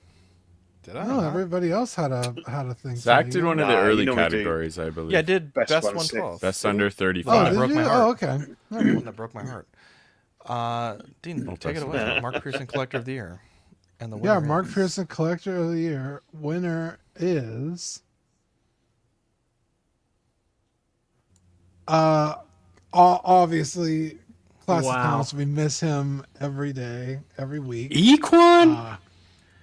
Did I? No, not? everybody else had a thing. Zach today. did one of the Nah, early you know we do. categories, I believe. Yeah, I did Best best 1/6. 112. Best under Oh, 35. did broke you? my Oh, heart. okay. The one that broke my heart. Dean, take it away. Yeah. Mark Pearson Collector of the Year. And the Yeah, winner Mark is- Pearson Collector of the Year winner is obviously Classic Wow. Thomas. We miss him every day, every week. Equan?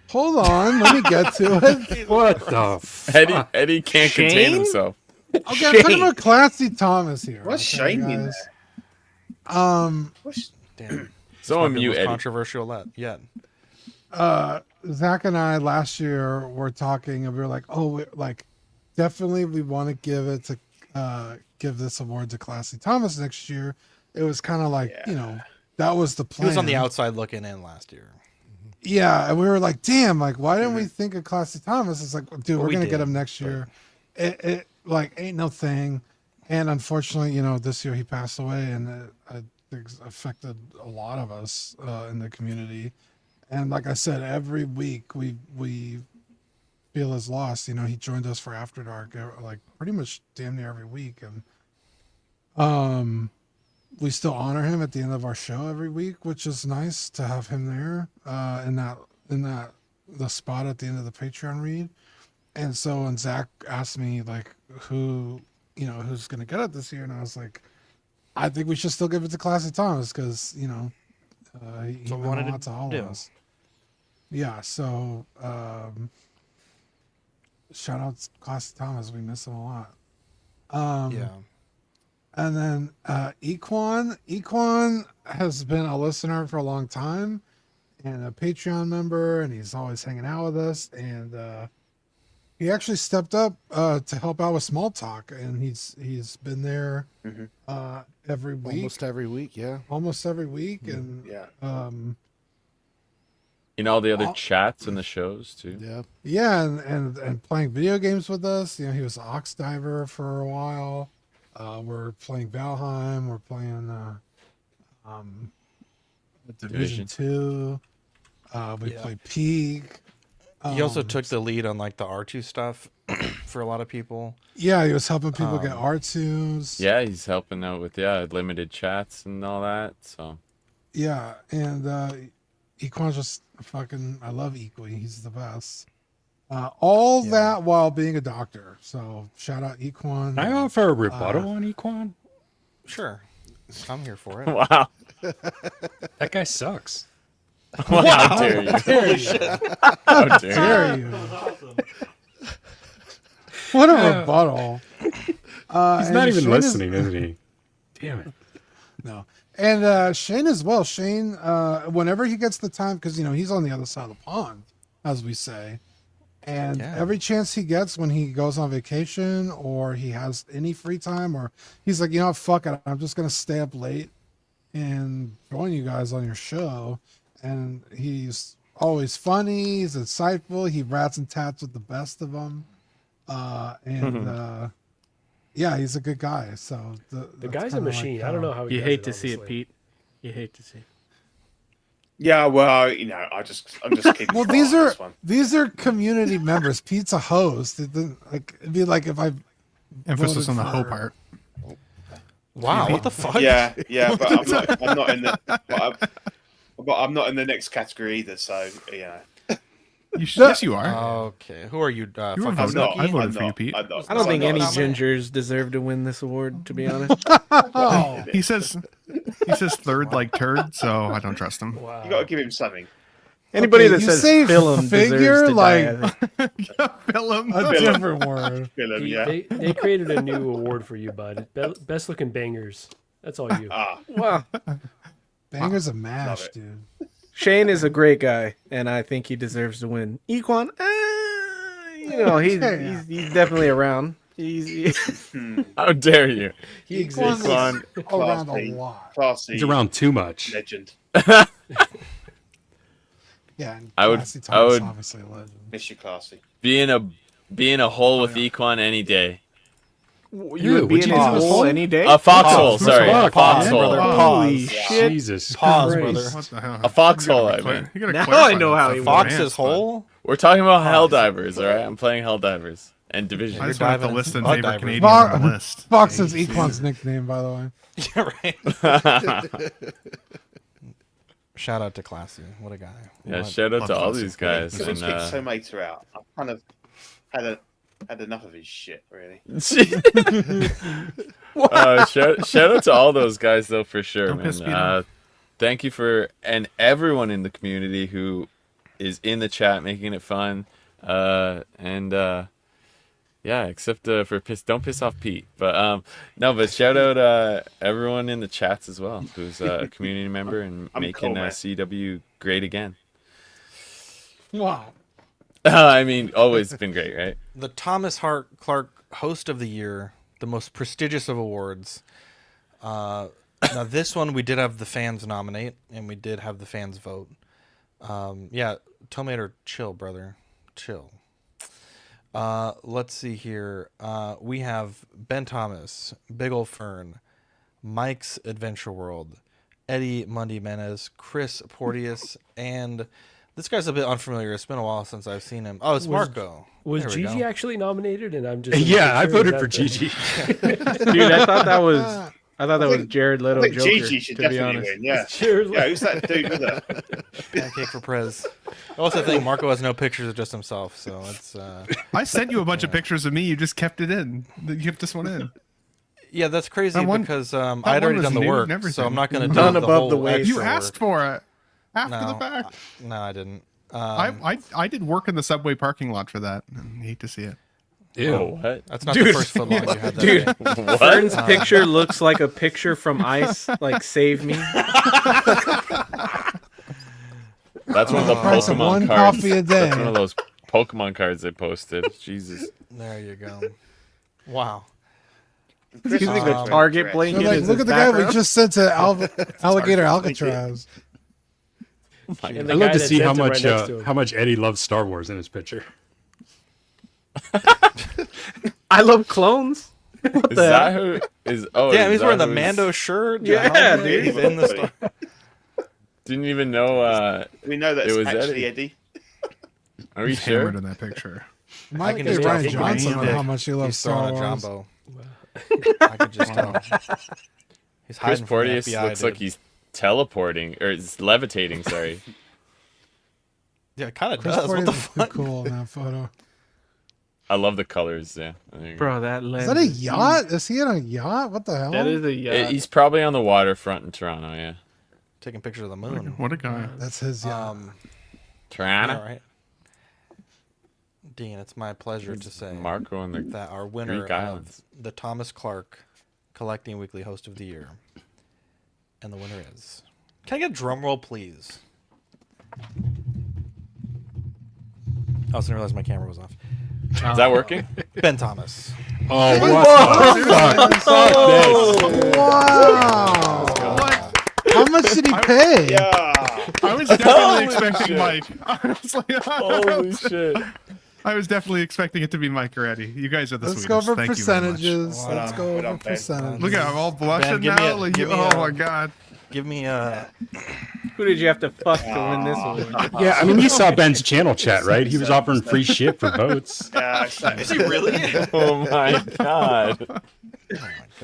Hold on, let me get to it. What the fuck? Eddie can't contain Shane? himself. Okay, I'm talking about Classy Thomas here. What's okay, Shane in guys? Damn. Someone Might be the mute most Eddie. controversial yet. Zach and I last year were talking, and we were like, definitely we want to give this award to Classy Thomas next year. It was kind of like, that was the He plan. was on the outside looking in last year. Yeah, and we were like, damn, like why didn't we think of Classy Thomas? It's like, dude, Well, we're we gonna get did, him next year. It like ain't no thing. And unfortunately, this year he passed away, and it affected a lot of us in the community. And like I said, every week we feel his loss. He joined us for After Dark, like pretty much damn near every week, and we still honor him at the end of our show every week, which is nice to have him there in the spot at the end of the Patreon read. And so when Zach asked me like who's gonna get it this year, and I was like, I think we should still give it to Classy Thomas because he meant a lot to all of us. Yeah, so shout out to Classy Thomas. We miss him a lot. Yeah. And then Equan. Equan has been a listener for a long time and a Patreon member, and he's always hanging out with us. And he actually stepped up to help out with Small Talk, and he's been there every week. Almost every week, yeah. Almost every week, and in all the other chats and the shows too. Yeah, and playing video games with us. He was Ox Diver for a while. We're playing Valheim. We're playing Division 2. We play Peak. He also took the lead on like the R2 stuff for a lot of people. Yeah, he was helping people get R2s. Yeah, he's helping out with limited chats and all that. So yeah, and Equan's just fucking. I love Equi. He's the best. All that while being a doctor. So shout out Equan. Can I offer a rebuttal on Equan? Sure, I'm here for it. Wow, that guy sucks. Wow. How dare you? How dare you? What a rebuttal. He's not even listening, isn't he? Damn it. No. And Shane as well. Shane, whenever he gets the time, because, he's on the other side of the pond, as we say. And every chance he gets when he goes on vacation or he has any free time, or he's like, fuck it, I'm just going to stay up late and join you guys on your show. And he's always funny. He's insightful. He rats and tats with the best of them. Yeah, he's a good guy. So the guy's a machine. Like, I don't know how he You does hate it, to see it, honestly. Pete. You hate to see it. Yeah, well, I'm just keeping. Well, these are community members. Pete's a host. It'd be like if I Emphasis on the voted hoe for- part. Wow, what the fuck? Yeah, but I'm not in the. But I'm not in the next category either. So yeah. Yes, you are. Okay, who are you? You were fucking voted. Snooki? I voted for you, Pete. I don't think any gingers deserve to win this award, to be honest. Oh, He says third like turd, so I don't trust him. Wow. You got to give him something. Anybody Okay, that you says say film figure, deserves to like- die, I think. Film. a different word. Villain, Pete, yeah. they created a new award for you, bud. Best looking bangers. That's all you. Wow. Bangers of mash, Love it. dude. Shane is a great guy, and I think he deserves to win. Equan, he's definitely around. how dare you? He exists. around a Classy. lot. Classy. He's around too much. Legend. Yeah, and I would- Classy I Thomas, would- obviously a legend. Miss you, Classy. Be in a hole with Equan any day. You would be would in you his do this? hole any day? A foxhole, Pause. sorry, a Pause, foxhole. brother. Pause. Holy shit. Jesus Pause, Christ. brother. What the hell? A foxhole, I mean. You gotta Now clarify I know that how stuff he in Fox's advance, bud. hole. We're talking about Helldivers, all right? I'm playing Helldivers and Division. I just want to diving list the into favorite divers. Canadian on the list. Fox is Equan's nickname, by the way. Yeah, right. Shout out to Classy. What a guy. Yeah, What- shout out Love to all Classy. these guys. Since And, Kick So Mater out, I've kind of had enough of his shit, really. shout out to all those guys though, for sure, Don't piss me man. off. Thank you and everyone in the community who is in the chat making it fun. Yeah, except for don't piss off Pete. But no, but shout out everyone in the chats as well who's a community member and I'm making cool, man. CW great again. Wow. I mean, always been great, right? The Thomas Hart Clark Host of the Year, the most prestigious of awards. Now, this one we did have the fans nominate, and we did have the fans vote. Yeah, Tomater, chill, brother. Chill. Let's see here. We have Ben Thomas, Big Ol' Fern, Mike's Adventure World, Eddie Mundy Menes, Chris Porteous, and this guy's a bit unfamiliar. It's been a while since I've seen him. Oh, it's Marco. Was There we Gigi go. actually nominated? And I'm just Yeah, I voted for Gigi. Dude, I thought that was Jared I Leto think Joker. Gigi should to be definitely honest, win. Yeah. Sure. Yeah, who's that dude with it? Pancake for Prez. I also think Marco has no pictures of just himself, so it's. I sent you a bunch of pictures of me. You just kept it in. You kept this one in. Yeah, that's crazy That one- because that I'd one already was done the nude work, and everything. so I'm not going to do None the above whole the waist. You extra asked work. for it after No, the fact. No, I didn't. I did work in the subway parking lot for that. I hate to see it. Ew. Oh, what? That's not the first footlong you had that Dude, day. What? Fern's picture looks like a picture from Ice, like Save Me. That's one of the Price of Pokemon one cards. coffee a day. That's one of those Pokemon cards they posted. Jesus. There you go. Wow. You think the Um, Target They're blanket like, is look his at the guy we background? just sent to Alligator Alcatraz. And the I'd guy love to that see sent how him right much next to him. how much Eddie loves Star Wars in his picture. I love clones. What Is the that hell? who is? Oh, Yeah, is he's that wearing the who's- Mando shirt. Yeah, dude. dude. He's in the Star. Didn't even know. We know It that's was actually Eddie. Eddie. Are you He's sure? hammered in that picture. Might can be just tell Ryan from Johnson the on dick. how much he He's loves Star throwing a Wars. jumbo. I could just tell. He's Chris hiding from the Porteous FBI, looks like dude. he's teleporting or it's levitating. Sorry. Yeah, it kind of Chris does. What Porteous the is too fuck? cool in that photo. I love the colors. Yeah. There you go. Bro, that lens. Is that a yacht? Is he in a yacht? What the hell? That is a yacht. He's probably on the waterfront in Toronto. Yeah. Taking pictures of the moon. What a guy. That's his yacht. Toronto. All right. Dean, it's my pleasure to say Marco and the that our winner Greek of Islands. the Thomas Clark Collecting Weekly Host of the Year, and the winner is. Can I get a drum roll, please? I also didn't realize my camera was off. Is that working? Ben Thomas. Oh, what the fuck? Wow. How much did he pay? Yeah. I was definitely expecting Mike. I was like, Holy shit. I was definitely expecting it to be Mike or Eddie. You guys are the Let's sweetest. go over Thank you very much. percentages. Well Let's done. go Well over done, Ben. percentages. Look at I'm all blushing give me now. a- Like, give me oh a- my god. Give me Who did you have to fuck to win this one? Yeah, I mean, you saw Ben's channel chat, right? He was offering free shit for votes. Yeah, Is he really? Oh my god.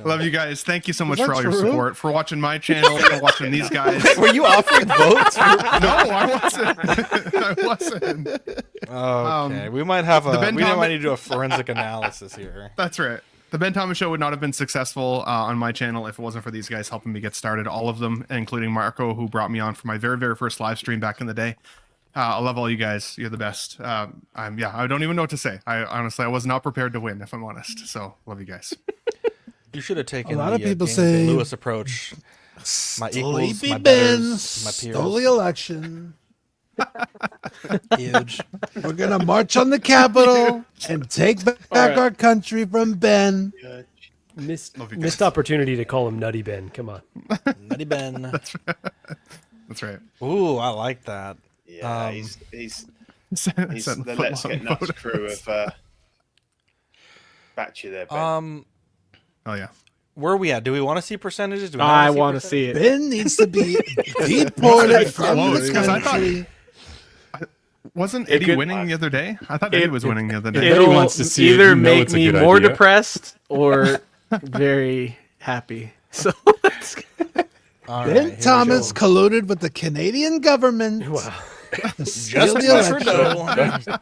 Love you guys. Thank you so much that for all your true? support, for watching my channel, for watching these guys. Were you offering votes? No, I wasn't. I wasn't. Okay, we might have a. Ben We might Thomas- need to do a forensic analysis here. That's right. The Ben Thomas Show would not have been successful on my channel if it wasn't for these guys helping me get started. All of them, including Marco, who brought me on for my very, very first live stream back in the day. I love all you guys. You're the best. I don't even know what to say. I was not prepared to win, if I'm honest. So love you guys. You should have taken A lot the of people James say- Lewis approach. My equals, Sleepy my Ben betters, my peers. stole the election. Huge. We're gonna march on the Capitol and take back right. our country from Ben. Missed opportunity to call him Nutty Ben. Come on. Nutty Ben. That's right. Ooh, I like that. Yeah, he's Send the a Let's footlong Get Nuts photo. crew of batch you there, Ben. Oh yeah. Where are we at? Do we want to see percentages? Do we I want want to see it. Ben needs to be deported from Close, the 'cause I country. Wasn't It Eddie could- winning the other day? I thought Eddie was winning the other day. Eddie It'll wants to see it, either you know make it's a me good more idea. depressed or very happy. So let's All right, Ben here we Thomas go. colluded with the Canadian government. Wow. to steal Justin the election.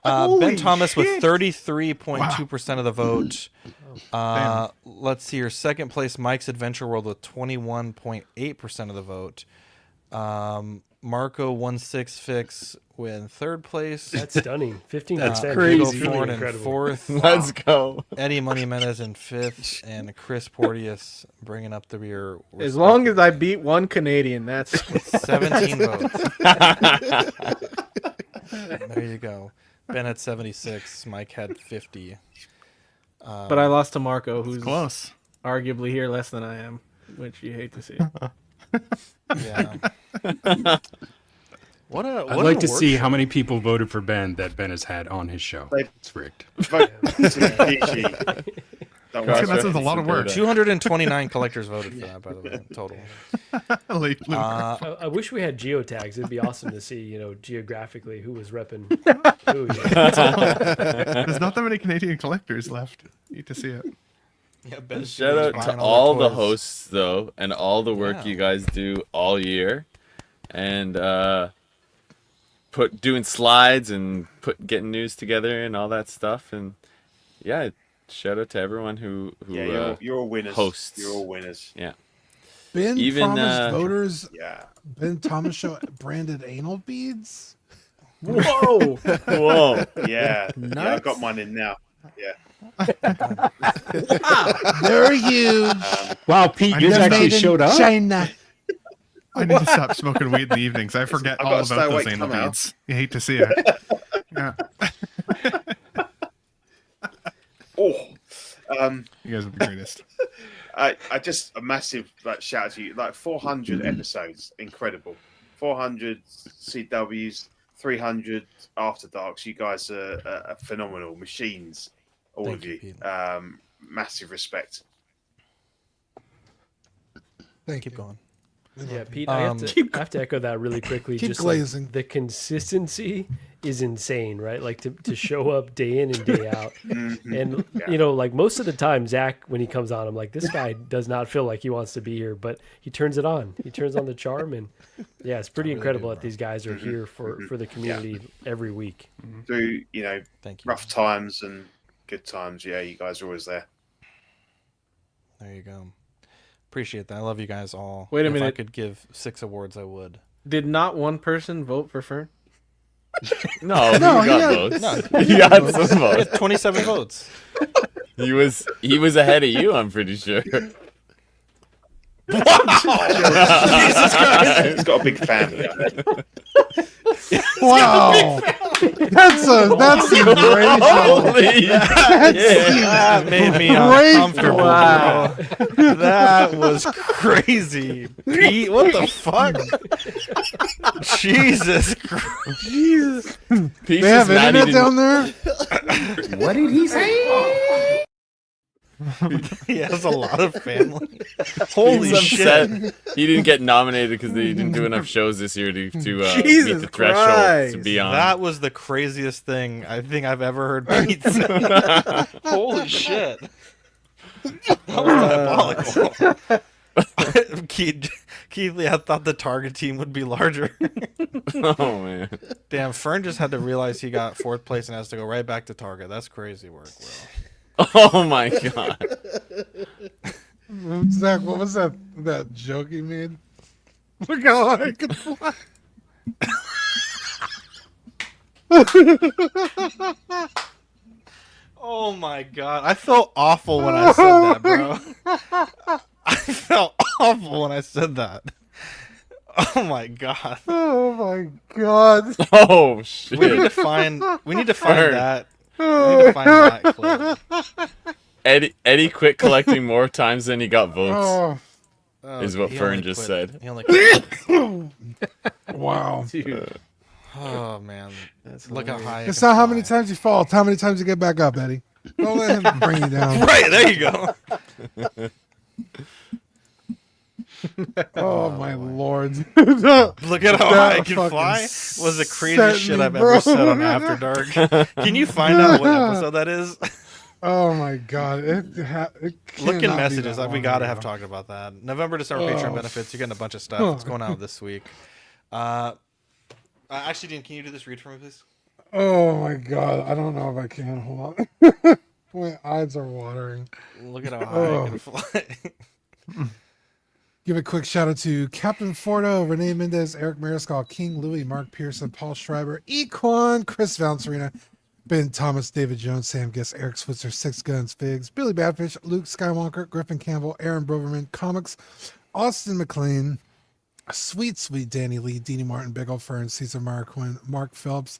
Trudeau. Ben Thomas with 33.2% of the vote. Let's see here. Second place, Mike's Adventure World with 21.8% of the vote. Marco 1/6 Fix with third place. That's stunning. 15%. That's Big crazy. Ol' Really Ford in incredible. fourth. Let's go. Eddie Money Menez in fifth, and Chris Porteous bringing up the rear. with as long as I beat one Canadian, that's 17 votes. There you go. Ben had 76. Mike had 50. but I lost to Marco, who's Close. arguably here less than I am, which you hate to see. Yeah. What a I'd like to see how many people voted for Ben that Ben has had on his show. They- It's rigged. Vote to PG. Don't worry. That's a lot of work. 229 collectors voted for that, by the way, total. Late bloomer. I wish we had geotags. It'd be awesome to see, geographically who was repping who. There's not that many Canadian collectors left. Need to see it. Yeah, Ben Shout out to all the hosts though, and all the work you guys do all year, and doing slides and getting news together and all that stuff. And yeah, shout out to everyone who you're all winners. Hosts. You're all winners. Yeah. Ben Even, promised voters Yeah. Ben Thomas show branded anal beads. Whoa! Whoa. Yeah. Yeah, I got mine in now. Yeah. They're huge. Wow, Pete, yours They're actually made in showed up. China. I need to stop smoking weed in the evenings. I forget I've all got to about stay those awake anal somehow. beads. You hate to see it. Yeah. Oh. You guys are the greatest. I just a massive shout out to you. 400 episodes, incredible. 400 CWs, 300 After Darks. You guys are phenomenal machines, all Thank of you, you. Pete. Massive respect. Keep going. Yeah, Pete, I have to echo that really quickly. Keep just glazing. the consistency is insane, right? Like to show up day in and day out. And most of the time, Zach, when he comes on, I'm like, this guy does not feel like he wants to be here, but he turns it on. He turns on the charm, and yeah, it's pretty incredible that these guys are here for the community every week. Through Thank you. rough times and good times, yeah, you guys are always there. There you go. Appreciate that. I love you guys all. Wait a If I minute. could give 6 awards, I would. Did not one person vote for Fern? No, No, he he got had- votes. No, He got some votes. 27 votes. He was ahead of you, I'm pretty sure. Jesus Christ. He's got a big family. Wow, that's inspirational. Holy That made me Great. uncomfortable. Wow. Bro. That was crazy. Pete, what the fuck? Jesus Christ. Jesus. Pete's They have just not internet even- down there. What did he say? He has a lot of family. Holy He's shit. upset. He didn't get nominated because they didn't do enough shows this year to meet Jesus the threshold to Christ. be on. That was the craziest thing I think I've ever heard Pete say. Holy shit. That was diabolical. Keithley, I thought the target team would be larger. Oh man. Damn, Fern just had to realize he got 4th place and has to go right back to target. That's crazy work, Will. Oh my god. Zach, what was that joke he made? Look how high I can fly. Oh my god. I felt awful when I said that, bro. I felt awful when I said that. Oh my god. Oh my god. Oh shit. We need to find Fern. that. We need to find that clip. Eddie quit collecting more times than he got votes. Oh, Is what He Fern only just quit- said. He only quit. wow. Dude. Oh man. Look how high. It's not how many times you fall, it's how many times you get back up, Eddie. Don't let him bring you down. Right, there you go. Oh my lord. Look at how high I can fucking fly. Was the set craziest shit me, I've bro. ever said on After Dark. Can you find out what episode that is? Oh my god. It Look in cannot be messages. that We long gotta ago. have talked about that. November, December Oh. Patreon benefits. You're getting a bunch of stuff. It's going out this week. Actually, Dean, can you do this read for me, please? Oh my god. I don't know if I can. Hold on. My eyes are watering. Look at how high I can fly. Give a quick shout out to Captain Fordo, Renee Mendez, Eric Mariscal, King Louis, Mark Pearson, Paul Schreiber, Equan, Chris Valencerina, Ben Thomas, David Jones, Sam Guess, Eric Switzer, Six Guns, Figs, Billy Badfish, Luke Skywalker, Griffin Campbell, Aaron Broverman, Comics, Austin McLean, Sweet Danny Lee, Deanie Martin, Big Old Fern, Cesar Marquin, Mark Phelps,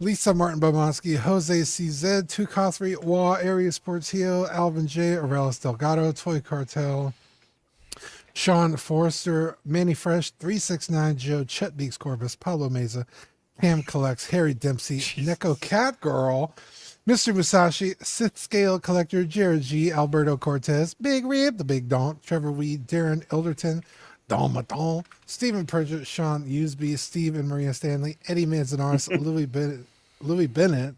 Lisa Martin Bobanski, Jose CZ, Tukothri, Wah, Arias Portillo, Alvin J, Arelis Delgado, Toy Cartel, Sean Forrester, Manny Fresh, 369 Joe, Chet Beeks Corbus, Pablo Meza, Cam Collects, Harry Dempsey, Neko Cat Girl, Mr. Musashi, Sith Scale Collector, Jared G, Alberto Cortez, Big Rib, The Big Donk, Trevor Weed, Darren Ilderton, Don Maton, Stephen Pridgett, Sean Usby, Steve and Maria Stanley, Eddie Manzanares, Louis Bennett,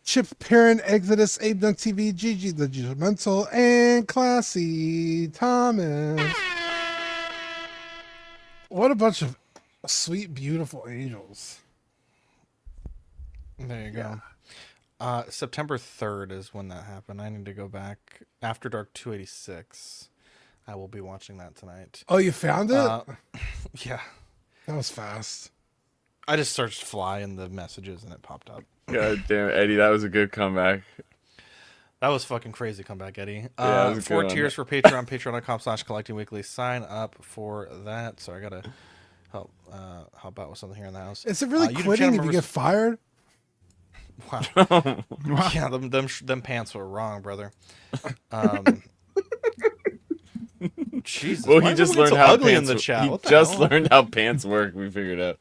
Chip Perrin, Exodus, Abe Dunk TV, Gigi the Judgmental, and Classy Thomas. What a bunch of sweet, beautiful angels. There you go. September 3rd is when that happened. I need to go back. After Dark 286. I will be watching that tonight. Oh, you found it? Yeah. That was fast. I just searched Fly in the messages and it popped up. God damn, Eddie, that was a good comeback. That was fucking crazy comeback, Eddie. Yeah, it was a 4 good one. tiers for Patreon, patreon.com/collectingweekly. Sign up for that. So I gotta help out with something here in the house. Is it really YouTube quitting channel if you members- get fired? Wow. Yeah, them pants were wrong, brother. Jesus. Well, why he is just everyone learned so how ugly in pants. the chat. He What the just hell? learned how pants work. We figured out.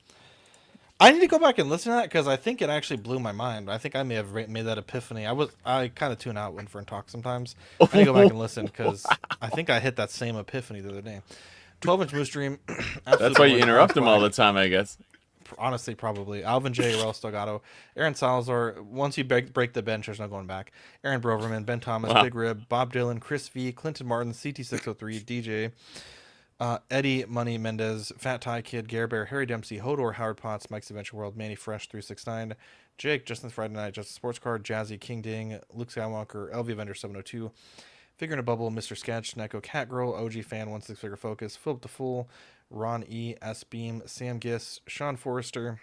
I need to go back and listen to that because I think it actually blew my mind. I think I may have made that epiphany. I kind of tune out when Fern talks sometimes. I need to go back and listen because I think I hit that same epiphany the other day. 12-inch Moose Dream. That's why you interrupt him all the time, I guess. Honestly, probably. Alvin J. Raul Stogato. Aaron Salazar. Once you break the bench, there's no going back. Aaron Broverman. Ben Thomas. Wow. Big Rib. Bob Dylan. Chris V. Clinton Martin. CT603. DJ. Eddie Money Mendez, Fat Tie Kid, Gare Bear, Harry Dempsey, Hodor, Howard Potts, Mike's Adventure World, Manny Fresh 369, Jake, Justin Friday Night, Justin Sports Card, Jazzy, King Ding, Luke Skywalker, LV Vendor 702, Figure in a Bubble, Mr. Sketch, Neko Catgirl, OG Fan 16 Figure Focus, Philip the Fool, Ron E, S Beam, Sam Giss, Sean Forrester,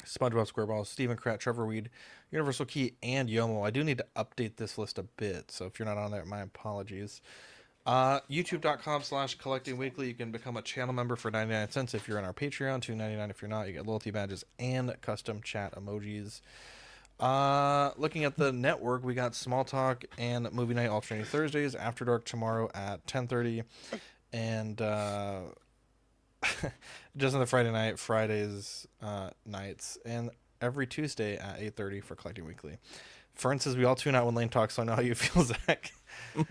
SpongeBob SquareBall, Stephen Kratt, Trevor Weed, Universal Key, and Yomo. I do need to update this list a bit, so if you're not on there, my apologies. YouTube.com/collectingweekly. You can become a channel member for 99 cents if you're in our Patreon, $2.99 if you're not. You get loyalty badges and custom chat emojis. Looking at the network, we got Small Talk and Movie Night alternating Thursdays, After Dark tomorrow at 10:30, and just on the Fridays nights, and every Tuesday at 8:30 for Collecting Weekly. Fern says we all tune out when Lane talks, so I know how you feel, Zach.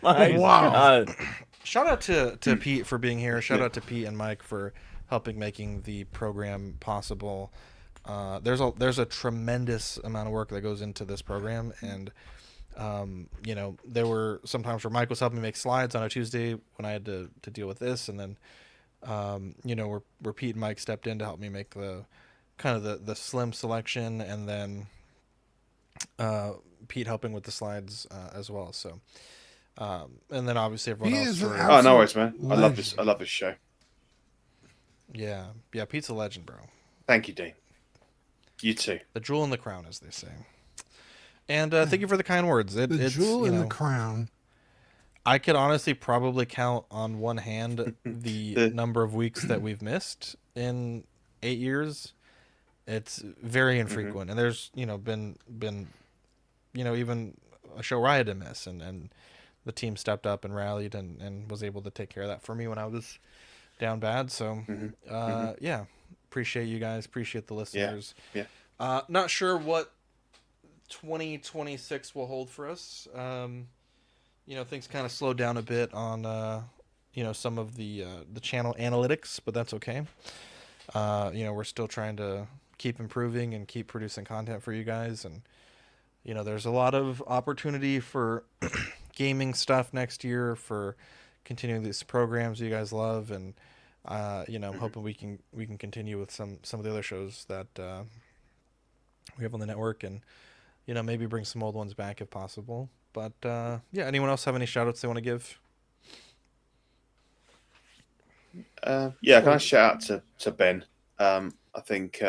My God. Shout out to Pete for being here. Shout out to Pete and Mike for helping making the program possible. There's a tremendous amount of work that goes into this program, and there were some times where Mike was helping me make slides on a Tuesday when I had to deal with this, and then where Pete and Mike stepped in to help me make the kind of the slim selection, and then Pete helping with the slides as well. So, and then obviously everyone else. Oh, no worries, man. I love this. I love this show. Yeah. Pete's a legend, bro. Thank you, Dean. You too. The jewel in the crown, as they say. And thank you for the kind words. It's jewel in the crown. I could honestly probably count on one hand the number of weeks that we've missed in 8 years. It's very infrequent, and there's been even a show where I had to miss, and the team stepped up and rallied and was able to take care of that for me when I was down bad. So yeah, appreciate you guys, appreciate the listeners. Yeah. Not sure what 2026 will hold for us. Things kind of slowed down a bit on some of the channel analytics, but that's okay. We're still trying to keep improving and keep producing content for you guys, and there's a lot of opportunity for gaming stuff next year, for continuing these programs you guys love, and I'm hoping we can continue with some of the other shows that we have on the network, and maybe bring some old ones back if possible. But anyone else have any shout outs they want to give? Can I shout out to Ben? I think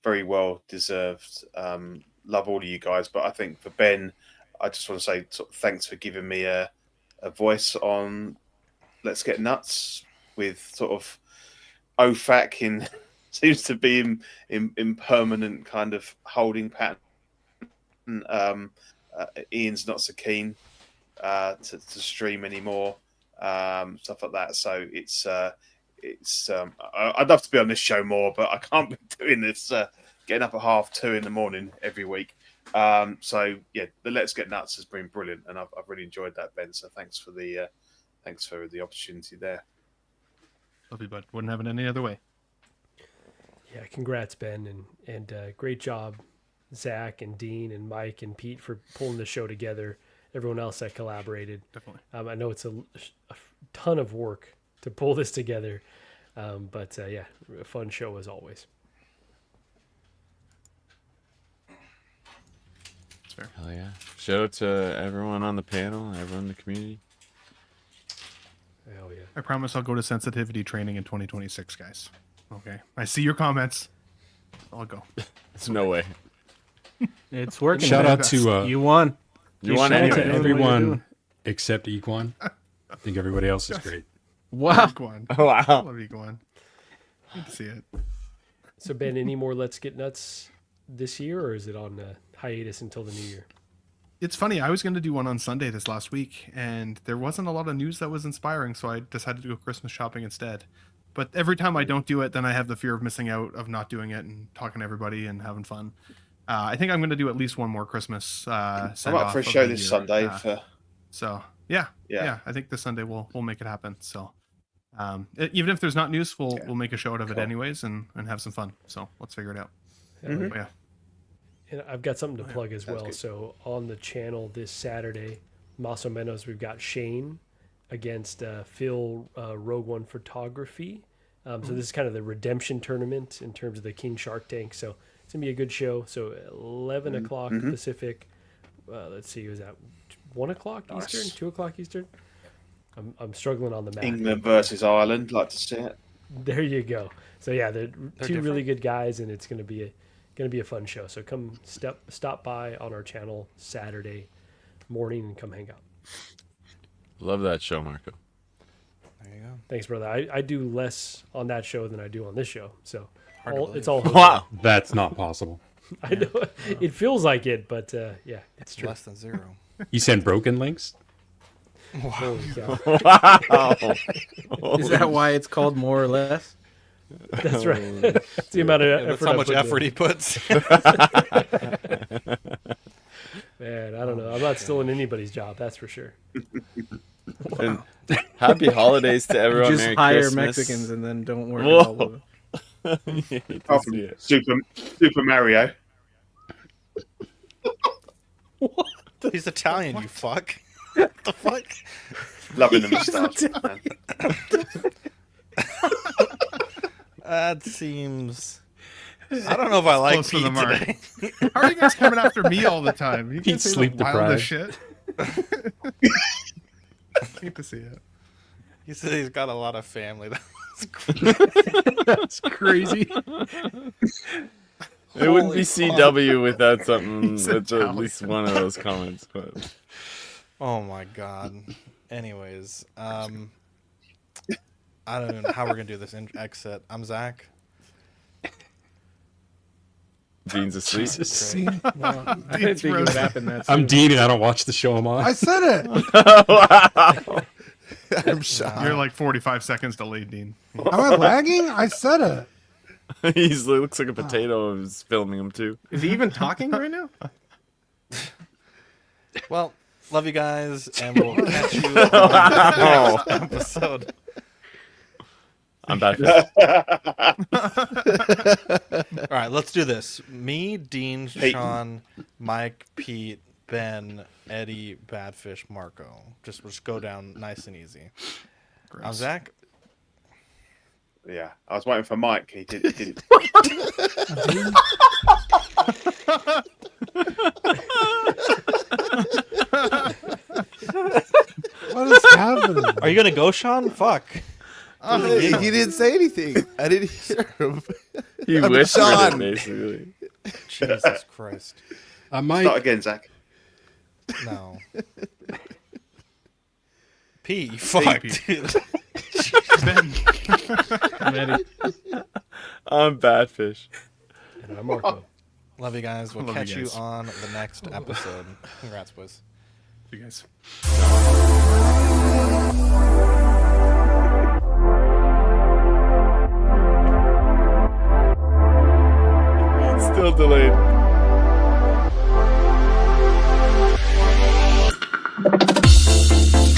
very well deserved. Love all of you guys, but I think for Ben, I just want to say thanks for giving me a voice on Let's Get Nuts with sort of OFAC in seems to be in permanent kind of holding pattern. Ian's not so keen to stream anymore. stuff like that. So it's I'd love to be on this show more, but I can't be doing this getting up at 2:30 in the morning every week. So yeah, the Let's Get Nuts has been brilliant, and I've really enjoyed that, Ben. So thanks for the opportunity there. Love you, bud. Wouldn't have it any other way. Yeah, congrats, Ben, and great job, Zach and Dean and Mike and Pete for pulling the show together. Everyone else that collaborated. Definitely. I know it's a ton of work to pull this together, but yeah, a fun show as always. That's fair. Hell yeah! Shout out to everyone on the panel, everyone in the community. Hell yeah! I promise I'll go to sensitivity training in 2026, guys. Okay. I see your comments. I'll go. There's no way. It's working. Shout man. out to You won. You won shout out anyway. to Doing what you're everyone doing. except Equan. I think everybody else is great. Wow. Guan. Wow. Love you, Guan. Good to see it. So Ben, any more Let's Get Nuts this year, or is it on hiatus until the new year? It's funny. I was going to do one on Sunday this last week, and there wasn't a lot of news that was inspiring, so I decided to go Christmas shopping instead. But every time I don't do it, then I have the fear of missing out, of not doing it and talking to everybody and having fun. I think I'm going to do at least one more Christmas I'm send up for a show this Sunday. So yeah. I think this Sunday we'll make it happen. So even if there's not news, we'll make a show out of it anyways and have some fun. So let's figure it out. Yeah. And I've got something to plug as well. good. So on the channel this Saturday, Maso Menos, we've got Shane against Phil Rogue One Photography. So this is kind of the redemption tournament in terms of the King Shark Tank. So it's going to be a good show. So 11 o'clock Pacific. Let's see, was that 1 o'clock Eastern? 2 o'clock Eastern? I'm struggling on the math. England versus Ireland. Like to see it. There you go. So yeah, they're two different. really good guys, and it's going to be a fun show. So come stop by on our channel Saturday morning and come hang out. Love that show, Marco. There you go. Thanks, brother. I do less on that show than I do on this show. So Hard to believe. it's all Wow. That's not possible. I know it feels like it, but yeah, it's true. Less than 0. You send broken links? Holy cow. Wow. Is that why it's called More or Less? That's right. It's the amount of That's effort. how I much put effort in. he puts. Man, I don't know. I'm not stealing anybody's job. That's for sure. And happy holidays to everyone. Just Merry hire Christmas. Mexicans and then don't work. Whoa. All of them. Apart from Super Mario. He's Italian, you fuck. What the fuck? Loving the moustache. man. That seems. I don't know if I like Close to the Pete mark. today. How are you guys coming after me all the time? You Pete's guys say sleep the wildest deprived. shit. Hate to see it. He said he's got a lot of family. That's crazy. It wouldn't be CW without something He's with at Italian. least one of those comments. But Oh my god. Anyways, I don't even know how we're gonna do this exit. I'm Zach. Dean's asleep. Jesus. Great. I didn't think it would happen that soon. I'm Dean and I don't watch the show I'm on. I said it. Wow. I'm shocked. You're like 45 seconds delayed, Dean. Am I lagging? I said it. He looks like a potato. I was filming him too. Is he even talking right now? Well, love you guys, and we'll catch you on the next episode. I'm back. All right, let's do this. Me, Dean, Hey. Sean, Mike, Pete, Ben, Eddie, Badfish, Marco. Just go down nice and easy. I'm Zach. Yeah, I was waiting for Mike. He didn't. What is happening? Are you gonna go, Sean? Fuck. He didn't say anything. I didn't hear him. He I'm whispered it, Sean. basically. Jesus Christ. Mike, Start again, Zach. No. P, you fuck, Pete. dude. Ben. I'm Eddie. I'm Badfish. And I'm Marco. Love you guys. We'll Love you catch you guys. on the next episode. Congrats, boys. You guys. little delayed.